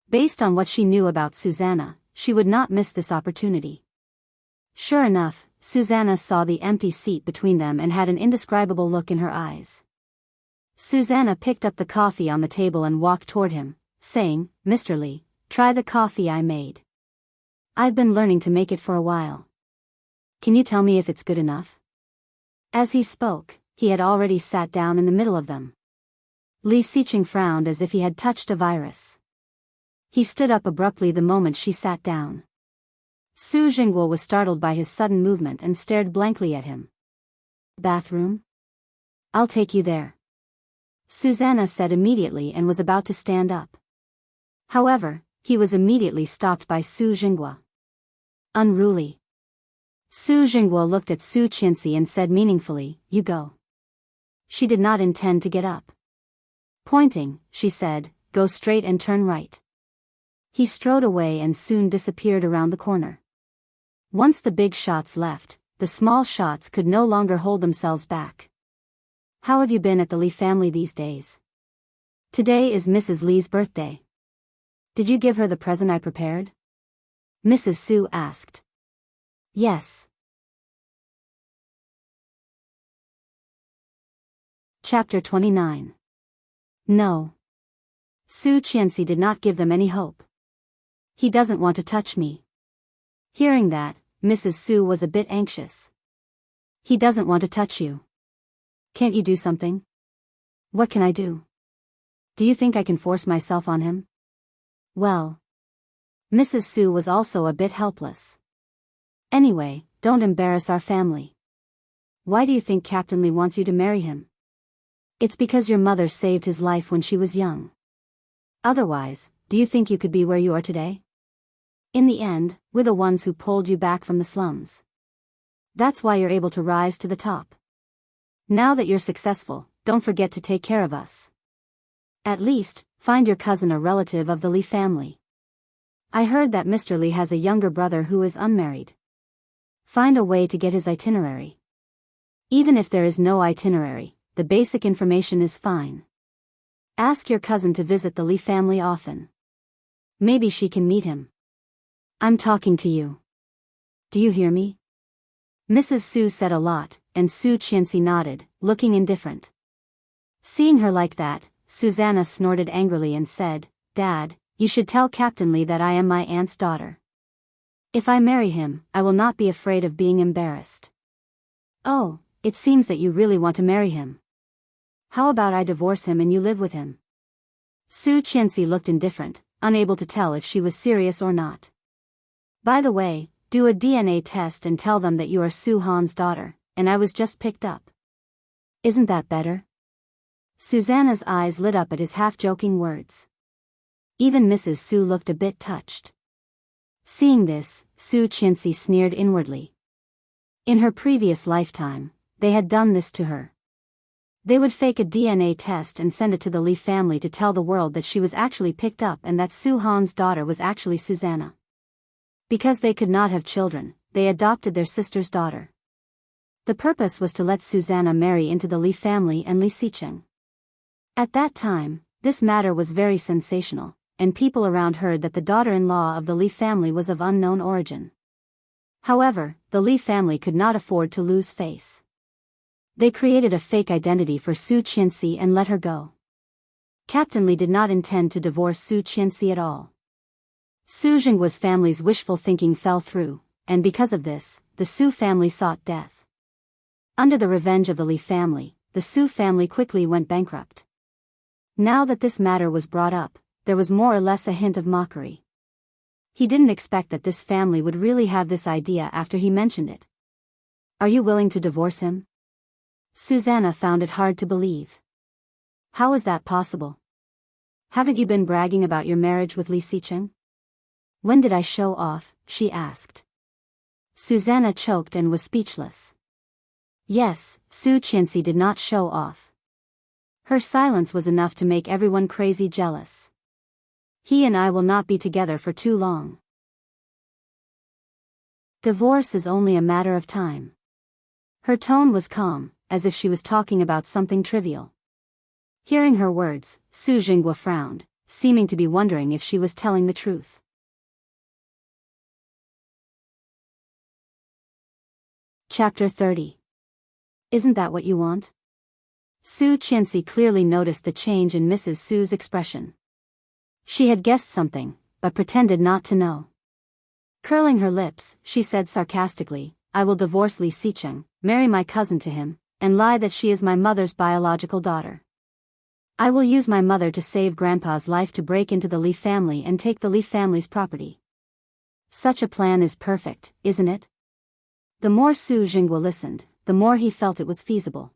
Based on what she knew about Susanna, she would not miss this opportunity. Sure enough, Susanna saw the empty seat between them and had an indescribable look in her eyes. Susanna picked up the coffee on the table and walked toward him, saying, "Mr. Lee, try the coffee I made. I've been learning to make it for a while. Can you tell me if it's good enough?" As he spoke, he had already sat down in the middle of them. Li Xiqing frowned as if he had touched a virus. He stood up abruptly the moment she sat down. Su Jingguo was startled by his sudden movement and stared blankly at him. "Bathroom? I'll take you there," Susanna said immediately and was about to stand up. However, he was immediately stopped by Su Jingguo. "Unruly." Su Jingguo looked at Su Qianxi and said meaningfully, "You go." She did not intend to get up. Pointing, she said, "Go straight and turn right." He strode away and soon disappeared around the corner. Once the big shots left, the small shots could no longer hold themselves back. "How have you been at the Lee family these days? Today is Mrs. Lee's birthday. Did you give her the present I prepared?" Mrs. Su asked. "Yes." Chapter 29. No. Su Qianxi did not give them any hope. "He doesn't want to touch me." Hearing that, Mrs. Su was a bit anxious. "He doesn't want to touch you. Can't you do something?" "What can I do? Do you think I can force myself on him?" "Well." Mrs. Su was also a bit helpless. "Anyway, don't embarrass our family. Why do you think Captain Lee wants you to marry him?" "It's because your mother saved his life when she was young. Otherwise, do you think you could be where you are today? In the end, we're the ones who pulled you back from the slums. That's why you're able to rise to the top. Now that you're successful, don't forget to take care of us. At least, find your cousin a relative of the Lee family. I heard that Mr. Lee has a younger brother who is unmarried. Find a way to get his itinerary. Even if there is no itinerary, the basic information is fine. Ask your cousin to visit the Lee family often. Maybe she can meet him. I'm talking to you. Do you hear me?" Mrs. Su said a lot, and Su Qianxi nodded, looking indifferent. Seeing her like that, Susanna snorted angrily and said, "Dad, you should tell Captain Lee that I am my aunt's daughter. If I marry him, I will not be afraid of being embarrassed." "Oh, it seems that you really want to marry him. How about I divorce him and you live with him?" Su Qianxi looked indifferent, unable to tell if she was serious or not. "By the way, do a DNA test and tell them that you are Su Han's daughter, and I was just picked up. Isn't that better?" Susanna's eyes lit up at his half-joking words. Even Mrs. Su looked a bit touched. Seeing this, Su Qianxi sneered inwardly. In her previous lifetime, they had done this to her. They would fake a DNA test and send it to the Lee family to tell the world that she was actually picked up and that Su Han's daughter was actually Susanna. Because they could not have children, they adopted their sister's daughter. The purpose was to let Susanna marry into the Lee family and Li Xiqing. At that time, this matter was very sensational, and people around heard that the daughter-in-law of the Lee family was of unknown origin. However, the Lee family could not afford to lose face. They created a fake identity for Su Qianxi and let her go. Captain Lee did not intend to divorce Su Qianxi at all. Su Jingguo's family's wishful thinking fell through, and because of this, the Su family sought death. Under the revenge of the Lee family, the Su family quickly went bankrupt. Now that this matter was brought up, there was more or less a hint of mockery. He didn't expect that this family would really have this idea after he mentioned it. "Are you willing to divorce him?" Susanna found it hard to believe. How is that possible? Haven't you been bragging about your marriage with Li Xicheng? When did I show off? She asked. Susanna choked and was speechless. Yes, Su Qianxi did not show off. Her silence was enough to make everyone crazy jealous. He and I will not be together for too long. Divorce is only a matter of time. Her tone was calm, as if she was talking about something trivial. Hearing her words, Su Jinghua frowned, seeming to be wondering if she was telling the truth. Chapter 30. Isn't that what you want? Su Qianxi clearly noticed the change in Mrs. Su's expression. She had guessed something, but pretended not to know. Curling her lips, she said sarcastically, I will divorce Li Xicheng, marry my cousin to him, and lie that she is my mother's biological daughter. I will use my mother to save Grandpa's life to break into the Li family and take the Li family's property. Such a plan is perfect, isn't it? The more Su Jinghua listened, the more he felt it was feasible.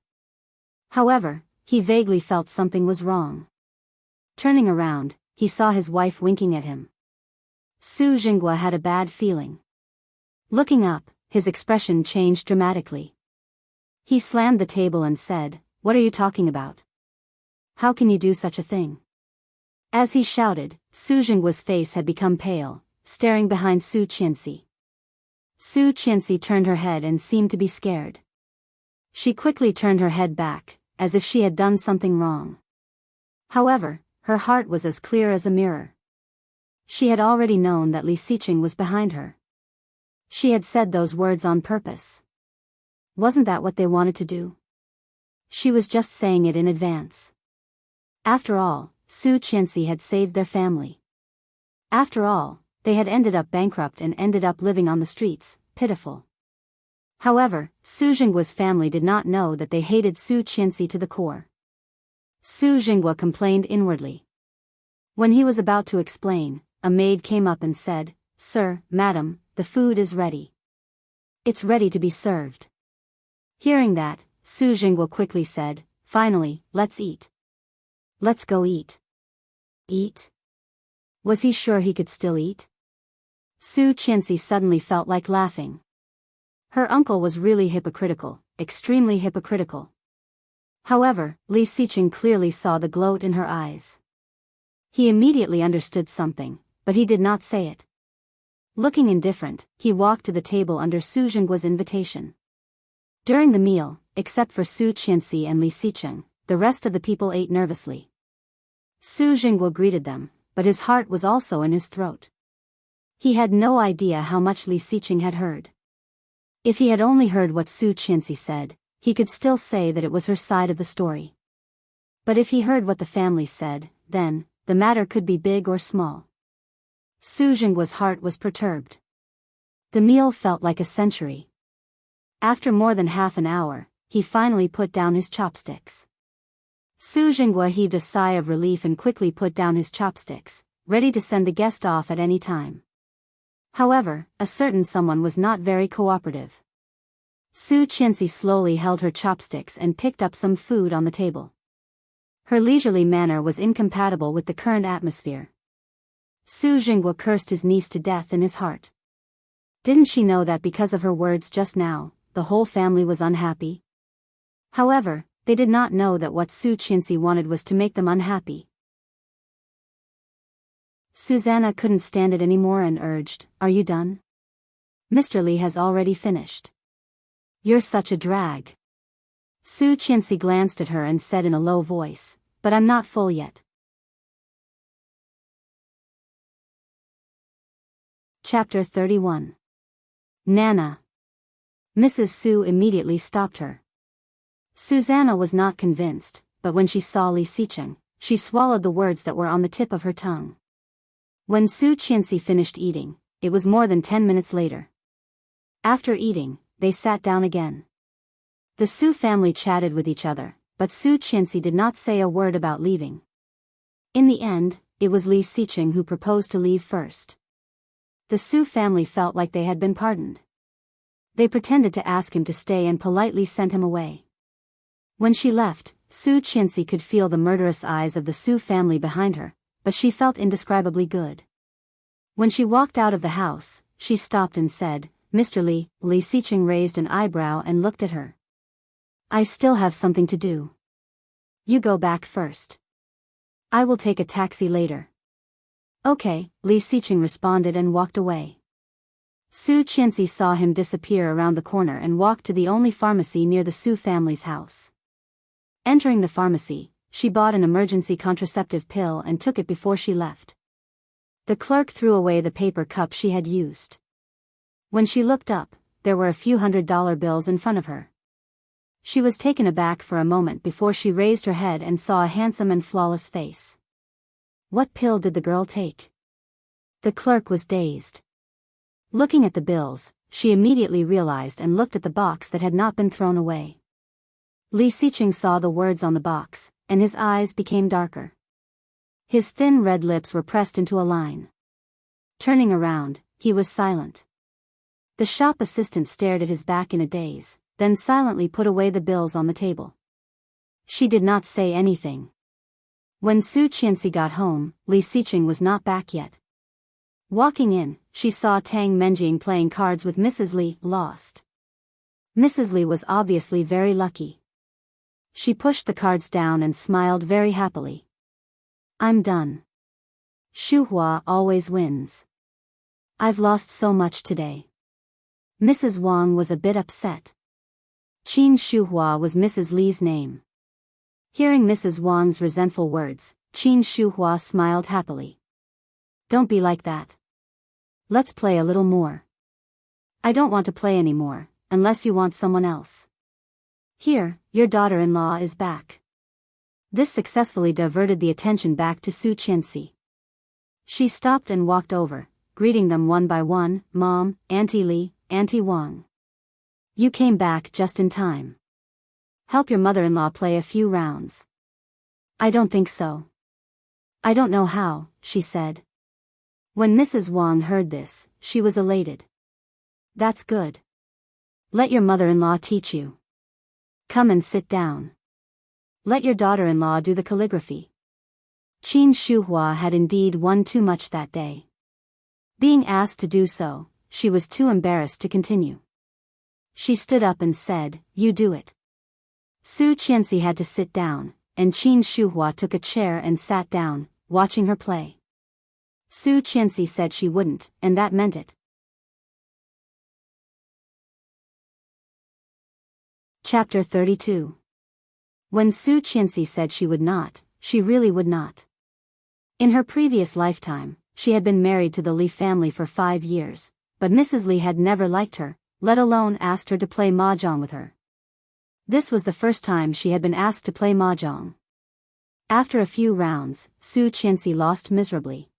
However, he vaguely felt something was wrong. Turning around, he saw his wife winking at him. Su Jinghua had a bad feeling. Looking up, his expression changed dramatically. He slammed the table and said, What are you talking about? How can you do such a thing? As he shouted, Su Jinghua's face had become pale, staring behind Su Qianxi. Su Qianxi turned her head and seemed to be scared. She quickly turned her head back, as if she had done something wrong. However, her heart was as clear as a mirror. She had already known that Li Xicheng was behind her. She had said those words on purpose. Wasn't that what they wanted to do? She was just saying it in advance. After all, Su Qianxi had saved their family. After all, they had ended up bankrupt and ended up living on the streets, pitiful. However, Su Jinghua's family did not know that they hated Su Qianxi to the core. Su Jinghua complained inwardly. When he was about to explain, a maid came up and said, Sir, madam, the food is ready. It's ready to be served. Hearing that, Su Jinghua quickly said, Finally, let's eat. Let's go eat. Eat? Was he sure he could still eat? Su Qianxi suddenly felt like laughing. Her uncle was really hypocritical, extremely hypocritical. However, Li Xicheng clearly saw the gloat in her eyes. He immediately understood something, but he did not say it. Looking indifferent, he walked to the table under Su Jinghua's invitation. During the meal, except for Su Qianxi and Li Xicheng, the rest of the people ate nervously. Su Jinghua greeted them, but his heart was also in his throat. He had no idea how much Li Xicheng had heard. If he had only heard what Su Qianxi said, he could still say that it was her side of the story. But if he heard what the family said, then, the matter could be big or small. Su Jinghua's heart was perturbed. The meal felt like a century. After more than half an hour, he finally put down his chopsticks. Su Jinghua heaved a sigh of relief and quickly put down his chopsticks, ready to send the guest off at any time. However, a certain someone was not very cooperative. Su Qianxi slowly held her chopsticks and picked up some food on the table. Her leisurely manner was incompatible with the current atmosphere. Su Jinghua cursed his niece to death in his heart. Didn't she know that because of her words just now, the whole family was unhappy? However, they did not know that what Su Qianxi wanted was to make them unhappy. Susanna couldn't stand it anymore and urged, Are you done? Mr. Li has already finished. You're such a drag. Su Qianxi glanced at her and said in a low voice, But I'm not full yet. Chapter 31. Nana. Mrs. Su immediately stopped her. Susanna was not convinced, but when she saw Li Xicheng, she swallowed the words that were on the tip of her tongue. When Su Qianxi finished eating, it was more than 10 minutes later. After eating, they sat down again. The Su family chatted with each other, but Su Qianxi did not say a word about leaving. In the end, it was Li Xicheng who proposed to leave first. The Su family felt like they had been pardoned. They pretended to ask him to stay and politely sent him away. When she left, Su Qianxi could feel the murderous eyes of the Su family behind her, but she felt indescribably good. When she walked out of the house, she stopped and said, "Mr. Li." Li Xiqing raised an eyebrow and looked at her. "I still have something to do. You go back first. I will take a taxi later." "Okay," Li Xiqing responded and walked away. Su Qianxi saw him disappear around the corner and walked to the only pharmacy near the Su family's house. Entering the pharmacy, she bought an emergency contraceptive pill and took it before she left. The clerk threw away the paper cup she had used. When she looked up, there were a few $100 bills in front of her. She was taken aback for a moment before she raised her head and saw a handsome and flawless face. What pill did the girl take? The clerk was dazed. Looking at the bills, she immediately realized and looked at the box that had not been thrown away. Li Xiqing saw the words on the box, and his eyes became darker. His thin red lips were pressed into a line. Turning around, he was silent. The shop assistant stared at his back in a daze, then silently put away the bills on the table. She did not say anything. When Su Qianxi got home, Li Xiqing was not back yet. Walking in, she saw Tang Menjing playing cards with Mrs. Li, lost. Mrs. Li was obviously very lucky. She pushed the cards down and smiled very happily. "I'm done. Xu Hua always wins. I've lost so much today." Mrs. Wang was a bit upset. Qin Xu Hua was Mrs. Li's name. Hearing Mrs. Wang's resentful words, Qin Xu Hua smiled happily. "Don't be like that. Let's play a little more." "I don't want to play anymore, unless you want someone else. Here, your daughter-in-law is back." This successfully diverted the attention back to Su Qianxi. She stopped and walked over, greeting them one by one, "Mom, Auntie Li, Auntie Wang. You came back just in time. Help your mother-in-law play a few rounds." "I don't think so. I don't know how," she said. When Mrs. Wang heard this, she was elated. "That's good. Let your mother-in-law teach you. Come and sit down. Let your daughter-in-law do the calligraphy." Qin Shuhua had indeed won too much that day. Being asked to do so, she was too embarrassed to continue. She stood up and said, "You do it." Su Qianxi had to sit down, and Qin Shuhua took a chair and sat down, watching her play. Su Qianxi said she wouldn't, and that meant it. Chapter 32. When Su Qianxi said she would not, she really would not. In her previous lifetime, she had been married to the Li family for 5 years, but Mrs. Li had never liked her, let alone asked her to play mahjong with her. This was the first time she had been asked to play mahjong. After a few rounds, Su Qianxi lost miserably.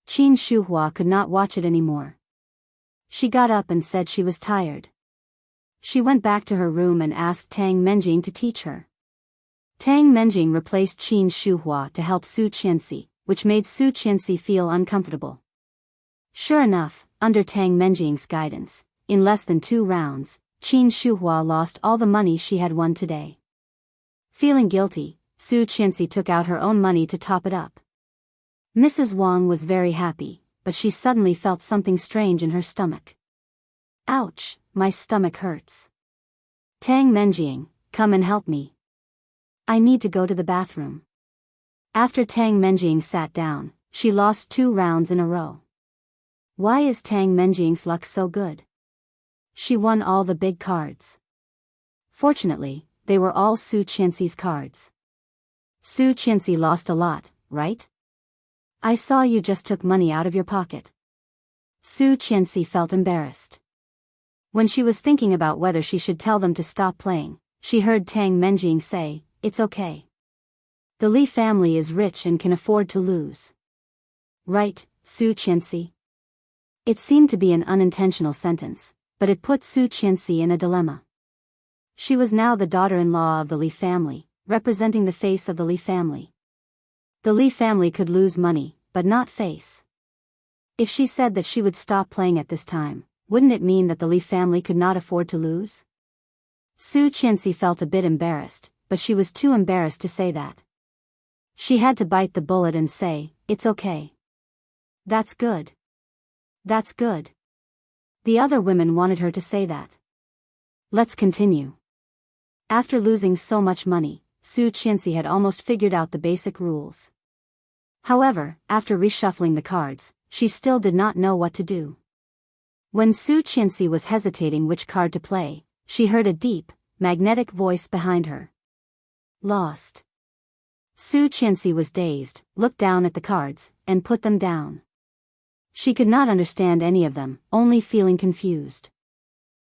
Qin Shuhua could not watch it anymore. She got up and said she was tired. She went back to her room and asked Tang Menjing to teach her. Tang Menjing replaced Qin Shuhua to help Su Qianxi, which made Su Qianxi feel uncomfortable. Sure enough, under Tang Menjing's guidance, in less than 2 rounds, Qin Shuhua lost all the money she had won today. Feeling guilty, Su Qianxi took out her own money to top it up. Mrs. Wang was very happy, but she suddenly felt something strange in her stomach. "Ouch, my stomach hurts. Tang Menjing, come and help me. I need to go to the bathroom." After Tang Menjing sat down, she lost 2 rounds in a row. Why is Tang Menjing's luck so good? She won all the big cards. Fortunately, they were all Su Qianxi's cards. Su Qianxi lost a lot, right? I saw you just took money out of your pocket. Su Qianxi felt embarrassed. When she was thinking about whether she should tell them to stop playing, she heard Tang Menjing say, "It's okay. The Li family is rich and can afford to lose." Right, Su Qianxi? It seemed to be an unintentional sentence, but it put Su Qianxi in a dilemma. She was now the daughter-in-law of the Li family, representing the face of the Li family. The Li family could lose money, but not face. If she said that she would stop playing at this time, wouldn't it mean that the Li family could not afford to lose? Su Qianxi felt a bit embarrassed, but she was too embarrassed to say that. She had to bite the bullet and say, "It's okay. That's good. That's good." The other women wanted her to say that. Let's continue. After losing so much money, Su Qianxi had almost figured out the basic rules. However, after reshuffling the cards, she still did not know what to do. When Su Qianxi was hesitating which card to play, she heard a deep, magnetic voice behind her. Lost. Su Qianxi was dazed, looked down at the cards, and put them down. She could not understand any of them, only feeling confused.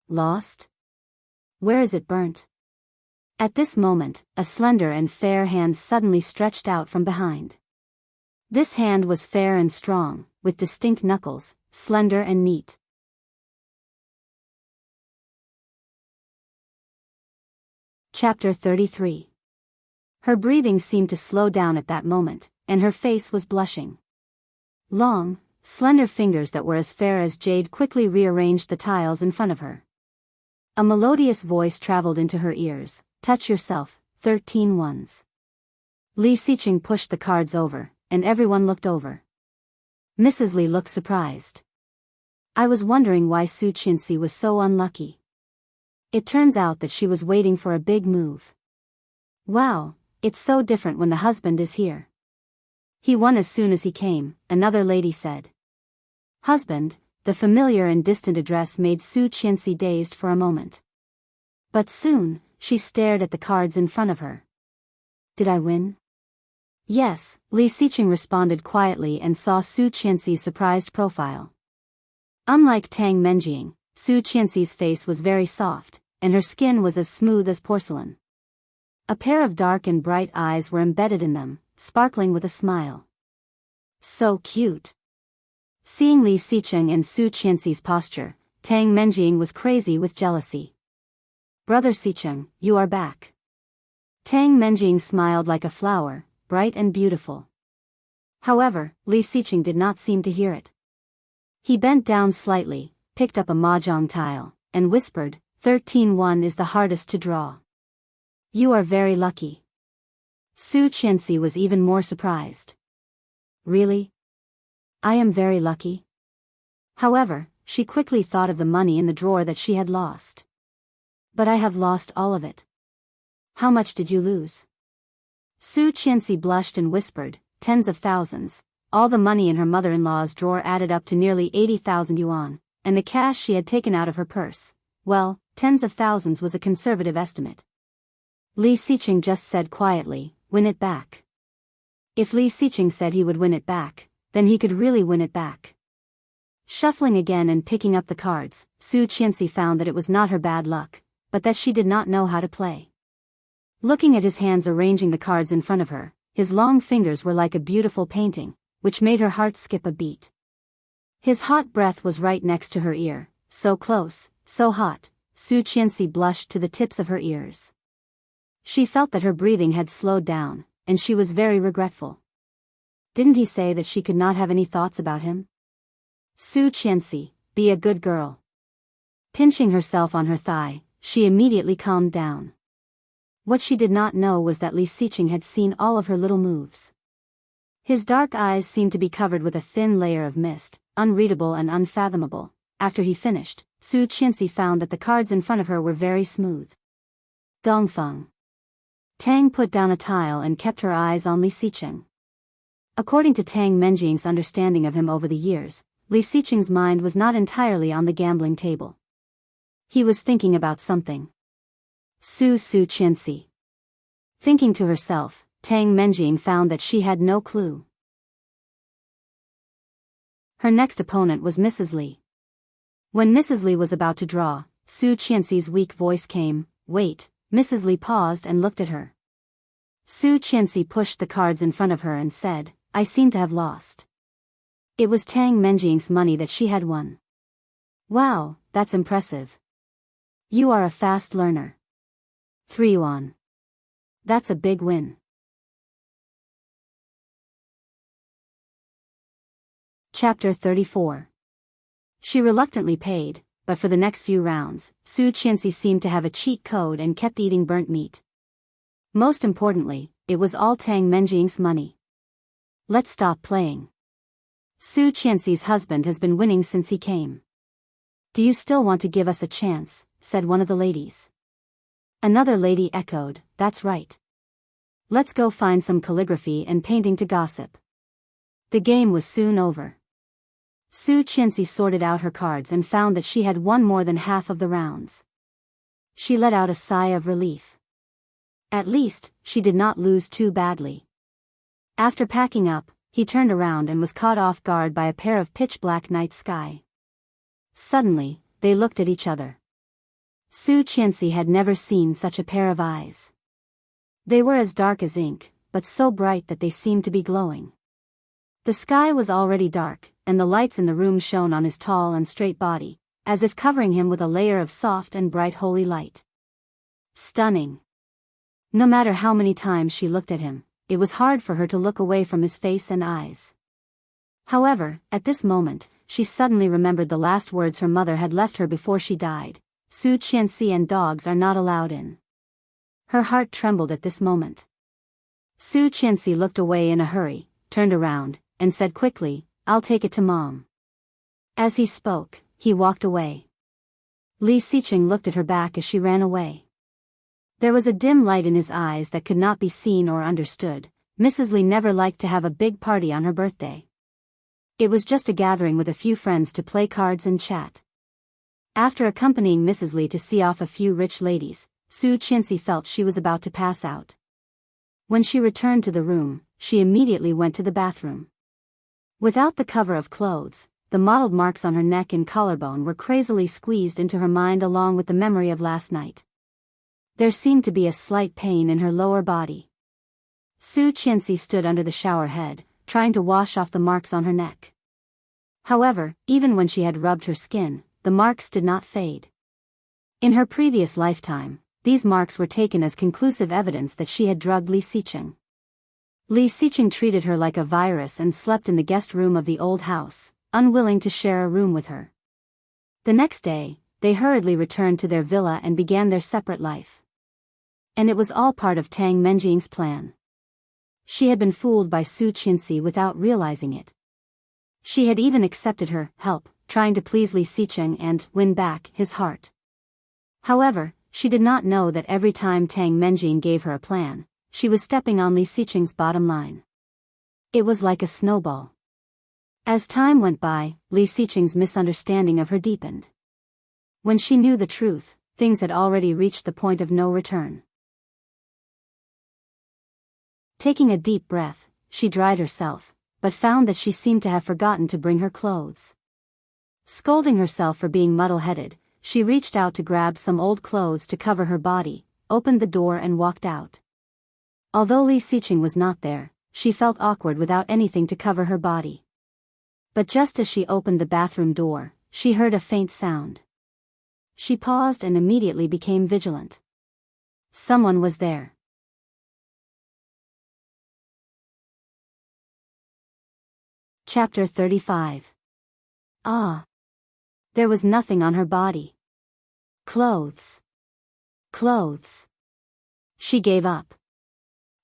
Lost? Where is it burnt? At this moment, a slender and fair hand suddenly stretched out from behind. This hand was fair and strong, with distinct knuckles, slender and neat. Chapter 33. Her breathing seemed to slow down at that moment, and her face was blushing. Long, slender fingers that were as fair as jade quickly rearranged the tiles in front of her. A melodious voice traveled into her ears. Touch yourself, 13 ones. Li Xiqing pushed the cards over, and everyone looked over. Mrs. Li looked surprised. I was wondering why Su Qianxi was so unlucky. It turns out that she was waiting for a big move. Wow, it's so different when the husband is here. He won as soon as he came, another lady said. Husband, the familiar and distant address made Su Qianxi dazed for a moment. But soon, she stared at the cards in front of her. Did I win? Yes, Li Xiqing responded quietly and saw Su Qianxi's surprised profile. Unlike Tang Menjing, Su Qianxi's face was very soft, and her skin was as smooth as porcelain. A pair of dark and bright eyes were embedded in them, sparkling with a smile. So cute. Seeing Li Xiqing and Su Qianxi's posture, Tang Menjing was crazy with jealousy. Brother Xiqing, you are back. Tang Menjing smiled like a flower, bright and beautiful. However, Li Xiqing did not seem to hear it. He bent down slightly, picked up a mahjong tile, and whispered, 13-1 is the hardest to draw. You are very lucky. Su Qianxi was even more surprised. Really? I am very lucky? However, she quickly thought of the money in the drawer that she had lost. But I have lost all of it. How much did you lose? Su Qianxi blushed and whispered, tens of thousands. All the money in her mother-in-law's drawer added up to nearly 80,000 yuan, and the cash she had taken out of her purse. Well, tens of thousands was a conservative estimate. Li Xiqing just said quietly, win it back. If Li Xiqing said he would win it back, then he could really win it back. Shuffling again and picking up the cards, Su Qianxi found that it was not her bad luck, but that she did not know how to play. Looking at his hands arranging the cards in front of her, his long fingers were like a beautiful painting, which made her heart skip a beat. His hot breath was right next to her ear, so close, so hot, Su Qianxi blushed to the tips of her ears. She felt that her breathing had slowed down, and she was very regretful. Didn't he say that she could not have any thoughts about him? Su Qianxi, be a good girl. Pinching herself on her thigh, she immediately calmed down. What she did not know was that Li Xiqing had seen all of her little moves. His dark eyes seemed to be covered with a thin layer of mist, unreadable and unfathomable. After he finished, Su Qianxi found that the cards in front of her were very smooth. Dongfeng. Tang put down a tile and kept her eyes on Li Xiqing. According to Tang Menjing's understanding of him over the years, Li Xiqing's mind was not entirely on the gambling table. He was thinking about something. Su Qianxi. Thinking to herself, Tang Menjing found that she had no clue. Her next opponent was Mrs. Li. When Mrs. Li was about to draw, Su Qianxi's weak voice came, wait. Mrs. Li paused and looked at her. Su Qianxi pushed the cards in front of her and said, I seem to have lost. It was Tang Menjing's money that she had won. Wow, that's impressive. You are a fast learner. 3 yuan. That's a big win. Chapter 34. She reluctantly paid, but for the next few rounds, Su Qianxi seemed to have a cheat code and kept eating burnt meat. Most importantly, it was all Tang Menjing's money. Let's stop playing. Su Qianxi's husband has been winning since he came. Do you still want to give us a chance? Said one of the ladies. Another lady echoed, that's right. Let's go find some calligraphy and painting to gossip. The game was soon over. Su Qianxi sorted out her cards and found that she had won more than half of the rounds. She let out a sigh of relief. At least, she did not lose too badly. After packing up, he turned around and was caught off guard by a pair of pitch-black night sky. Suddenly, they looked at each other. Su Qianxi had never seen such a pair of eyes. They were as dark as ink, but so bright that they seemed to be glowing. The sky was already dark, and the lights in the room shone on his tall and straight body, as if covering him with a layer of soft and bright holy light. Stunning. No matter how many times she looked at him, it was hard for her to look away from his face and eyes. However, at this moment, she suddenly remembered the last words her mother had left her before she died: Su Qianxi and dogs are not allowed in. Her heart trembled at this moment. Su Qianxi looked away in a hurry, turned around, and said quickly, I'll take it to Mom. As he spoke, he walked away. Li Xiqing looked at her back as she ran away. There was a dim light in his eyes that could not be seen or understood. Mrs. Li never liked to have a big party on her birthday. It was just a gathering with a few friends to play cards and chat. After accompanying Mrs. Li to see off a few rich ladies, Su Qianxi felt she was about to pass out. When she returned to the room, she immediately went to the bathroom. Without the cover of clothes, the mottled marks on her neck and collarbone were crazily squeezed into her mind along with the memory of last night. There seemed to be a slight pain in her lower body. Su Qianxi stood under the shower head, trying to wash off the marks on her neck. However, even when she had rubbed her skin, the marks did not fade. In her previous lifetime, these marks were taken as conclusive evidence that she had drugged Li Xiqing. Li Xiqing treated her like a virus and slept in the guest room of the old house, unwilling to share a room with her. The next day, they hurriedly returned to their villa and began their separate life. And it was all part of Tang Menjing's plan. She had been fooled by Su Qianxi without realizing it. She had even accepted her help, trying to please Li Xiqing and win back his heart. However, she did not know that every time Tang Menjing gave her a plan, she was stepping on Li Xiqing's bottom line. It was like a snowball. As time went by, Li Xiqing's misunderstanding of her deepened. When she knew the truth, things had already reached the point of no return. Taking a deep breath, she dried herself, but found that she seemed to have forgotten to bring her clothes. Scolding herself for being muddle-headed, she reached out to grab some old clothes to cover her body, opened the door and walked out. Although Li Xiqing was not there, she felt awkward without anything to cover her body. But just as she opened the bathroom door, she heard a faint sound. She paused and immediately became vigilant. Someone was there. Chapter 35. Ah! There was nothing on her body. Clothes. Clothes. She gave up.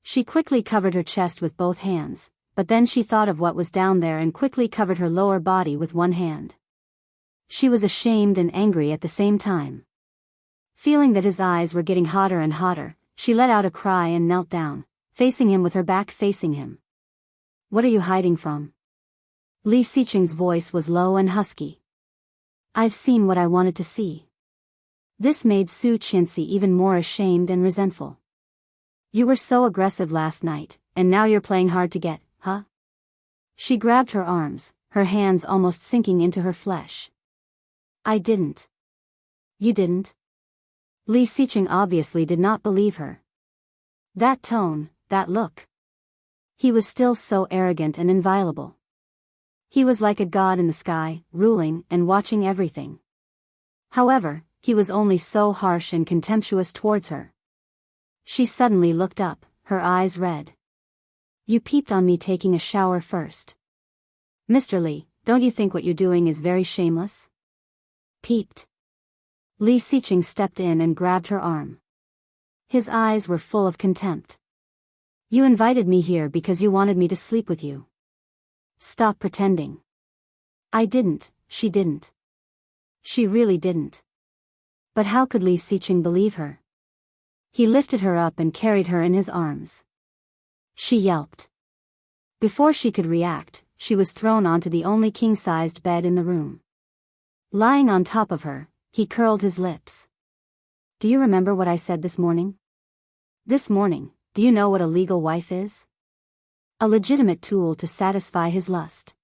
She quickly covered her chest with both hands, but then she thought of what was down there and quickly covered her lower body with one hand. She was ashamed and angry at the same time. Feeling that his eyes were getting hotter and hotter, she let out a cry and knelt down, facing him with her back facing him. What are you hiding from? Li Xiqing's voice was low and husky. I've seen what I wanted to see. This made Su Qianxi even more ashamed and resentful. You were so aggressive last night, and now you're playing hard to get, huh? She grabbed her arms, her hands almost sinking into her flesh. I didn't. You didn't? Li Xiqing obviously did not believe her. That tone, that look. He was still so arrogant and inviolable. He was like a god in the sky, ruling and watching everything. However, he was only so harsh and contemptuous towards her. She suddenly looked up, her eyes red. You peeped on me taking a shower first. Mr. Li, don't you think what you're doing is very shameless? Peeped. Li Xiqing stepped in and grabbed her arm. His eyes were full of contempt. You invited me here because you wanted me to sleep with you. Stop pretending. I didn't, she didn't. She really didn't. But how could Li Xiqing believe her? He lifted her up and carried her in his arms. She yelped. Before she could react, she was thrown onto the only king-sized bed in the room. Lying on top of her, he curled his lips. Do you remember what I said this morning? This morning, do you know what a legal wife is? A legitimate tool to satisfy his lust.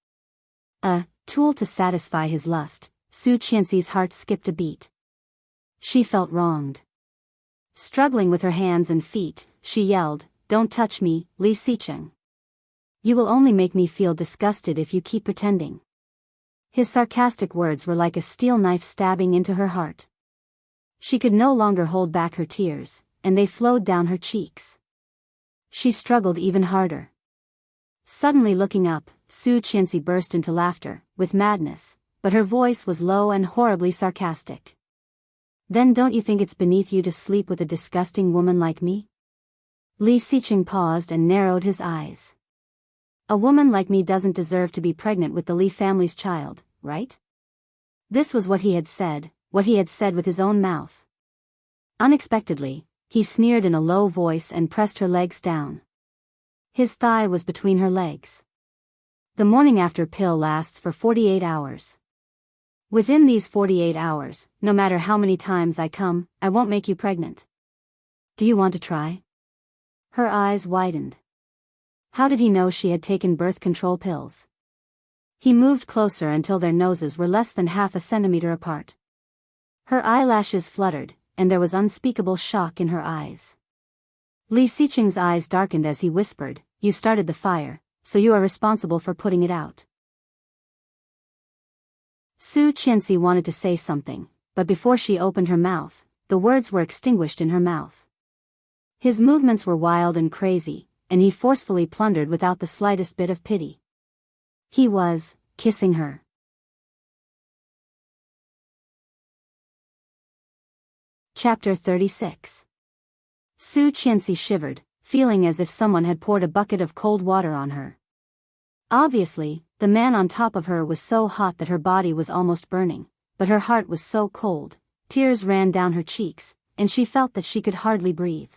A tool to satisfy his lust. Su Qianxi's heart skipped a beat. She felt wronged. Struggling with her hands and feet, she yelled, Don't touch me, Li Xiqing. You will only make me feel disgusted if you keep pretending. His sarcastic words were like a steel knife stabbing into her heart. She could no longer hold back her tears, and they flowed down her cheeks. She struggled even harder. Suddenly looking up, Su Qianxi burst into laughter, with madness, but her voice was low and horribly sarcastic. Then don't you think it's beneath you to sleep with a disgusting woman like me? Li Xiqing paused and narrowed his eyes. A woman like me doesn't deserve to be pregnant with the Li family's child, right? This was what he had said with his own mouth. Unexpectedly, he sneered in a low voice and pressed her legs down. His thigh was between her legs. The morning after pill lasts for 48 hours. Within these 48 hours, no matter how many times I come, I won't make you pregnant. Do you want to try? Her eyes widened. How did he know she had taken birth control pills? He moved closer until their noses were less than half a centimeter apart. Her eyelashes fluttered, and there was unspeakable shock in her eyes. Li Xiqing's eyes darkened as he whispered, You started the fire, so you are responsible for putting it out. Su Qianxi wanted to say something, but before she opened her mouth, the words were extinguished in her mouth. His movements were wild and crazy, and he forcefully plundered without the slightest bit of pity. He was kissing her. Chapter 36. Su Qianxi shivered, feeling as if someone had poured a bucket of cold water on her. Obviously, the man on top of her was so hot that her body was almost burning, but her heart was so cold, tears ran down her cheeks, and she felt that she could hardly breathe.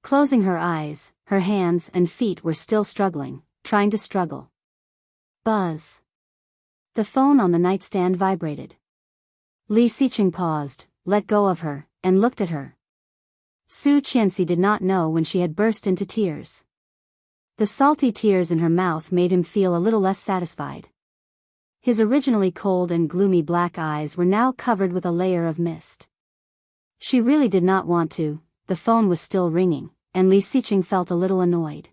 Closing her eyes, her hands and feet were still struggling, trying to struggle. Buzz. The phone on the nightstand vibrated. Li Xiqing paused, let go of her, and looked at her. Su Qianxi did not know when she had burst into tears. The salty tears in her mouth made him feel a little less satisfied. His originally cold and gloomy black eyes were now covered with a layer of mist. She really did not want to, the phone was still ringing, and Li Xiqing felt a little annoyed.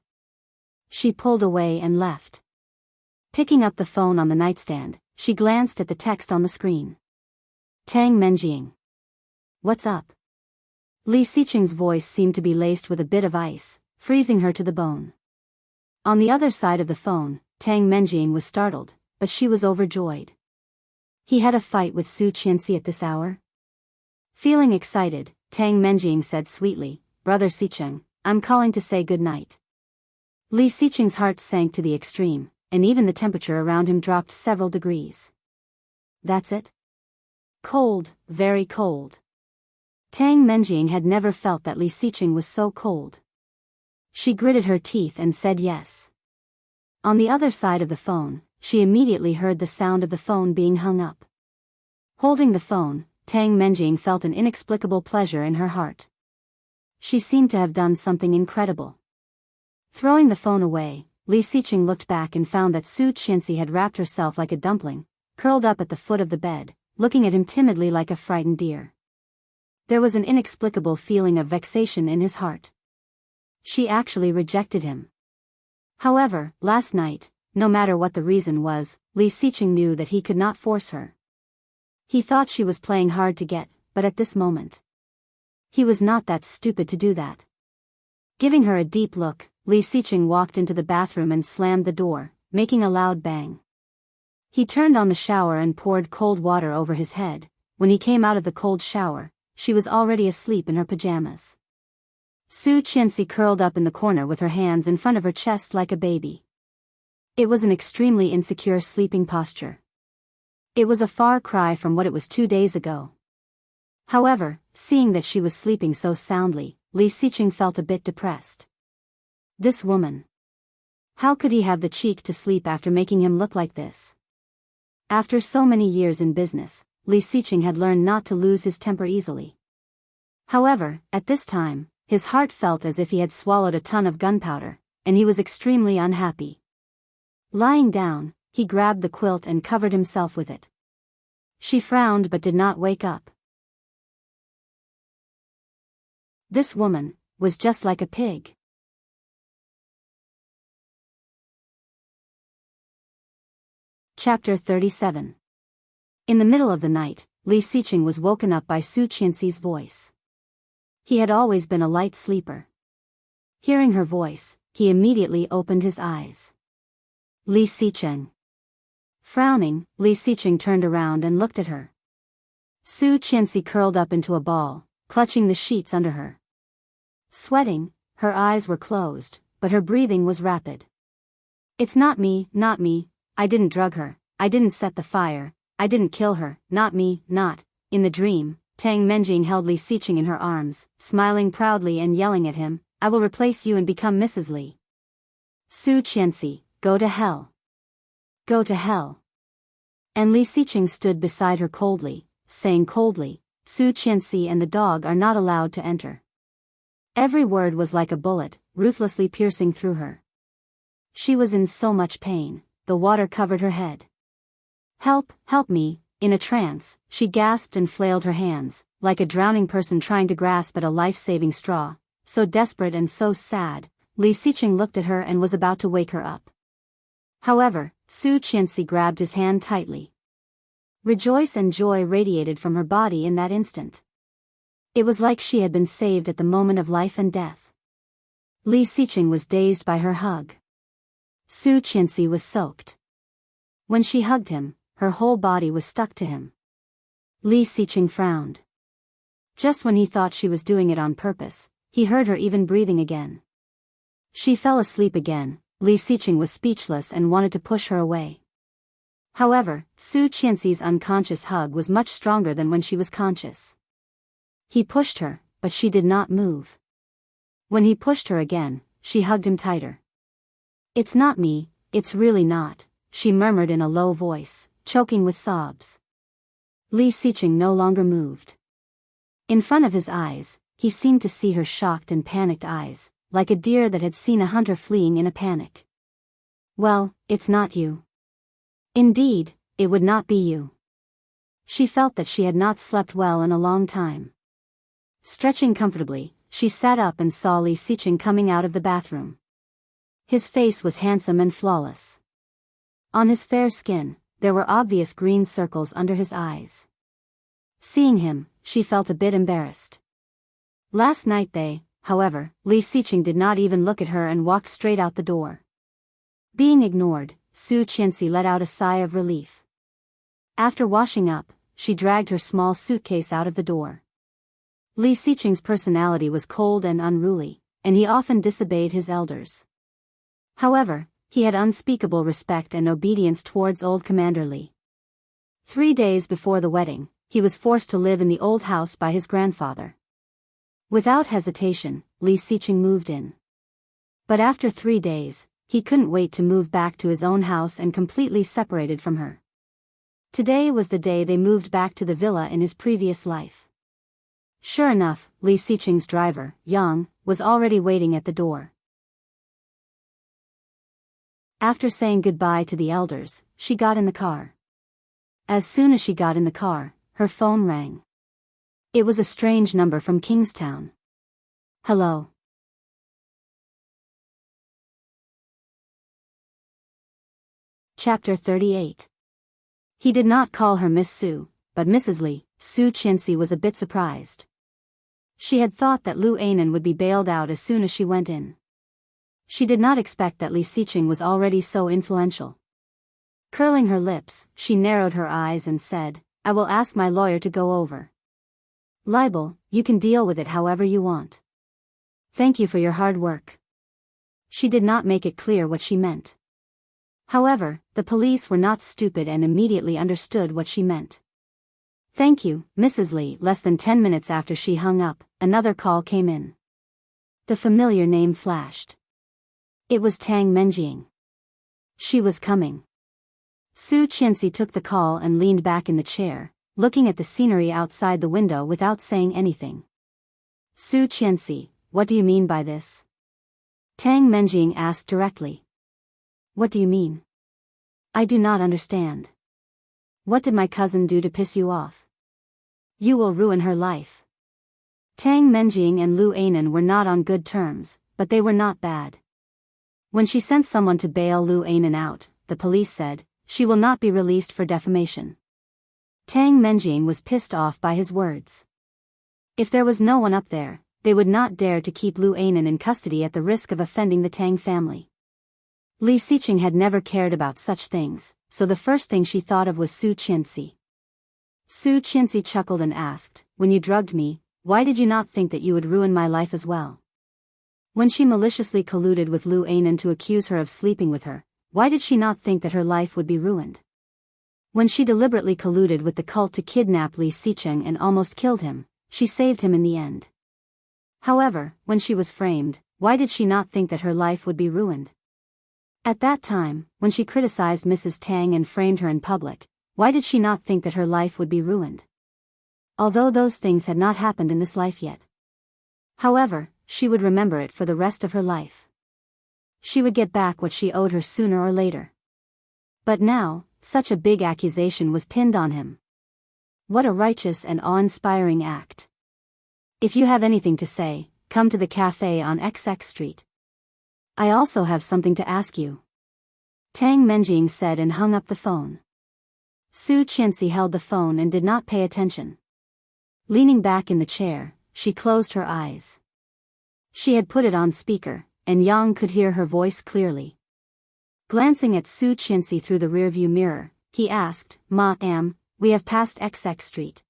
She pulled away and left. Picking up the phone on the nightstand, she glanced at the text on the screen. Tang Menjing. What's up? Li Xiqing's voice seemed to be laced with a bit of ice, freezing her to the bone. On the other side of the phone, Tang Menjing was startled, but she was overjoyed. He had a fight with Su Qianxi at this hour? Feeling excited, Tang Menjing said sweetly, Brother Xiqing, I'm calling to say good night. Li Xiqing's heart sank to the extreme, and even the temperature around him dropped several degrees. That's it? Cold, very cold. Tang Menjing had never felt that Li Xiqing was so cold. She gritted her teeth and said yes. On the other side of the phone, she immediately heard the sound of the phone being hung up. Holding the phone, Tang Menjing felt an inexplicable pleasure in her heart. She seemed to have done something incredible. Throwing the phone away, Li Xiqing looked back and found that Su Qianxi had wrapped herself like a dumpling, curled up at the foot of the bed, looking at him timidly like a frightened deer. There was an inexplicable feeling of vexation in his heart. She actually rejected him. However, last night, no matter what the reason was, Li Xiqing knew that he could not force her. He thought she was playing hard to get, but at this moment, he was not that stupid to do that. Giving her a deep look, Li Xiqing walked into the bathroom and slammed the door, making a loud bang. He turned on the shower and poured cold water over his head. When he came out of the cold shower, she was already asleep in her pajamas. Su Qianxi curled up in the corner with her hands in front of her chest like a baby. It was an extremely insecure sleeping posture. It was a far cry from what it was 2 days ago. However, seeing that she was sleeping so soundly, Li Xiqing felt a bit depressed. This woman. How could he have the cheek to sleep after making him look like this? After so many years in business, Li Xiqing had learned not to lose his temper easily. However, at this time, his heart felt as if he had swallowed a ton of gunpowder, and he was extremely unhappy. Lying down, he grabbed the quilt and covered himself with it. She frowned but did not wake up. This woman was just like a pig. Chapter 37. In the middle of the night, Li Xiqing was woken up by Su Qianxi's voice. He had always been a light sleeper. Hearing her voice, he immediately opened his eyes. Li Xiqing. Frowning, Li Xiqing turned around and looked at her. Su Qianxi curled up into a ball, clutching the sheets under her. Sweating, her eyes were closed, but her breathing was rapid. It's not me, I didn't drug her, I didn't set the fire, I didn't kill her, not me, not. In the dream, Tang Menjing held Li Xiqing in her arms, smiling proudly and yelling at him, I will replace you and become Mrs. Li. Su Qianxi, go to hell. Go to hell. And Li Xiqing stood beside her coldly, saying coldly, Su Qianxi and the dog are not allowed to enter. Every word was like a bullet, ruthlessly piercing through her. She was in so much pain, the water covered her head. Help me, in a trance, she gasped and flailed her hands, like a drowning person trying to grasp at a life-saving straw, so desperate and so sad. Li Xiqing looked at her and was about to wake her up. However, Su Qianxi grabbed his hand tightly. Rejoice and joy radiated from her body in that instant. It was like she had been saved at the moment of life and death. Li Xiqing was dazed by her hug. Su Qianxi was soaked. When she hugged him, her whole body was stuck to him. Li Xiqing frowned. Just when he thought she was doing it on purpose, he heard her even breathing again. She fell asleep again. Li Xiqing was speechless and wanted to push her away. However, Su Qianxi's unconscious hug was much stronger than when she was conscious. He pushed her, but she did not move. When he pushed her again, she hugged him tighter. It's not me, it's really not, she murmured in a low voice, choking with sobs. Li Xiqing no longer moved. In front of his eyes, he seemed to see her shocked and panicked eyes, like a deer that had seen a hunter fleeing in a panic. Well, it's not you. Indeed, it would not be you. She felt that she had not slept well in a long time. Stretching comfortably, she sat up and saw Li Xiqing coming out of the bathroom. His face was handsome and flawless. On his fair skin, there were obvious green circles under his eyes. Seeing him, she felt a bit embarrassed. Last night however, Li Xiqing did not even look at her and walked straight out the door. Being ignored, Su Qianxi let out a sigh of relief. After washing up, she dragged her small suitcase out of the door. Li Xiqing's personality was cold and unruly, and he often disobeyed his elders. However, he had unspeakable respect and obedience towards old Commander Li. 3 days before the wedding, he was forced to live in the old house by his grandfather. Without hesitation, Li Xiqing moved in. But after 3 days, he couldn't wait to move back to his own house and completely separated from her. Today was the day they moved back to the villa in his previous life. Sure enough, Li Xiqing's driver, Yang, was already waiting at the door. After saying goodbye to the elders, she got in the car. As soon as she got in the car, her phone rang. It was a strange number from Kingstown. Hello. Chapter 38. He did not call her Miss Su, but Mrs. Li. Su Qianxi was a bit surprised. She had thought that Lu Anan would be bailed out as soon as she went in. She did not expect that Li Xiqing was already so influential. Curling her lips, she narrowed her eyes and said, I will ask my lawyer to go over. Libel, you can deal with it however you want. Thank you for your hard work. She did not make it clear what she meant. However, the police were not stupid and immediately understood what she meant. Thank you, Mrs. Lee. Less than 10 minutes after she hung up, another call came in. The familiar name flashed. It was Tang Menjing. She was coming. Su Qianxi took the call and leaned back in the chair, looking at the scenery outside the window without saying anything. Su Qianxi, what do you mean by this? Tang Menjing asked directly. What do you mean? I do not understand. What did my cousin do to piss you off? You will ruin her life. Tang Menjing and Lu Ainan were not on good terms, but they were not bad. When she sent someone to bail Lu Ainan out, the police said, she will not be released for defamation. Tang Menjing was pissed off by his words. If there was no one up there, they would not dare to keep Lu Ainan in custody at the risk of offending the Tang family. Li Xiqing had never cared about such things, so the first thing she thought of was Su Qianxi. Su Qianxi chuckled and asked, when you drugged me, why did you not think that you would ruin my life as well? When she maliciously colluded with Lu Ainan to accuse her of sleeping with her, why did she not think that her life would be ruined? When she deliberately colluded with the cult to kidnap Li Xiqing and almost killed him, she saved him in the end. However, when she was framed, why did she not think that her life would be ruined? At that time, when she criticized Mrs. Tang and framed her in public, why did she not think that her life would be ruined? Although those things had not happened in this life yet. However, she would remember it for the rest of her life. She would get back what she owed her sooner or later. But now, such a big accusation was pinned on him. What a righteous and awe-inspiring act. If you have anything to say, come to the cafe on XX Street. I also have something to ask you. Tang Menjing said and hung up the phone. Su Qianxi held the phone and did not pay attention. Leaning back in the chair, she closed her eyes. She had put it on speaker, and Yang could hear her voice clearly. Glancing at Su Qianxi through the rearview mirror, he asked, "Ma'am, we have passed XX Street.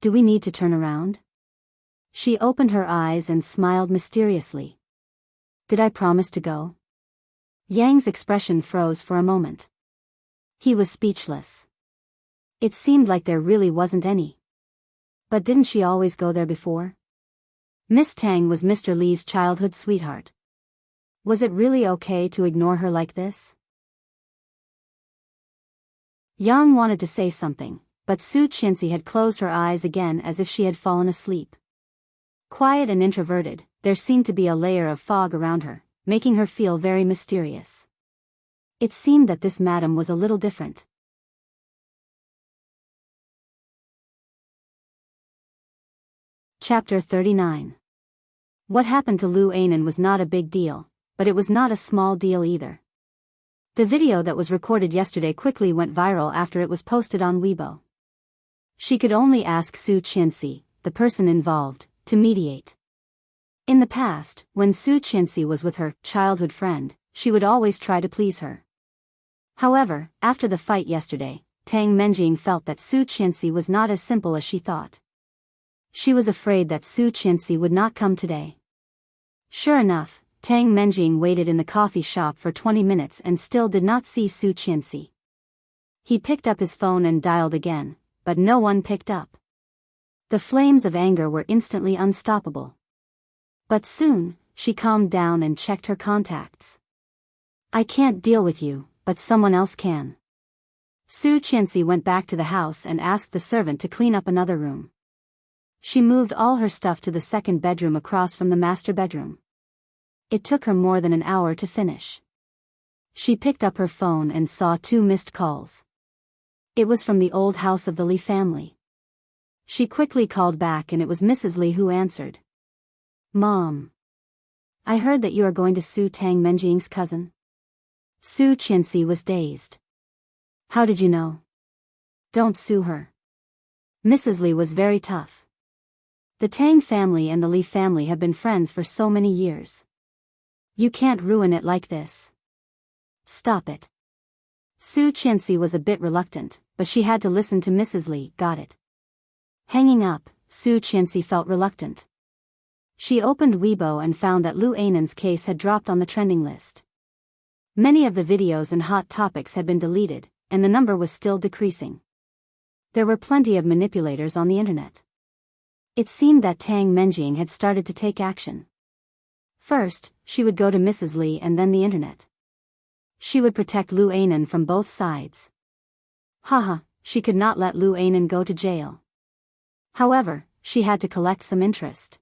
Do we need to turn around?" She opened her eyes and smiled mysteriously. Did I promise to go? Yang's expression froze for a moment. He was speechless. It seemed like there really wasn't any. But didn't she always go there before? Miss Tang was Mr. Li's childhood sweetheart. Was it really okay to ignore her like this? Yang wanted to say something, but Su Qianxi had closed her eyes again as if she had fallen asleep. Quiet and introverted, there seemed to be a layer of fog around her, making her feel very mysterious. It seemed that this madam was a little different. Chapter 39. What happened to Lu Ainan was not a big deal, but it was not a small deal either. The video that was recorded yesterday quickly went viral after it was posted on Weibo. She could only ask Su Qianxi, the person involved, to mediate. In the past, when Su Qianxi was with her childhood friend, she would always try to please her. However, after the fight yesterday, Tang Menjing felt that Su Qianxi was not as simple as she thought. She was afraid that Su Qianxi would not come today. Sure enough, Tang Menjing waited in the coffee shop for 20 minutes and still did not see Su Qianxi. He picked up his phone and dialed again, but no one picked up. The flames of anger were instantly unstoppable. But soon, she calmed down and checked her contacts. I can't deal with you, but someone else can. Su Qianxi went back to the house and asked the servant to clean up another room. She moved all her stuff to the second bedroom across from the master bedroom. It took her more than an hour to finish. She picked up her phone and saw 2 missed calls. It was from the old house of the Li family. She quickly called back and it was Mrs. Li who answered. Mom. I heard that you are going to sue Tang Menjing's cousin. Su Qianxi was dazed. How did you know? Don't sue her. Mrs. Li was very tough. The Tang family and the Li family have been friends for so many years. You can't ruin it like this. Stop it. Su Qianxi was a bit reluctant, but she had to listen to Mrs. Li. Got it. Hanging up, Su Qianxi felt reluctant. She opened Weibo and found that Lu Ainan's case had dropped on the trending list. Many of the videos and hot topics had been deleted, and the number was still decreasing. There were plenty of manipulators on the internet. It seemed that Tang Menjing had started to take action. First, she would go to Mrs. Li and then the internet. She would protect Lu Ainan from both sides. Haha, she could not let Lu Ainan go to jail. However, she had to collect some interest.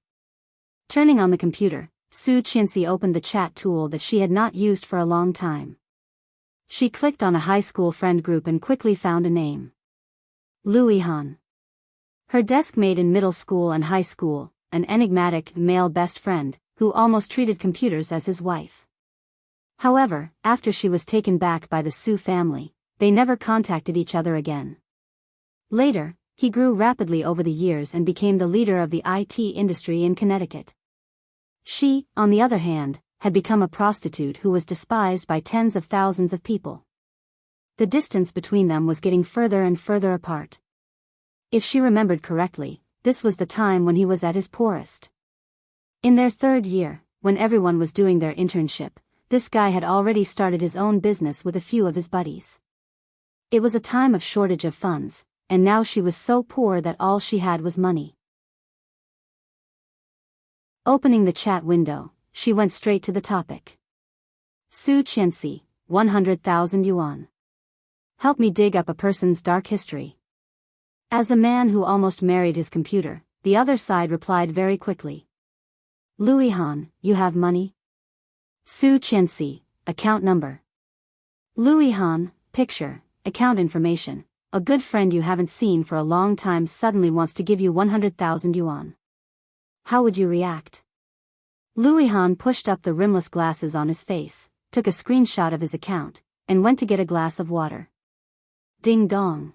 Turning on the computer, Su Qinxi opened the chat tool that she had not used for a long time. She clicked on a high school friend group and quickly found a name. Lu Yihan. Her desk mate in middle school and high school, an enigmatic male best friend, who almost treated computers as his wife. However, after she was taken back by the Su family, they never contacted each other again. Later, he grew rapidly over the years and became the leader of the IT industry in Connecticut. She, on the other hand, had become a prostitute who was despised by tens of thousands of people. The distance between them was getting further and further apart. If she remembered correctly, this was the time when he was at his poorest. In their third year, when everyone was doing their internship, this guy had already started his own business with a few of his buddies. It was a time of shortage of funds, and now she was so poor that all she had was money. Opening the chat window, she went straight to the topic. Su Qinxi, 100,000 yuan. Help me dig up a person's dark history. As a man who almost married his computer, the other side replied very quickly. Lu Yihan, you have money? Su Qinxi, account number. Lu Yihan, picture, account information. A good friend you haven't seen for a long time suddenly wants to give you 100,000 yuan. How would you react? Lu Yihan pushed up the rimless glasses on his face, took a screenshot of his account, and went to get a glass of water. Ding dong.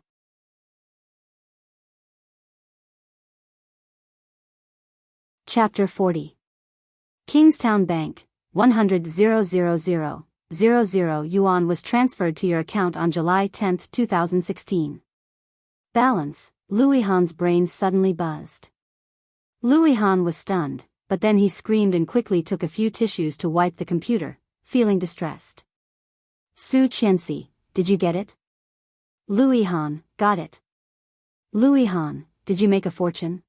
Chapter 40. Kingstown Bank, 100,000,000 yuan was transferred to your account on July 10, 2016. Balance. Lu Yihan's brain suddenly buzzed. Lu Yihan was stunned, but then he screamed and quickly took a few tissues to wipe the computer, feeling distressed. Su Qinxi, did you get it? Lu Yihan, got it. Lu Yihan, did you make a fortune?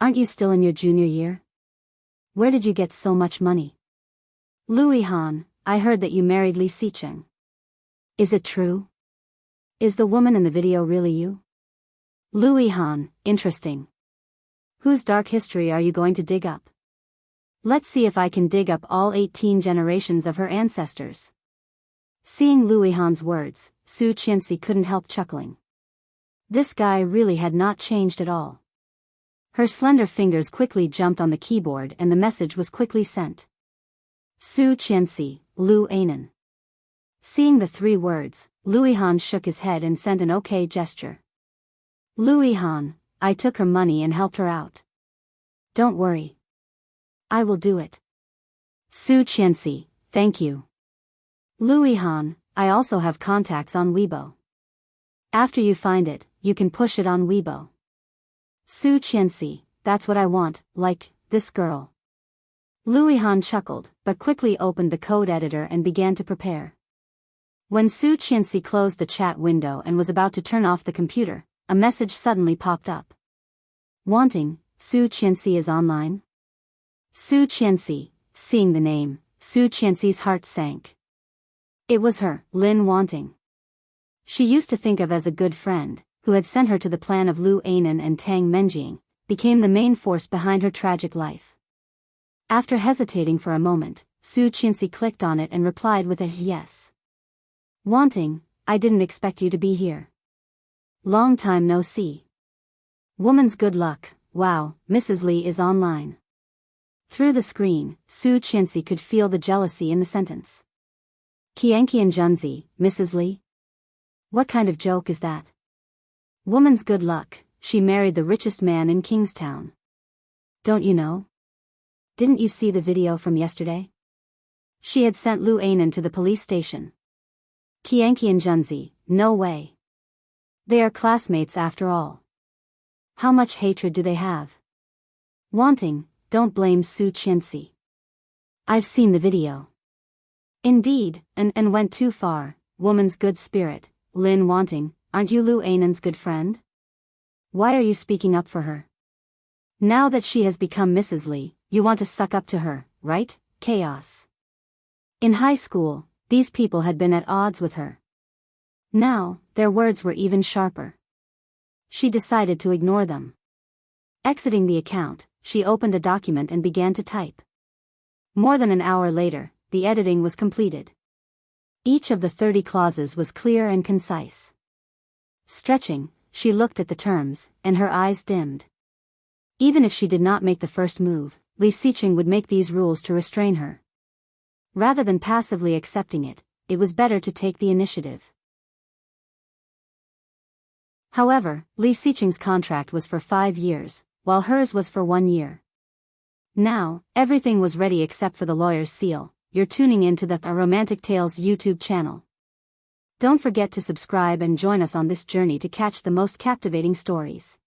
Aren't you still in your junior year? Where did you get so much money? Lu Yihan, I heard that you married Li Xicheng. Is it true? Is the woman in the video really you? Lu Yihan, interesting. Whose dark history are you going to dig up? Let's see if I can dig up all 18 generations of her ancestors. Seeing Lu Yihan's words, Su Qinxi couldn't help chuckling. This guy really had not changed at all. Her slender fingers quickly jumped on the keyboard and the message was quickly sent. Su Qinxi, Lu Ainan. Seeing the 3 words, Lu Yihan shook his head and sent an okay gesture. Lu Yihan, I took her money and helped her out. Don't worry. I will do it. Su Qinxi, thank you. Lu Yihan, I also have contacts on Weibo. After you find it, you can push it on Weibo. Su Qinxi, that's what I want, like, this girl. Lu Yihan chuckled, but quickly opened the code editor and began to prepare. When Su Qinxi closed the chat window and was about to turn off the computer, a message suddenly popped up. Wanting, Su Qinxi is online? Su Qinxi, seeing the name, Su Qinxi's heart sank. It was her, Lin Wanting. She used to think of as a good friend, who had sent her to the plan of Lu Ainan and Tang Menjing, became the main force behind her tragic life. After hesitating for a moment, Su Qinxi clicked on it and replied with a yes. Wanting, I didn't expect you to be here. Long time no see. Woman's good luck, wow, Mrs. Li is online. Through the screen, Su Qinxi could feel the jealousy in the sentence. Qianqian Junzi, Mrs. Li? What kind of joke is that? Woman's good luck, she married the richest man in Kingstown. Don't you know? Didn't you see the video from yesterday? She had sent Lu Ainan to the police station. Qianqian Junzi, no way. They are classmates after all. How much hatred do they have? Wanting, don't blame Su Qianxi. I've seen the video. Indeed, and went too far. Woman's good spirit, Lin Wanting, aren't you Lu Ainan's good friend? Why are you speaking up for her? Now that she has become Mrs. Li, you want to suck up to her, right? Chaos. In high school, these people had been at odds with her. Now, their words were even sharper. She decided to ignore them. Exiting the account, she opened a document and began to type. More than an hour later, the editing was completed. Each of the 30 clauses was clear and concise. Stretching, she looked at the terms, and her eyes dimmed. Even if she did not make the first move, Li Xiqing would make these rules to restrain her. Rather than passively accepting it, it was better to take the initiative. However, Li Xiqing's contract was for 5 years, while hers was for 1 year. Now, everything was ready except for the lawyer's seal. You're tuning into the Romantic Tales YouTube channel. Don't forget to subscribe and join us on this journey to catch the most captivating stories.